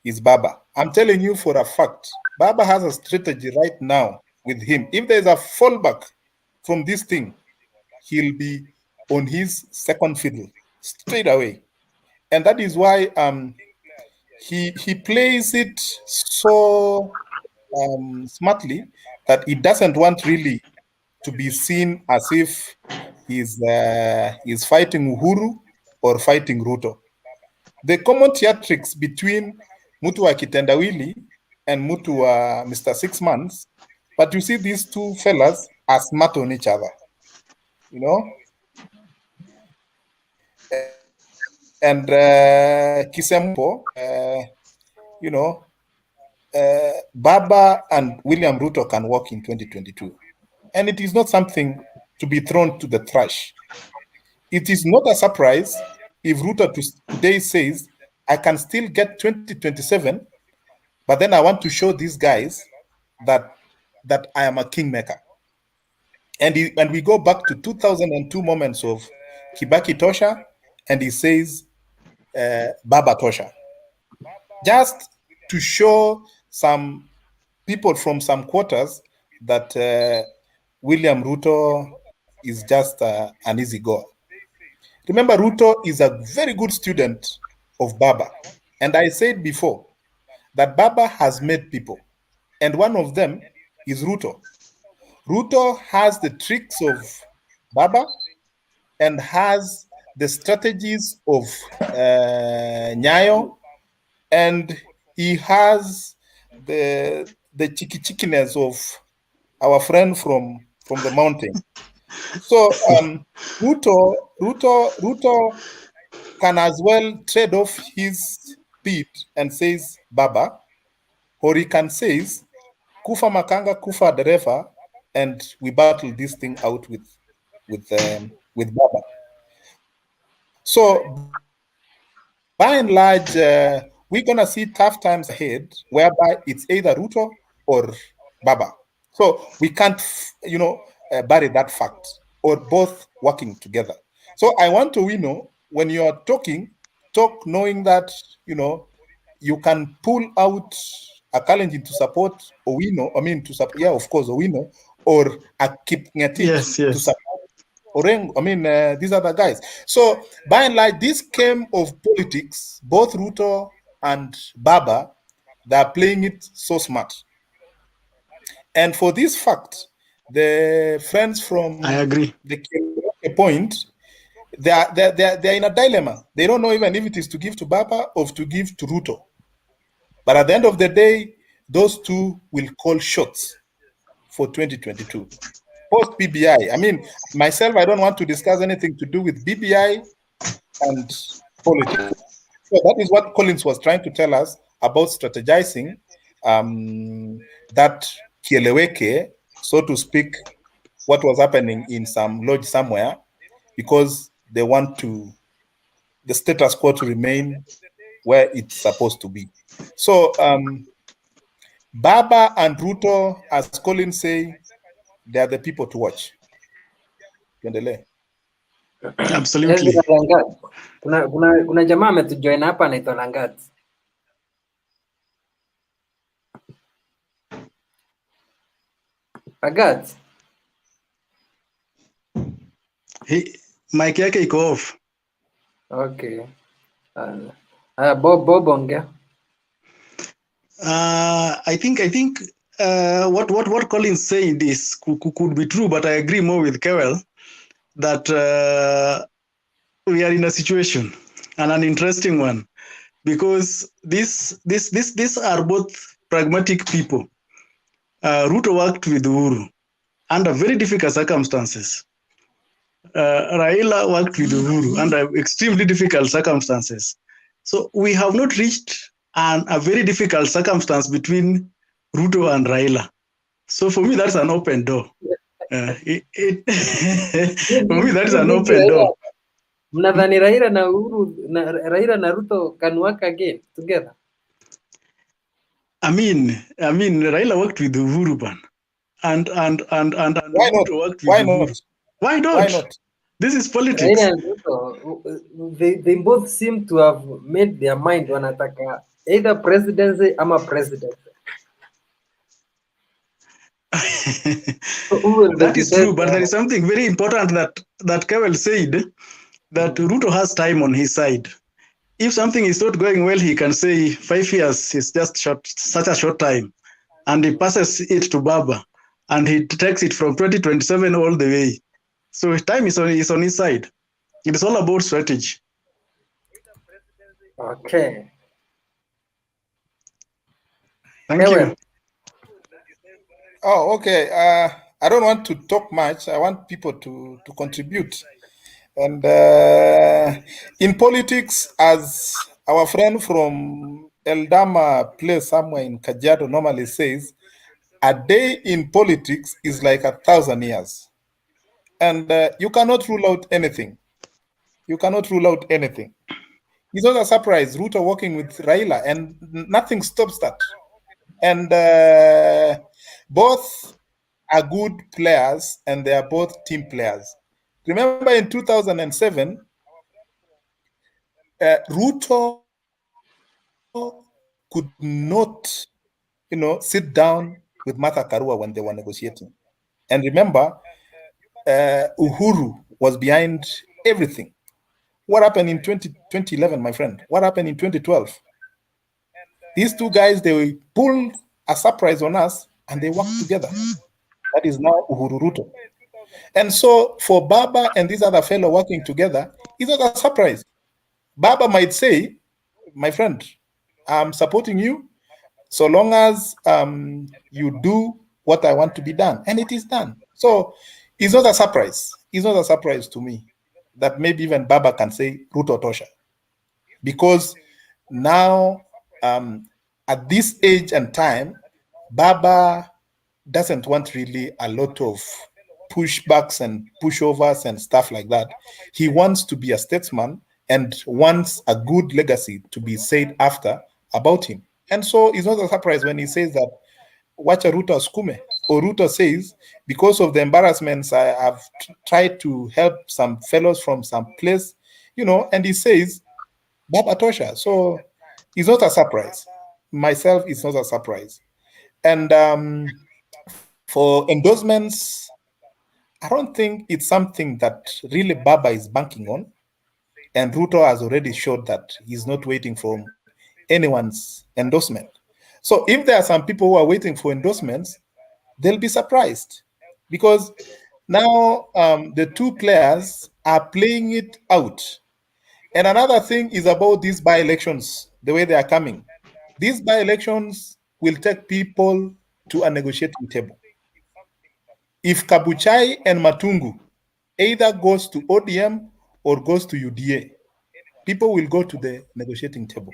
is Baba. I'm telling you for a fact, Baba has a strategy right now with him. If there's a fallback from this thing, he'll be on his second fiddle straight away. And that is why he plays it so smartly that he doesn't want really to be seen as if he's fighting Uhuru or fighting Ruto. The common theatrics between mtu wa kitendawili and mtu wa Mr. 6 months, but you see these two fellas are smart on each other, you know. And Kisempo, you know, Baba and William Ruto can work in 2022. And it is not something to be thrown to the trash. It is not a surprise if Ruto today says, I can still get 2027, but then I want to show these guys that I am a kingmaker. And we go back to 2002 moments of Kibaki Tosha, and he says, Baba Tosha. Just to show some people from some quarters that William Ruto is just an easy goer. Remember, Ruto is a very good student of Baba. And I said before that Baba has made people. And one of them is Ruto. Ruto has the tricks of Baba and has the strategies of Nyayo, and he has the cheekiness of our friend from the mountain. So Ruto can as well trade off his beat and says Baba, or he can says Kufa Makanga, Kufa Dereva, and we battle this thing out with Baba. So by and large, we're gonna see tough times ahead, whereby it's either Ruto or Baba. So we can't, bury that fact, or both working together. So I want to, when you are talking, talk knowing that, you can pull out a Kalenjin to support Owino, of course, Owino, or a Kipngetich to support Orengo. These are the guys. So by and large, this came of politics. Both Ruto and Baba, they're playing it so smart. And for this fact, the friends from I agree. the point, they're in a dilemma. They don't know even if it is to give to Baba or to give to Ruto. But at the end of the day, those two will call shots for 2022. Post BBI. Myself, I don't want to discuss anything to do with BBI and politics. So that is what Collins was trying to tell us about strategizing, that kieleweke, so to speak, what was happening in some lodge somewhere, because they want the status quo to remain where it's supposed to be. So Baba and Ruto, as Collins say, they are the people to watch. Absolutely. Kuna jamaa ametujoin hapa anaitwa Langat. Langat. Hey, mic yake iko off. Okay. Bob ongea. I think what Collins saying is could be true, but I agree more with Kewell that we are in a situation, and an interesting one, because these are both pragmatic people. Ruto worked with Uhuru under very difficult circumstances. Raila worked with Uhuru under extremely difficult circumstances. So we have not reached a very difficult circumstance between Ruto and Raila. So for me, that's an open door. For me, that is an open door. Mnadhani Raila na Ruto can work again together? Raila worked with Uhuru ban, and Ruto worked with Uhuru. Why not? This is politics. Raila and Ruto, they both seem to have made their mind wanataka either presidency ama president. So who will That is true, represent but there is something very important that Kewel said, that Ruto has time on his side. If something is not going well, he can say 5 years is just such a short time, and he passes it to Baba, and he takes it from 2027 all the way. So time is on his side. It is all about strategy. Okay. Thank you. Oh, okay. I don't want to talk much. I want people to contribute. And in politics, as our friend from Eldama place somewhere in Kajiado normally says, a day in politics is like 1,000 years. And you cannot rule out anything. You cannot rule out anything. It's not a surprise. Ruto working with Raila, and nothing stops that. And both are good players, and they are both team players. Remember in 2007, Ruto could not, sit down with Martha Karua when they were negotiating. And remember, Uhuru was behind everything. What happened in 2011, my friend? What happened in 2012? These two guys, they pulled a surprise on us and they worked together. That is now Uhuru Ruto. And so for Baba and this other fellow working together, it's not a surprise. Baba might say, my friend, I'm supporting you so long as you do what I want to be done. And it is done. So it's not a surprise. It's not a surprise to me that maybe even Baba can say Ruto Tosha. Because now, at this age and time, Baba doesn't want really a lot of pushbacks and pushovers and stuff like that. He wants to be a statesman and wants a good legacy to be said after about him. And so it's not a surprise when he says that, watch a Ruto skume. Or Ruto says, because of the embarrassments I have tried to help some fellows from some place, and he says, Baba Tosha. So it's not a surprise. Myself, it's not a surprise. And for endorsements, I don't think it's something that really Baba is banking on. And Ruto has already showed that he's not waiting for anyone's endorsement. So if there are some people who are waiting for endorsements, they'll be surprised because now the two players are playing it out. And another thing is about these by-elections, the way they are coming. These by-elections will take people to a negotiating table. If Kabuchai and Matungu either goes to ODM or goes to UDA, people will go to the negotiating table.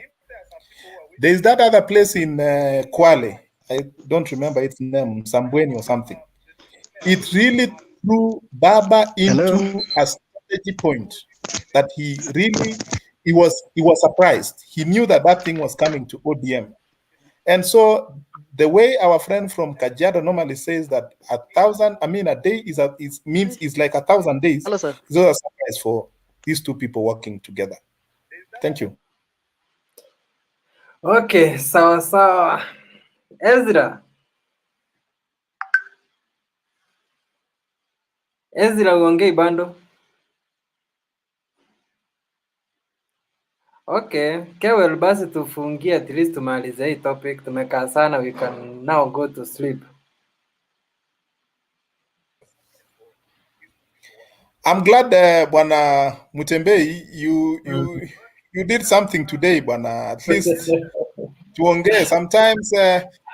There is that other place in Kwale. I don't remember its name, Sambweni or something. It really threw Baba into a strategy point that he was surprised. He knew that thing was coming to ODM. And so the way our friend from Kajiado normally says that a day is like 1,000 days. Hello, sir. It's not a surprise for these two people working together. Thank you. Okay, sawa. Ezra uongei bando. Okay, Kewel, basi tufungie, at least tumalize hii topic. Tumekaa sana, we can now go to sleep. I'm glad, Bwana Mutembei, you did something today, Bwana. At least tuongee. Sometimes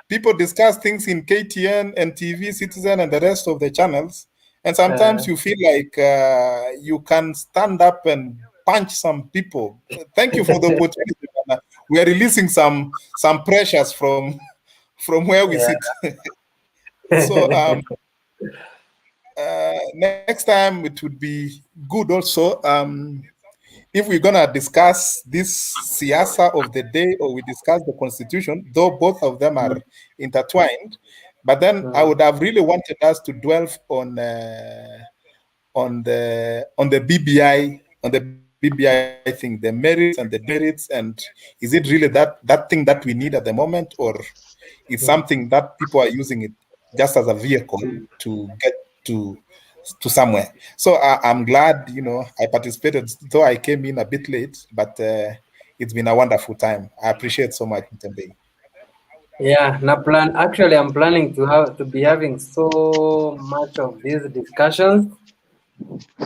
people discuss things in KTN and TV, Citizen, and the rest of the channels, and sometimes you feel like you can stand up and punch some people. Thank you for the opportunity, Bwana. We are releasing some pressures from where we sit. So next time it would be good also if we're gonna discuss this siasa of the day or we discuss the constitution, though both of them are intertwined, but then I would have really wanted us to dwell on the BBI BBI thing, the merits and the demerits, and is it really that thing that we need at the moment, or is something that people are using it just as a vehicle to get to somewhere? So I'm glad, I participated, though I came in a bit late, but it's been a wonderful time. I appreciate so much, Mtembei. Yeah, actually I'm planning to be having so much of these discussions.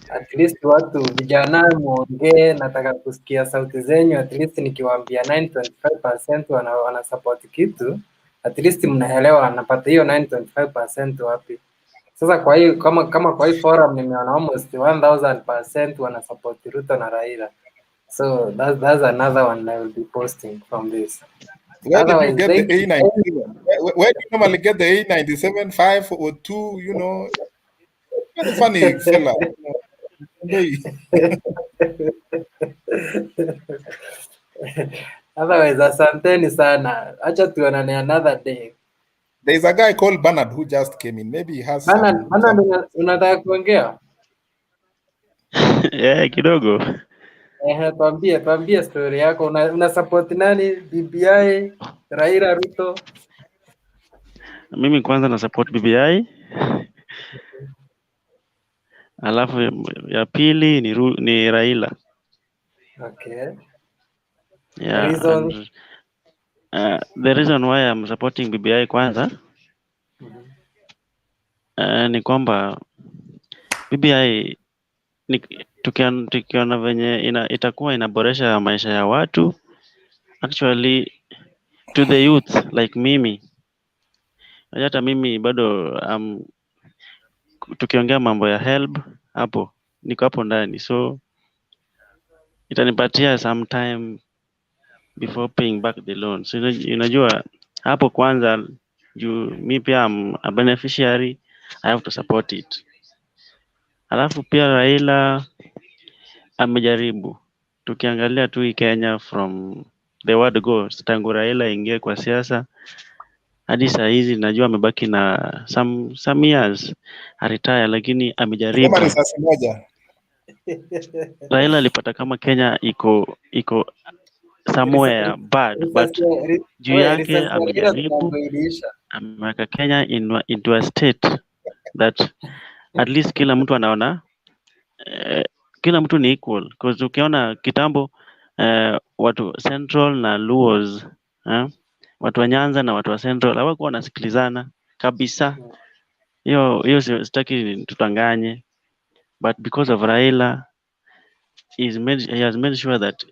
At least watu vijana muongee, nataka kusikia sauti zenyu. At least nikiwaambia 9.5% wana support kitu, at least mnaelewa anapata hiyo 9.5% wapi. Sasa kwa hiyo kama kwa hii forum nimeona almost 1000% wana support Ruto na Raila. So that's another one I will be posting from this. Where did you Otherwise, get the A97? Where do you normally get the A97, 5 or 2, Very funny fella. Otherwise, asanteni sana. Acha tuonane another day. There's a guy called Bernard who just came in. Maybe he has Bernard, unataka kuongea? Yeah, kidogo. Tuambie story yako. Una support nani? BBI, Raila, Ruto? Mimi kwanza na support BBI. Alafu ya pili ni Raila. Okay. Yeah, Reason? And, the reason why I'm supporting BBI kwanza ni kwamba BBI tukiona venye itakuwa inaboresha maisha ya watu, actually to the youth like mimi. Hata mimi bado tukiongea mambo ya help hapo niko hapo ndani, so itanipatia some time before paying back the loan. So unajua hapo kwanza juu mi pia am a beneficiary, I have to support it. Alafu pia Raila amejaribu, tukiangalia tu hii Kenya from the word go, tangu Raila ingie kwa siasa hadi saa hizi najua amebaki na some years retire, lakini amejaribu. Kama risasi moja. Raila alipata kama Kenya iko somewhere bad, but juu yake amejaribu, ameweka Kenya into a state that at least kila mtu anaona kila mtu ni equal, because ukiona kitambo watu Central na Luos, watu wa Nyanza na watu wa Central hawakuwa wanasikilizana kabisa. Hiyo sitaki tutanganye, but because of Raila he has made sure that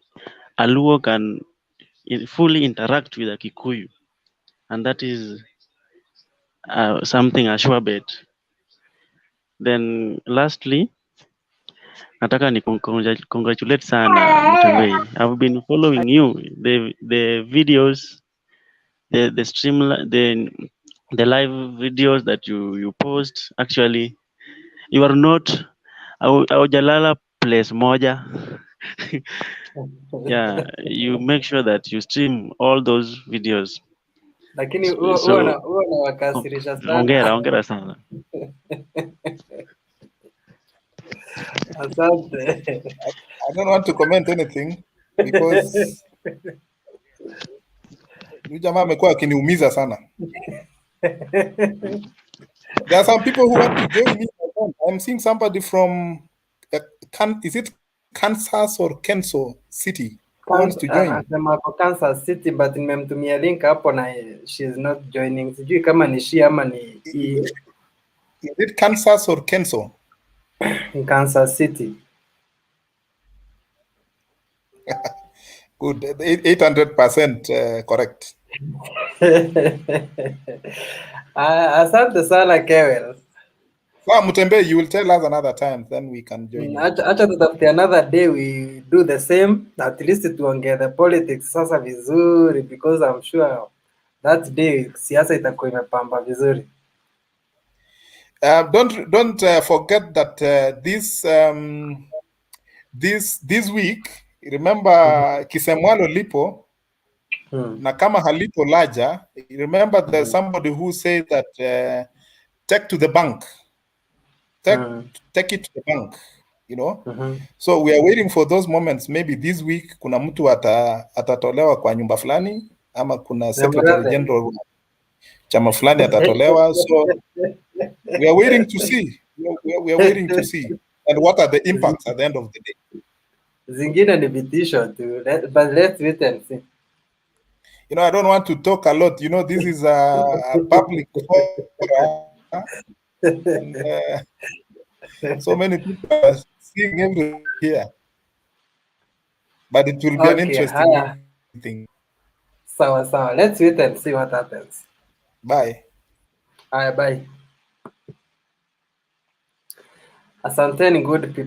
a Luo can fully interact with a Kikuyu, and that is something a sure bet. Then lastly, nataka ni congratulate sana Mtembei. I've been following you, the videos, the stream, the live videos that you post. Actually, you are not haujalala place moja. Yeah, you make sure that you stream all those videos. Lakini huwa nawakasirisha sana. Hongera sana. Asante. I don't want to comment anything because huyu jamaa amekuwa akiniumiza sana. There are some people who want to join me. I'm seeing somebody from is it Kansas or Kenso City who wants to join. Anasema kwa Kansas City, but nimemtumia link hapo na she is not joining. Sijui kama ni she ama ni Is it Kansas or Kenso? In Kansas City. Good, 800% correct. Asante sana Kewel. So Mtembei, you will tell us another time, then we can join you. Acha tutafute another day, we do the same. At least tuongee the politics sasa vizuri, because I'm sure that day siasa itakuwa imepamba vizuri. Don't forget that this week, remember Kisemwalo lipo na kama halipo laja. Remember there's somebody who said that take to the bank, take it to the bank. you know. So we are waiting for those moments. Maybe this week kuna mtu atatolewa kwa nyumba fulani, ama kuna secretary general chama fulani atatolewa. So we are waiting to see. We are waiting to see. And what are the impacts at the end of the day? Zingine ni vitisho tu, but let's wait and see. You know, I don't want to talk a lot. You know, this is a public forum. And, so many people are seeing everything here. But it will be an interesting thing. Sawa. Let's wait and see what happens. Bye. Bye. Asanteni good people.